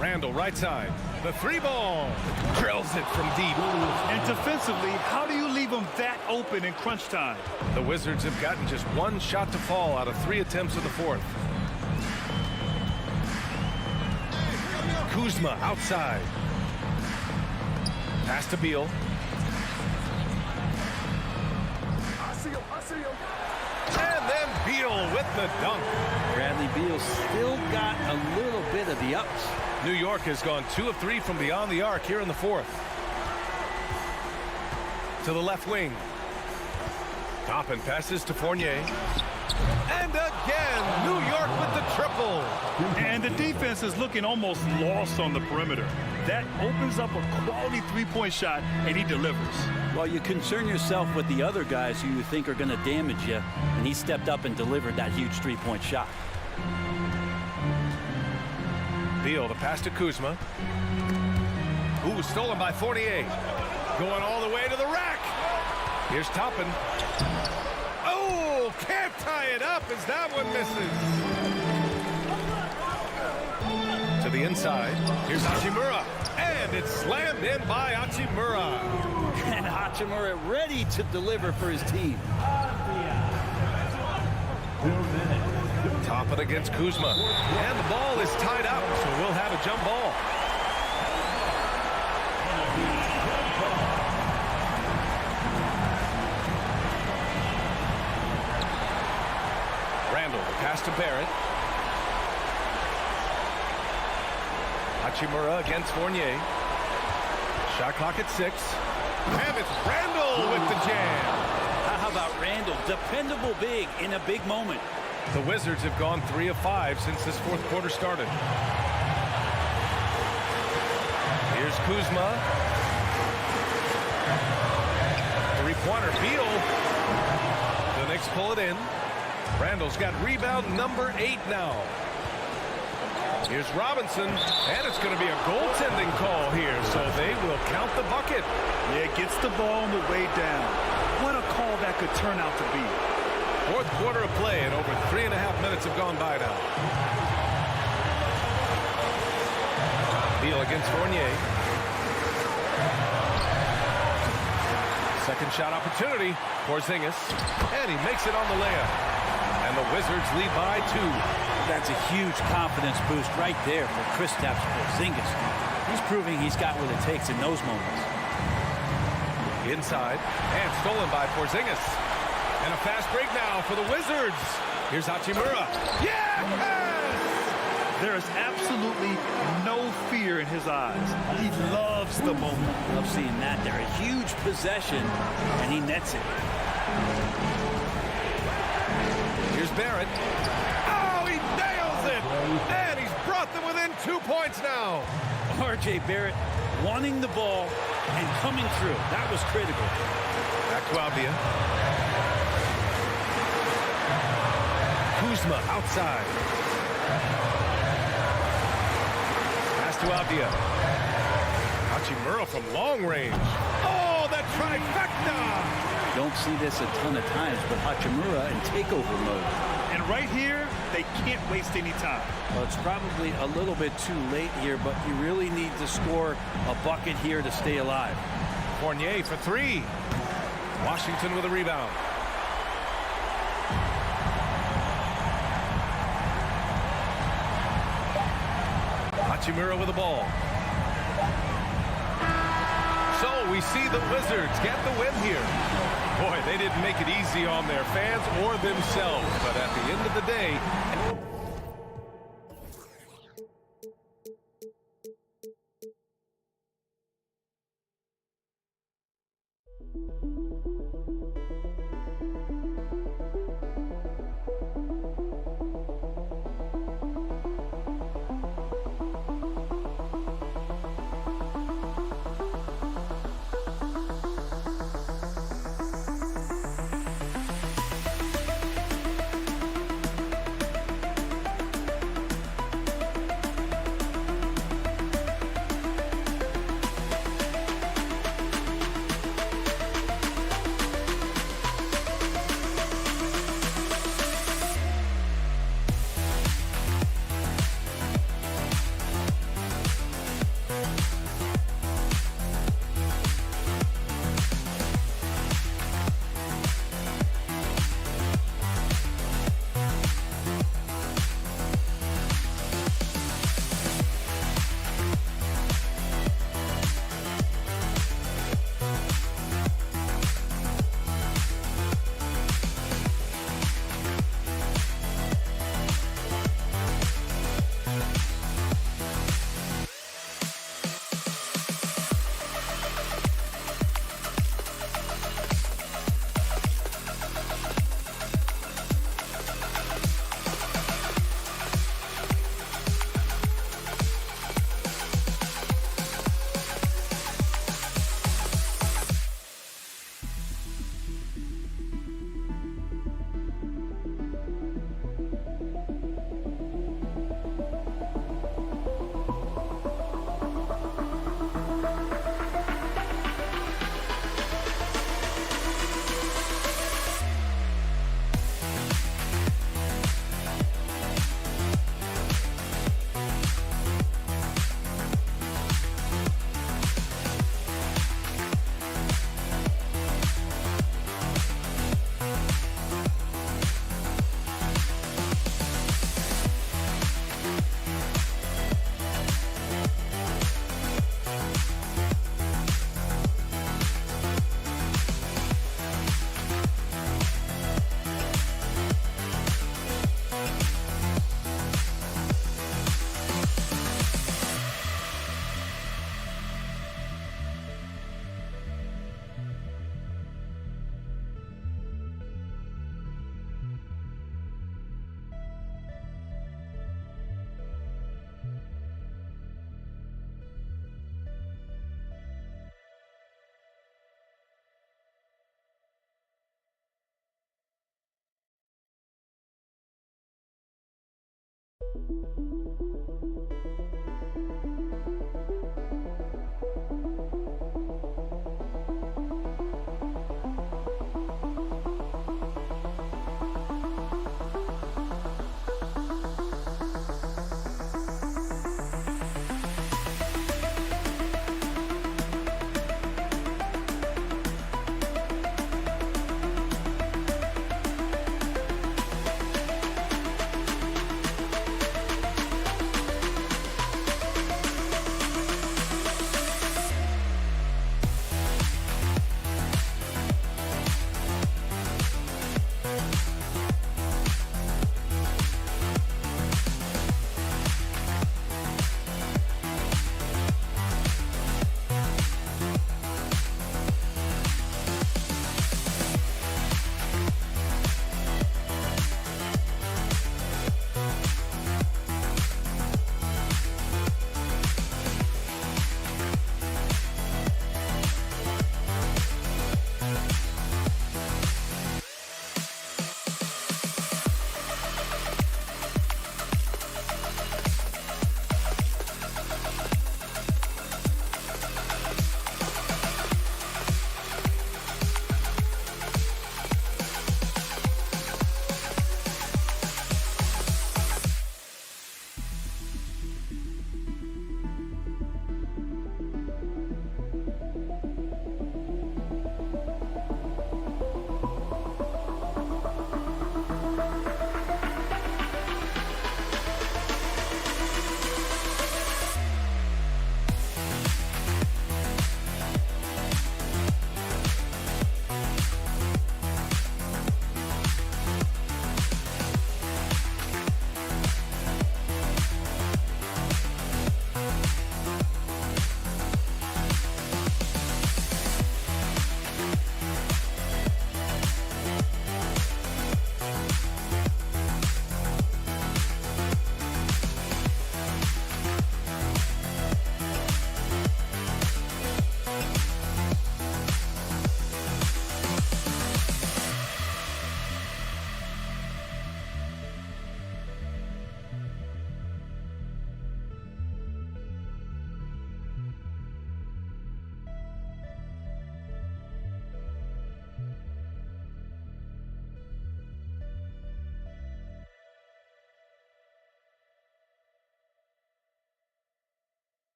Randall right side. The 3-ball. Drills it from deep. And defensively, how do you leave them that open in crunch time? The Wizards have gotten just 1 shot to fall out of 3 attempts in the fourth. Kuzma outside. Pass to Beal. And then Beal with the dunk. Bradley Beal still got a little bit of the ups. New York has gone 2 of 3 from beyond the arc here in the fourth. To the left wing. Toppin passes to Fournier. And again, New York with the triple. And the defense is looking almost lost on the perimeter. That opens up a quality three-point shot, and he delivers. Well, you concern yourself with the other guys who you think are going to damage you, and he stepped up and delivered that huge three-point shot. Beal, the pass to Kuzma. Ooh, stolen by Fournier. Going all the way to the rack. Here's Toppin. Oh, can't tie it up as that one misses. To the inside. Here's Hachimura. And it's slammed in by Hachimura. And Hachimura ready to deliver for his team. Toppin against Kuzma. And the ball is tied up, so we'll have a jump ball. Randall, the pass to Barrett. Hachimura against Fournier. Shot clock at 6. And it's Randall with the jam. How about Randall? Dependable big in a big moment. The Wizards have gone 3 of 5 since this fourth quarter started. Here's Kuzma. Three-pointer, Beal. The Knicks pull it in. Randall's got rebound number 8 now. Here's Robinson, and it's going to be a goaltending call here, so they will count the bucket. Yeah, gets the ball on the way down. What a call that could turn out to be. Fourth quarter of play, and over 3.5 minutes have gone by now. Beal against Fournier. Second shot opportunity. Porzingis, and he makes it on the layup. And the Wizards lead by 2. That's a huge confidence boost right there for Kristaps Porzingis. He's proving he's got what it takes in those moments. Inside, and stolen by Porzingis. And a fast break now for the Wizards. Here's Hachimura. Yes! There is absolutely no fear in his eyes. He loves the moment. Love seeing that there. A huge possession, and he nets it. Here's Barrett. Oh, he nails it! And he's brought them within 2 points now. R.J. Barrett wanting the ball and coming through. That was critical. Back to Avdia. Kuzma outside. Pass to Avdia. Hachimura from long range. Oh, that trifecta! Don't see this a ton of times, but Hachimura in takeover mode. And right here, they can't waste any time. Well, it's probably a little bit too late here, but you really need to score a bucket here to stay alive. Fournier for 3. Washington with a rebound. Hachimura with the ball. So we see the Wizards get the win here. Boy, they didn't make it easy on their fans or themselves, but at the end of the day,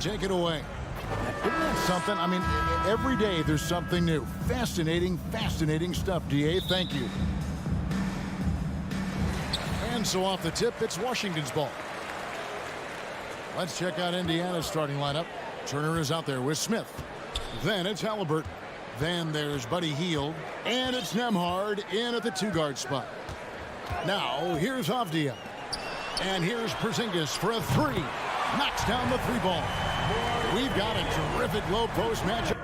take it away. Isn't that something? I mean, every day there's something new. Fascinating, fascinating stuff, DA. Thank you. And so off the tip, it's Washington's ball. Let's check out Indiana's starting lineup. Turner is out there with Smith. Then it's Halliburton. Then there's Buddy Hield. And it's Nembhard in at the 2-guard spot. Now, here's Avdia. And here's Porzingis for a 3. Knocks down the 3 ball. We've got a terrific low post matchup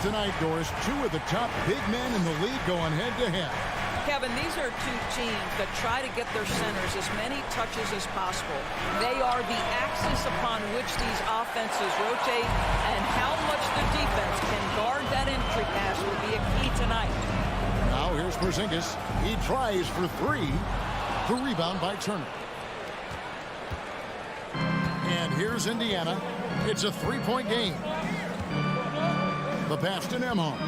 tonight, Doris. 2 of the top big men in the league going head-to-head. Kevin, these are 2 teams that try to get their centers as many touches as possible. They are the axis upon which these offenses rotate, and how much the defense can guard that entry pass will be a key tonight. Now here's Porzingis. He tries for 3. The rebound by Turner. And here's Indiana. It's a 3-point game. The pass to Nembhard.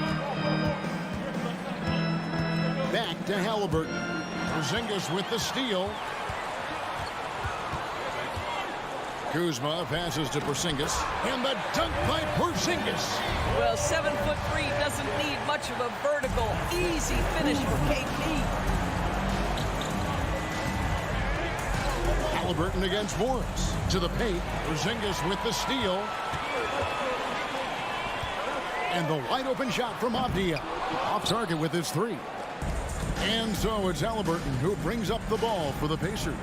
Back to Halliburton. Porzingis with the steal. Kuzma passes to Porzingis. And the dunk by Porzingis. Well, 7'3" doesn't need much of a vertical. Easy finish for KP. Halliburton against Morris. To the paint. Porzingis with the steal. And the wide open shot from Avdia. Off target with his 3. And so it's Halliburton who brings up the ball for the Pacers.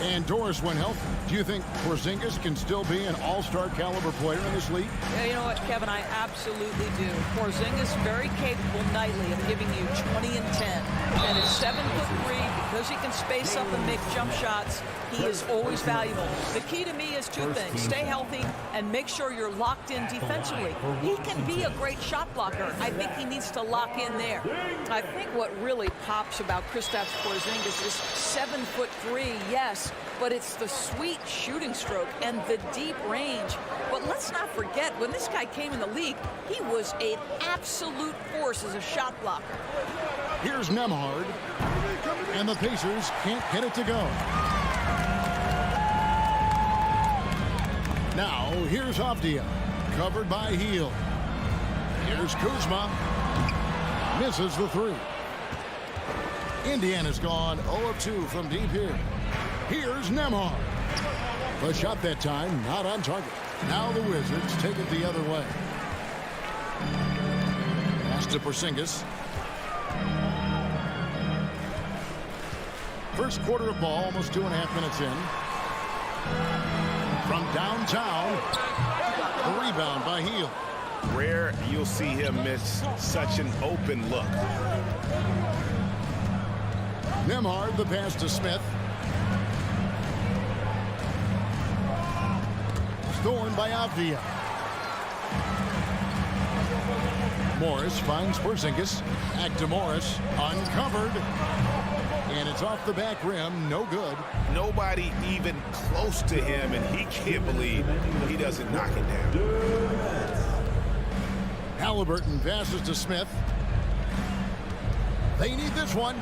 And Doris, when healthy, do you think Porzingis can still be an all-star caliber player in this league? Yeah, you know what, Kevin, I absolutely do. Porzingis very capable nightly of giving you 20 and 10. And at 7'3", because he can space up and make jump shots, he is always valuable. The key to me is 2 things. Stay healthy and make sure you're locked in defensively. He can be a great shot blocker. I think he needs to lock in there. I think what really pops about Kristaps Porzingis is 7'3", yes, but it's the sweet shooting stroke and the deep range. But let's not forget, when this guy came in the league, he was an absolute force as a shot blocker. Here's Nembhard, and the Pacers can't get it to go. Now, here's Avdia, covered by Hield. Here's Kuzma, misses the 3. Indiana's gone 0 of 2 from deep here. Here's Nembhard. The shot that time, not on target. Now the Wizards take it the other way. Pass to Porzingis. First quarter of ball, almost 2.5 minutes in. From downtown, the rebound by Hield. Rare you'll see him miss such an open look. Nembhard, the pass to Smith. Stolen by Avdia. Morris finds Porzingis. Back to Morris. Uncovered. And it's off the back rim. No good. Nobody even close to him, and he can't believe he doesn't knock it down. Halliburton passes to Smith. They need this one.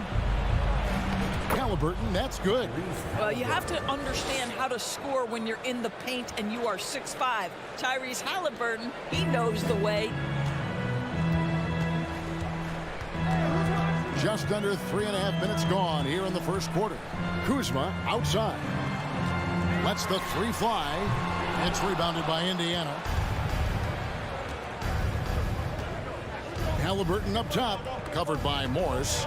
Halliburton, that's good. Well, you have to understand how to score when you're in the paint and you are 6'5". Tyrese Halliburton, he knows the way. Just under 3.5 minutes gone here in the first quarter. Kuzma outside. Lets the 3 fly. It's rebounded by Indiana. Halliburton up top, covered by Morris.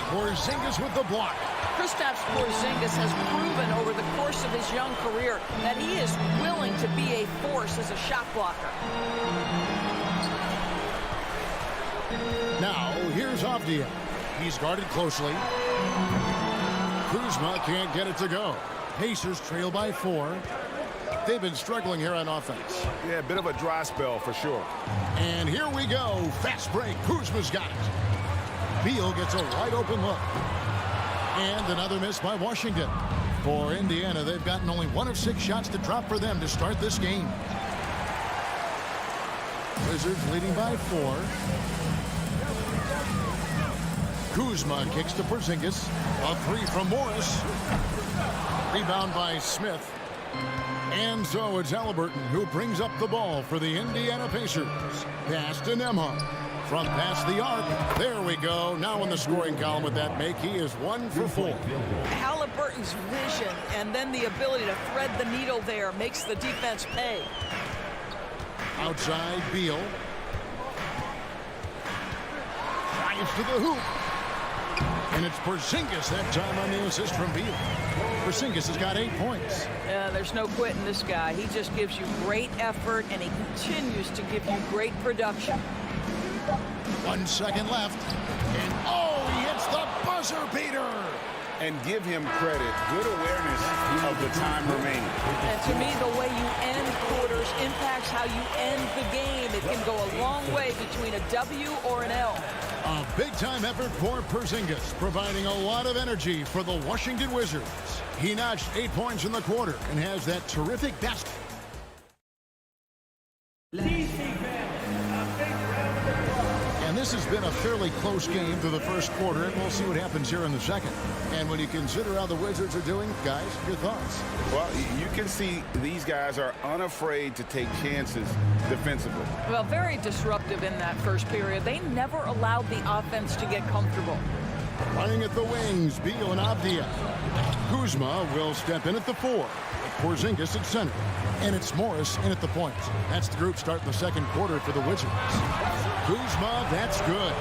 Porzingis with the block. Kristaps Porzingis has proven over the course of his young career that he is willing to be a force as a shot blocker. Now, here's Avdia. He's guarded closely. Kuzma can't get it to go. Pacers trail by 4. They've been struggling here on offense. Yeah, a bit of a dry spell for sure. And here we go. Fast break. Kuzma's got it. Beal gets a wide open look. And another miss by Washington. For Indiana, they've gotten only 1 of 6 shots to drop for them to start this game. Wizards leading by 4. Kuzma kicks to Porzingis. A three from Morris. Rebound by Smith. And so it's Halliburton who brings up the ball for the Indiana Pacers. Pass to Nembhard. From past the arc. There we go. Now in the scoring column with that make, he is 1 for 4. Halliburton's vision and then the ability to thread the needle there makes the defense pay. Outside Beal. Drives to the hoop. And it's Porzingis that time on the assist from Beal. Porzingis has got 8 points. There's no quitting this guy. He just gives you great effort, and he continues to give you great production. 1 second left. And oh, he hits the buzzer beater. And give him credit. Good awareness of the time remaining. And to me, the way you end quarters impacts how you end the game. It can go a long way between a W or an L. A big-time effort for Porzingis, providing a lot of energy for the Washington Wizards. He notched 8 points in the quarter and has that terrific basket. And this has been a fairly close game through the first quarter, and we'll see what happens here in the second. And when you consider how the Wizards are doing, guys, your thoughts? Well, you can see these guys are unafraid to take chances defensively. Well, very disruptive in that first period. They never allowed the offense to get comfortable. Running at the wings, Beal and Avdia. Kuzma will step in at the 4. Porzingis at center. And it's Morris in at the point. That's the group starting the second quarter for the Wizards. Kuzma, that's good.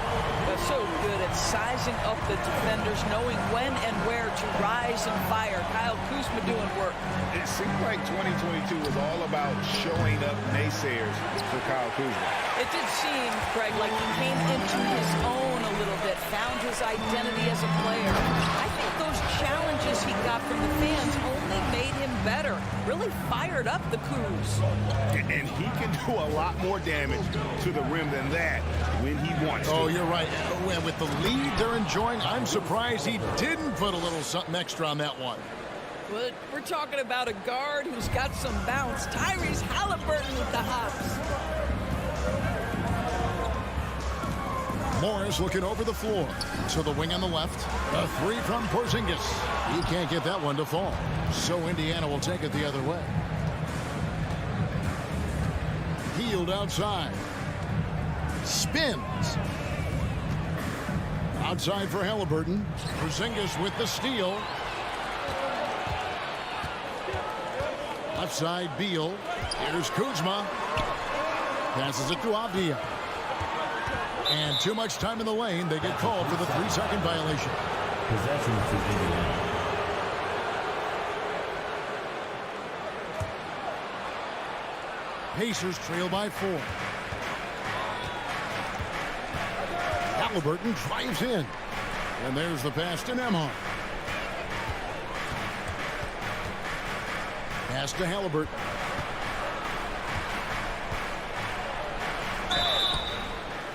They're so good at sizing up the defenders, knowing when and where to rise and fire. Kyle Kuzma doing work. It seemed like 2022 was all about showing up naysayers for Kyle Kuzma. It did seem, Craig, like he came into his own a little bit, found his identity as a player. I think those challenges he got from the fans only made him better. Really fired up the Kuz. And he can do a lot more damage to the rim than that when he wants to. Oh, you're right. And with the lead they're enjoying, I'm surprised he didn't put a little something extra on that one. Well, we're talking about a guard who's got some bounce. Tyrese Halliburton with the hops. Morris looking over the floor to the wing on the left. A three from Porzingis. He can't get that one to fall. So Indiana will take it the other way. Healed outside. Spins. Outside for Halliburton. Porzingis with the steal. Left side Beal. Here's Kuzma. Passes it to Avdia. And too much time in the lane. They get called for the 3-second violation. Possession to Indiana. Pacers trail by 4. Halliburton drives in. And there's the pass to Nembhard. Pass to Halliburton.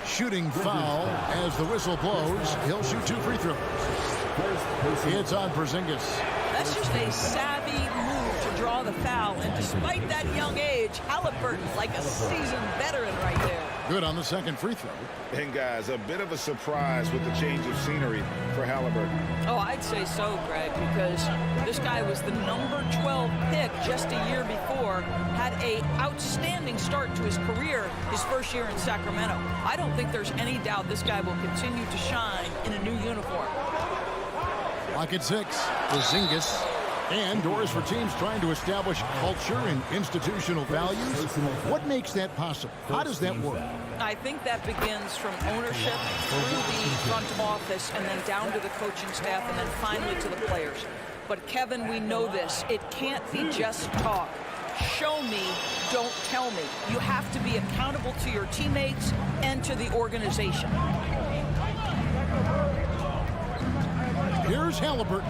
Shooting foul as the whistle blows. He'll shoot 2 free throws. It's on Porzingis. That's just a savvy move to draw the foul. And despite that young age, Halliburton like a seasoned veteran right there. Good on the second free throw. And guys, a bit of a surprise with the change of scenery for Halliburton. Oh, I'd say so, Greg, because this guy was the number 12 pick just a year before, had a outstanding start to his career his first year in Sacramento. I don't think there's any doubt this guy will continue to shine in a new uniform. Lock at 6. Porzingis. And doors for teams trying to establish culture and institutional values. What makes that possible? How does that work? I think that begins from ownership through the front office and then down to the coaching staff and then finally to the players. But Kevin, we know this. It can't be just talk. Show me, don't tell me. You have to be accountable to your teammates and to the organization. Here's Halliburton.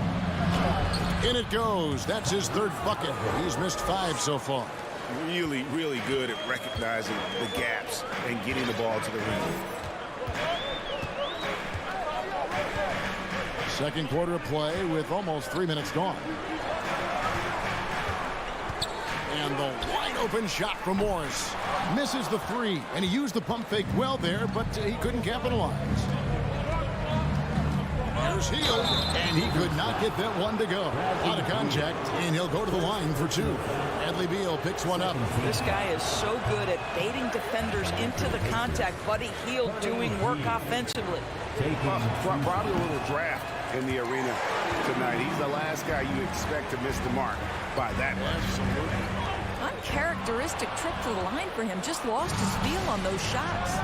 In it goes. That's his 3rd bucket. He's missed 5 so far. Really, really good at recognizing the gaps and getting the ball to the rim. Second quarter of play with almost 3 minutes gone. And the wide open shot from Morris. Misses the 3, and he used the pump fake well there, but he couldn't capitalize. Here's Hield, and he could not get that one to go. Out of contact, and he'll go to the line for two. Bradley Beal picks one up. This guy is so good at baiting defenders into the contact. Buddy Hield doing work offensively. Probably a little draft in the arena tonight. He's the last guy you expect to miss the mark by that much. Uncharacteristic trip to the line for him. Just lost his feel on those shots.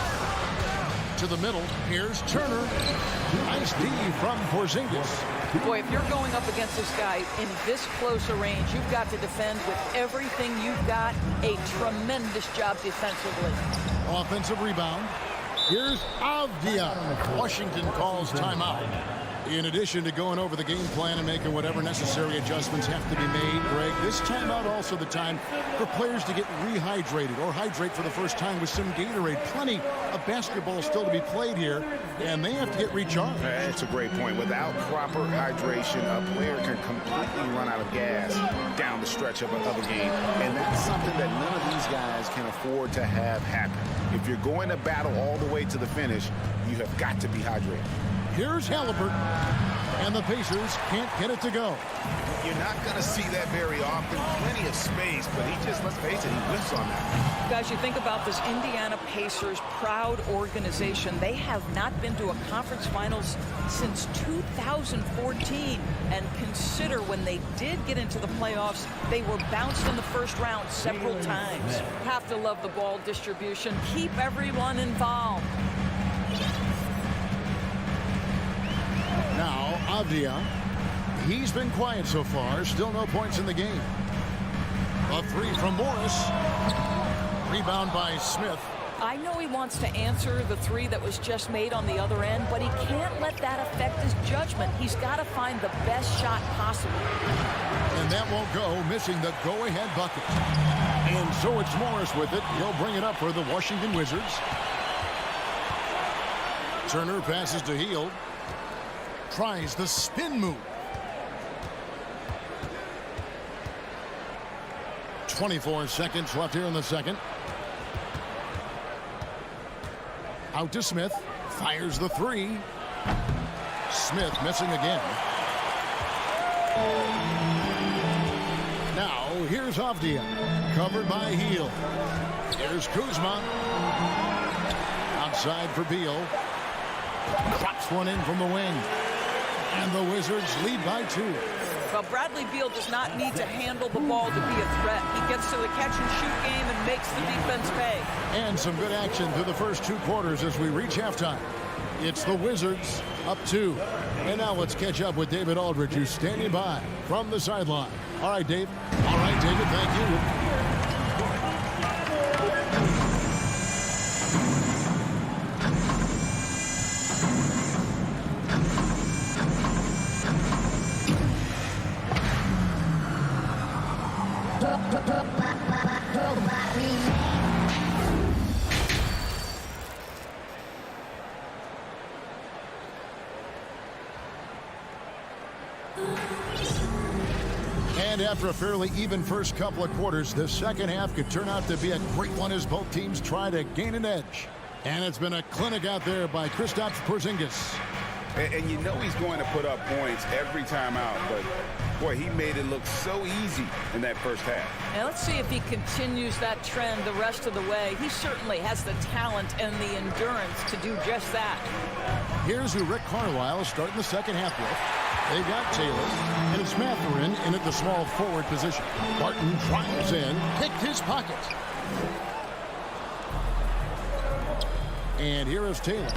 To the middle, here's Turner. Nice D from Porzingis. Boy, if you're going up against this guy in this close a range, you've got to defend with everything you've got. A tremendous job defensively. Offensive rebound. Here's Avdia. Washington calls timeout. In addition to going over the game plan and making whatever necessary adjustments have to be made, Greg, this timeout also the time for players to get rehydrated or hydrate for the first time with some Gatorade. Plenty of basketball still to be played here, and they have to get recharged. That's a great point. Without proper hydration, a player can completely run out of gas down the stretch of a game, and that's something that none of these guys can afford to have happen. If you're going to battle all the way to the finish, you have got to be hydrated. Here's Halliburton, and the Pacers can't get it to go. You're not going to see that very often. Plenty of space, but he just, let's face it, he whiffs on that. Guys, you think about this Indiana Pacers proud organization. They have not been to a conference finals since 2014. And consider when they did get into the playoffs, they were bounced in the first round several times. Have to love the ball distribution. Keep everyone involved. Now, Avdia, he's been quiet so far. Still no points in the game. A three from Morris. Rebound by Smith. I know he wants to answer the three that was just made on the other end, but he can't let that affect his judgment. He's got to find the best shot possible. And that won't go, missing the go-ahead bucket. And so it's Morris with it. He'll bring it up for the Washington Wizards. Turner passes to Hield. Tries the spin move. 24 seconds left here in the second. Out to Smith. Fires the three. Smith missing again. Now here's Avdia. Covered by Hield. Here's Kuzma. Outside for Beal. Drops one in from the wing. And the Wizards lead by 2. Well, Bradley Beal does not need to handle the ball to be a threat. He gets to the catch-and-shoot game and makes the defense pay. And some good action through the first 2 quarters as we reach halftime. It's the Wizards up 2. And now let's catch up with David Aldridge, who's standing by from the sideline. All right, Dave. All right, David, thank you. And after a fairly even first couple of quarters, the second half could turn out to be a great one as both teams try to gain an edge. And it's been a clinic out there by Kristaps Porzingis. And you know he's going to put up points every time out, but boy, he made it look so easy in that first half. Now let's see if he continues that trend the rest of the way. He certainly has the talent and the endurance to do just that. Here's who Rick Carlisle starting the second half with. They've got Taylor, and it's Mathurin in at the small forward position. Barton drives in, picked his pocket. And here is Taylor.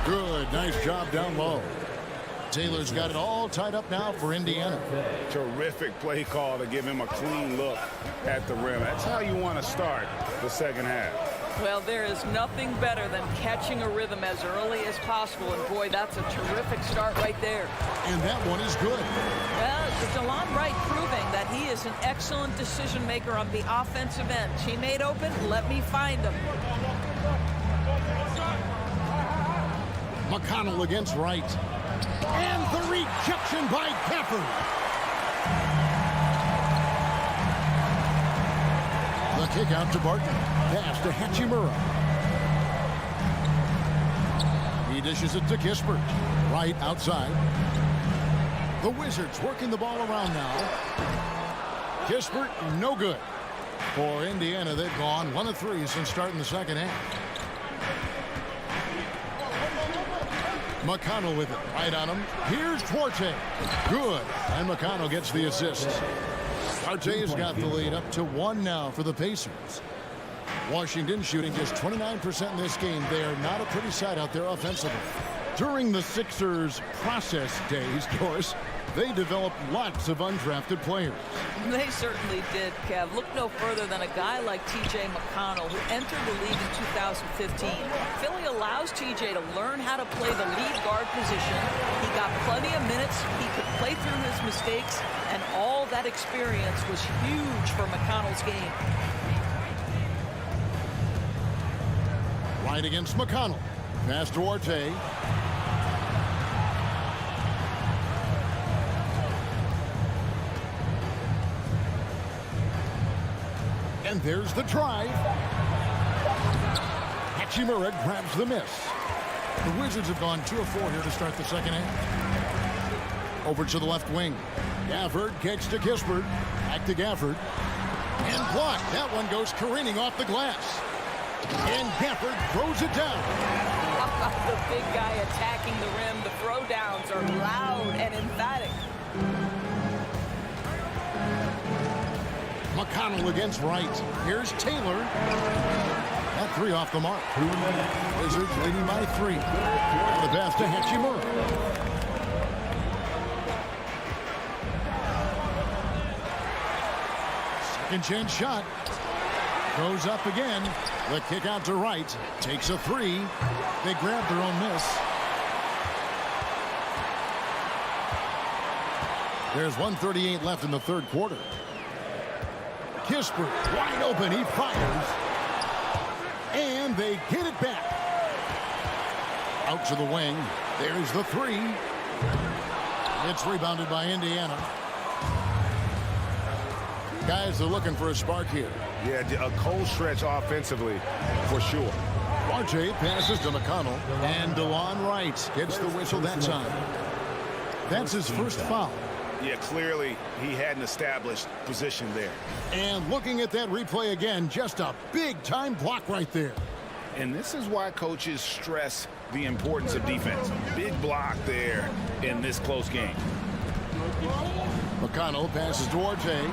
Good, nice job down low. Taylor's got it all tied up now for Indiana. Terrific play call to give him a clean look at the rim. That's how you want to start the second half. Well, there is nothing better than catching a rhythm as early as possible. And boy, that's a terrific start right there. And that one is good. Well, it's DeLon Wright proving that he is an excellent decision maker on the offensive end. Teammate open, let me find him. McConnell against Wright. And the rejection by Gafford. The kick out to Barton. Pass to Hachimura. He dishes it to Kispert. Right outside. The Wizards working the ball around now. Kispert, no good. For Indiana, they've gone 1 of 3 since starting the second half. McConnell with it, right on him. Here's Duarte. Good. And McConnell gets the assist. Duarte's got the lead up to 1 now for the Pacers. Washington shooting just 29% in this game. They are not a pretty sight out there offensively. During the Sixers process days, of course, they developed lots of undrafted players. They certainly did, Kev. Look no further than a guy like T.J. McConnell, who entered the league in 2015. Philly allows T.J. to learn how to play the lead guard position. He got plenty of minutes. He could play through his mistakes, and all that experience was huge for McConnell's game. Right against McConnell. Pass to Duarte. And there's the drive. Hachimura grabs the miss. The Wizards have gone 2 of 4 here to start the second half. Over to the left wing. Gafford kicks to Kispert. Back to Gafford. And blocked. That one goes careening off the glass. And Gafford throws it down. The big guy attacking the rim. The throwdowns are loud and emphatic. McConnell against Wright. Here's Taylor. That 3 off the mark. Wizards leading by 3. The pass to Hachimura. Second chance shot. Goes up again. The kick out to Wright. Takes a 3. They grab their own miss. There's 1:38 left in the third quarter. Kispert wide open. He fires. And they get it back. Out to the wing. There's the 3. It's rebounded by Indiana. Guys are looking for a spark here. Yeah, a cold stretch offensively for sure. Duarte passes to McConnell. And DeLon Wright gets the whistle that time. That's his first foul. Yeah, clearly he hadn't established position there. And looking at that replay again, just a big-time block right there. And this is why coaches stress the importance of defense. Big block there in this close game. McConnell passes to Duarte.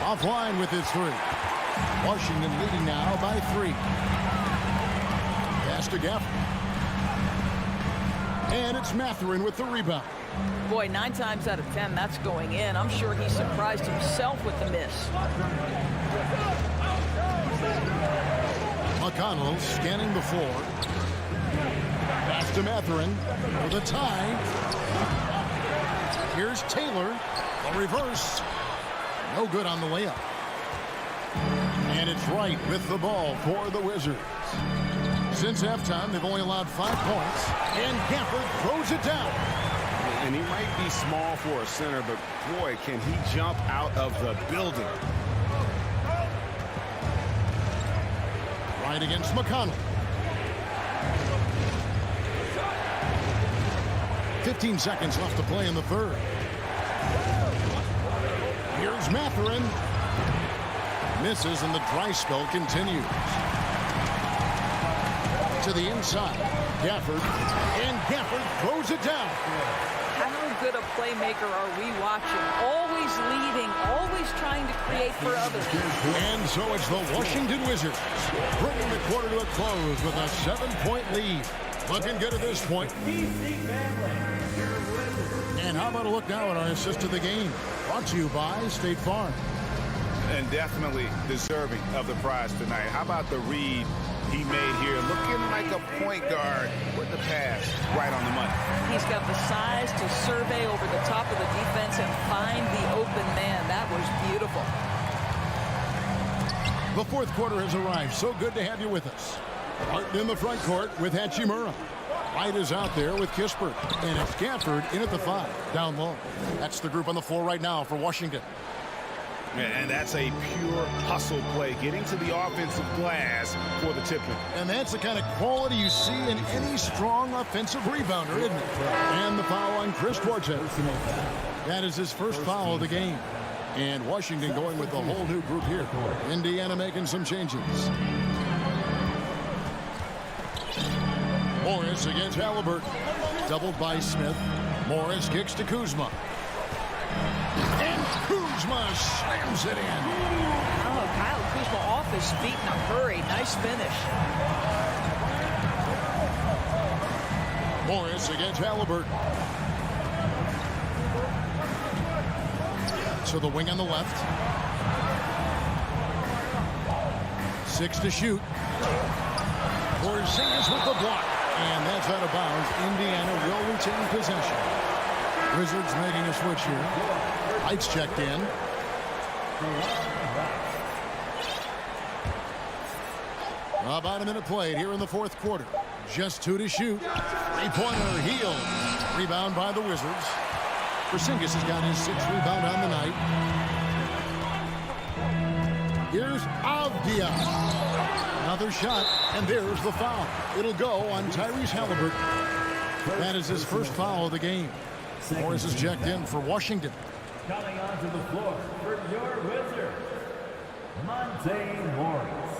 Offline with his 3. Washington leading now by 3. Pass to Gafford. And it's Mathurin with the rebound. Boy, 9 times out of 10, that's going in. I'm sure he surprised himself with the miss. McConnell scanning the floor. Pass to Mathurin for the tie. Here's Taylor. A reverse. No good on the layup. And it's Wright with the ball for the Wizards. Since halftime, they've only allowed 5 points. And Gafford throws it down. And he might be small for a center, but boy, can he jump out of the building. Right against McConnell. 15 seconds left to play in the third. Here's Mathurin. Misses, and the dry spell continues. To the inside. Gafford. And Gafford throws it down. How good a playmaker are we watching? Always leading, always trying to create for others. And so it's the Washington Wizards bringing the quarter to a close with a 7-point lead. Looking good at this point. And how about a look now at our assist to the game? Brought to you by State Farm. And definitely deserving of the prize tonight. How about the read he made here? Looking like a point guard with the pass right on the money. He's got the size to survey over the top of the defense and find the open man. That was beautiful. The fourth quarter has arrived. So good to have you with us. Martin in the front court with Hachimura. Wright is out there with Kispert. And it's Gafford in at the 5, down low. That's the group on the floor right now for Washington. And that's a pure hustle play, getting to the offensive glass for the tip-in. And that's the kind of quality you see in any strong offensive rebounder, isn't it? And the foul on Chris Duarte. That is his first foul of the game. And Washington going with the whole new group here. Indiana making some changes. Morris against Halliburton. Doubled by Smith. Morris kicks to Kuzma. And Kuzma slams it in. Oh, Kyle Kuzma off his feet in a hurry. Nice finish. Morris against Halliburton. So the wing on the left. 6 to shoot. Porzingis with the block. And that's out of bounds. Indiana will retain possession. Wizards making a switch here. Heights checked in. About a minute played here in the fourth quarter. Just 2 to shoot. Three-pointer, Heel. Rebound by the Wizards. Porzingis has got his 6th rebound on the night. Here's Avdia. Another shot, and there's the foul. It'll go on Tyrese Halliburton. That is his first foul of the game. Morris is checked in for Washington. Coming onto the floor for your Wizard, Monte Morris.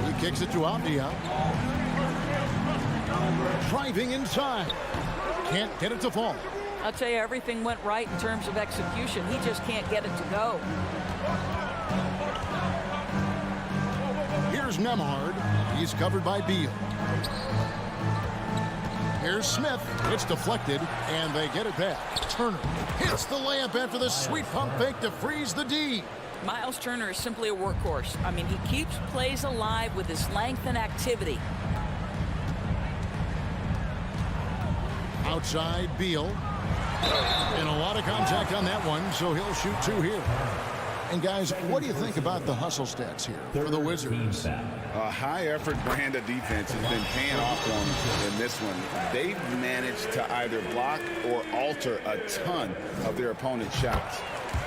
He kicks it to Avdia. Driving inside. Can't get it to fall. I'll tell you, everything went right in terms of execution. He just can't get it to go. Here's Nembhard. He's covered by Beal. Here's Smith. It's deflected, and they get it back. Turner hits the layup after the sweet pump fake to freeze the D. Miles Turner is simply a workhorse. I mean, he keeps plays alive with his length and activity. Outside, Beal. And a lot of contact on that one, so he'll shoot 2 here. And guys, what do you think about the hustle stats here for the Wizards? A high-effort brand of defense has been paying off for them in this one. They've managed to either block or alter a ton of their opponent's shots.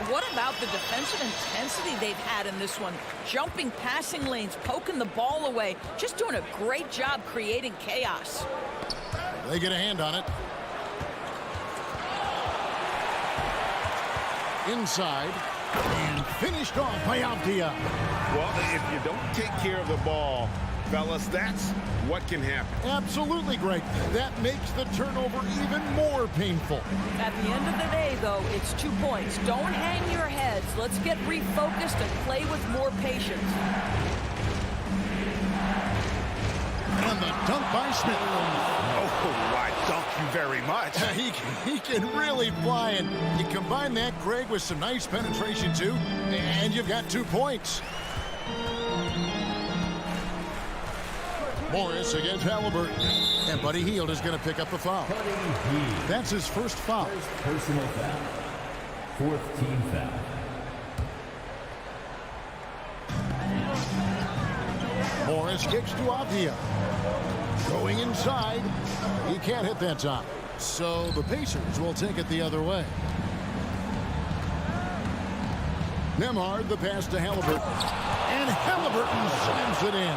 What about the defensive intensity they've had in this one? Jumping passing lanes, poking the ball away, just doing a great job creating chaos. They get a hand on it. Inside. And finished off by Avdia. Well, if you don't take care of the ball, fellas, that's what can happen. Absolutely great. That makes the turnover even more painful. At the end of the day, though, it's 2 points. Don't hang your heads. Let's get refocused and play with more patience. And the dunk by Smith. Oh, I thank you very much. He can really fly, and you combine that, Greg, with some nice penetration, too, and you've got 2 points. Morris against Halliburton. And Buddy Hield is going to pick up the foul. That's his first foul. First personal foul. 4th team foul. Morris kicks to Avdia. Going inside. He can't hit that time. So the Pacers will take it the other way. Nembhard, the pass to Halliburton. And Halliburton slams it in.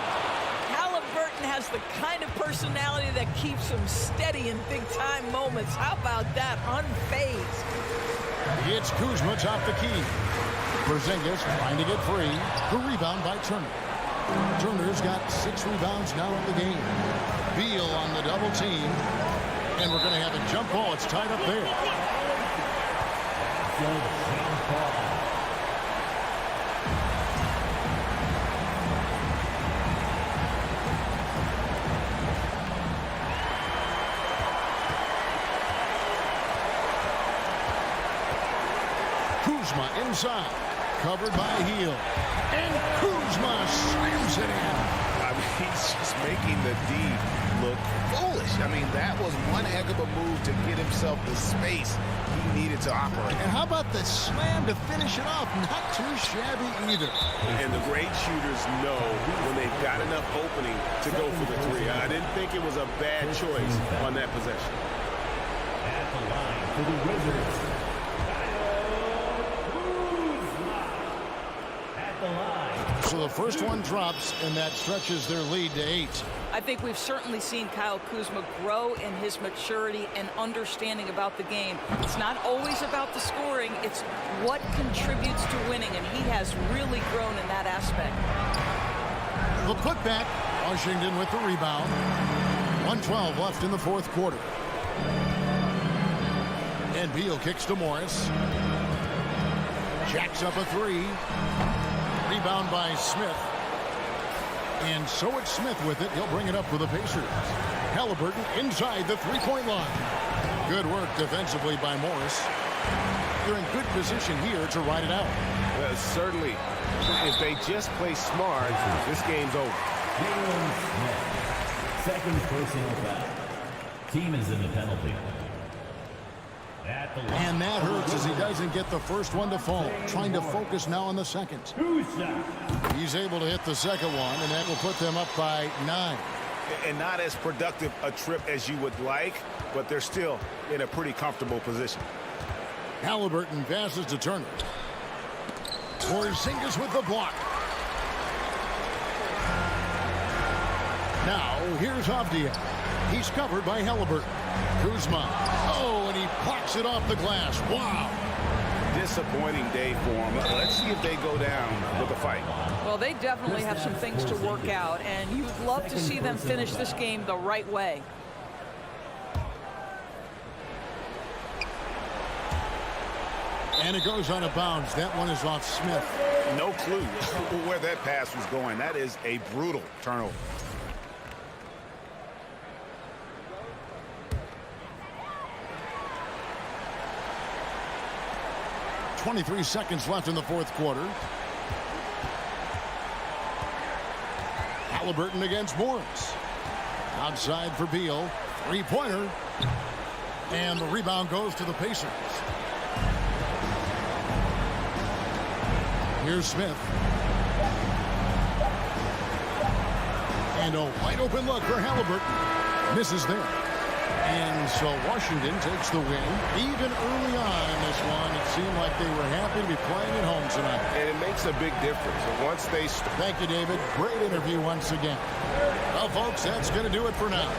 Halliburton has the kind of personality that keeps him steady in big-time moments. How about that? Unfazed. It's Kuzma top the key. Porzingis trying to get free. The rebound by Turner. Turner's got 6 rebounds now in the game. Beal on the double team. And we're going to have a jump ball. It's tied up there. Kuzma inside. Covered by Hield. And Kuzma slams it in. I mean, he's just making the D look foolish. I mean, that was one heck of a move to get himself the space he needed to operate. And how about the slam to finish it off? Not too shabby either. And the great shooters know when they've got enough opening to go for the 3. I didn't think it was a bad choice on that possession. At At the line for the Wizards, at the line. So the first one drops, and that stretches their lead to 8. I think we've certainly seen Kyle Kuzma grow in his maturity and understanding about the game. It's not always about the scoring, it's what contributes to winning, and he has really grown in that aspect. The putback, Washington with the rebound. 1:12 left in the fourth quarter. And Beal kicks to Morris. Jacks up a 3. Rebound by Smith. And so it's Smith with it. He'll bring it up for the Pacers. Halliburton inside the three-point line. Good work defensively by Morris. They're in good position here to ride it out. Certainly, if they just play smart, this game's over. Second personal foul. Team is in the penalty. At the line. And that hurts as he doesn't get the first one to fall. Trying to focus now on the second. He's able to hit the second one, and that will put them up by 9. And not as productive a trip as you would like, but they're still in a pretty comfortable position. Halliburton passes to Turner. Porzingis with the block. Now, here's Avdia. He's covered by Halliburton. Kuzma. Oh, and he blocks it off the glass. Wow. Disappointing day for him. Let's see if they go down with a fight. Well, they definitely have some things to work out, and you'd love to see them finish this game the right way. And it goes out of bounds. That one is off Smith. No clue where that pass was going. That is a brutal turnover. .23 seconds left in the fourth quarter. Halliburton against Morris. Outside for Beal. Three-pointer. And the rebound goes to the Pacers. Here's Smith. And a wide open look for Halliburton. Misses there. And so Washington takes the win. Even early on in this one, it seemed like they were happy to be playing at home tonight. And it makes a big difference. Once they... Thank you, David. Great interview once again. Well, folks, that's going to do it for now.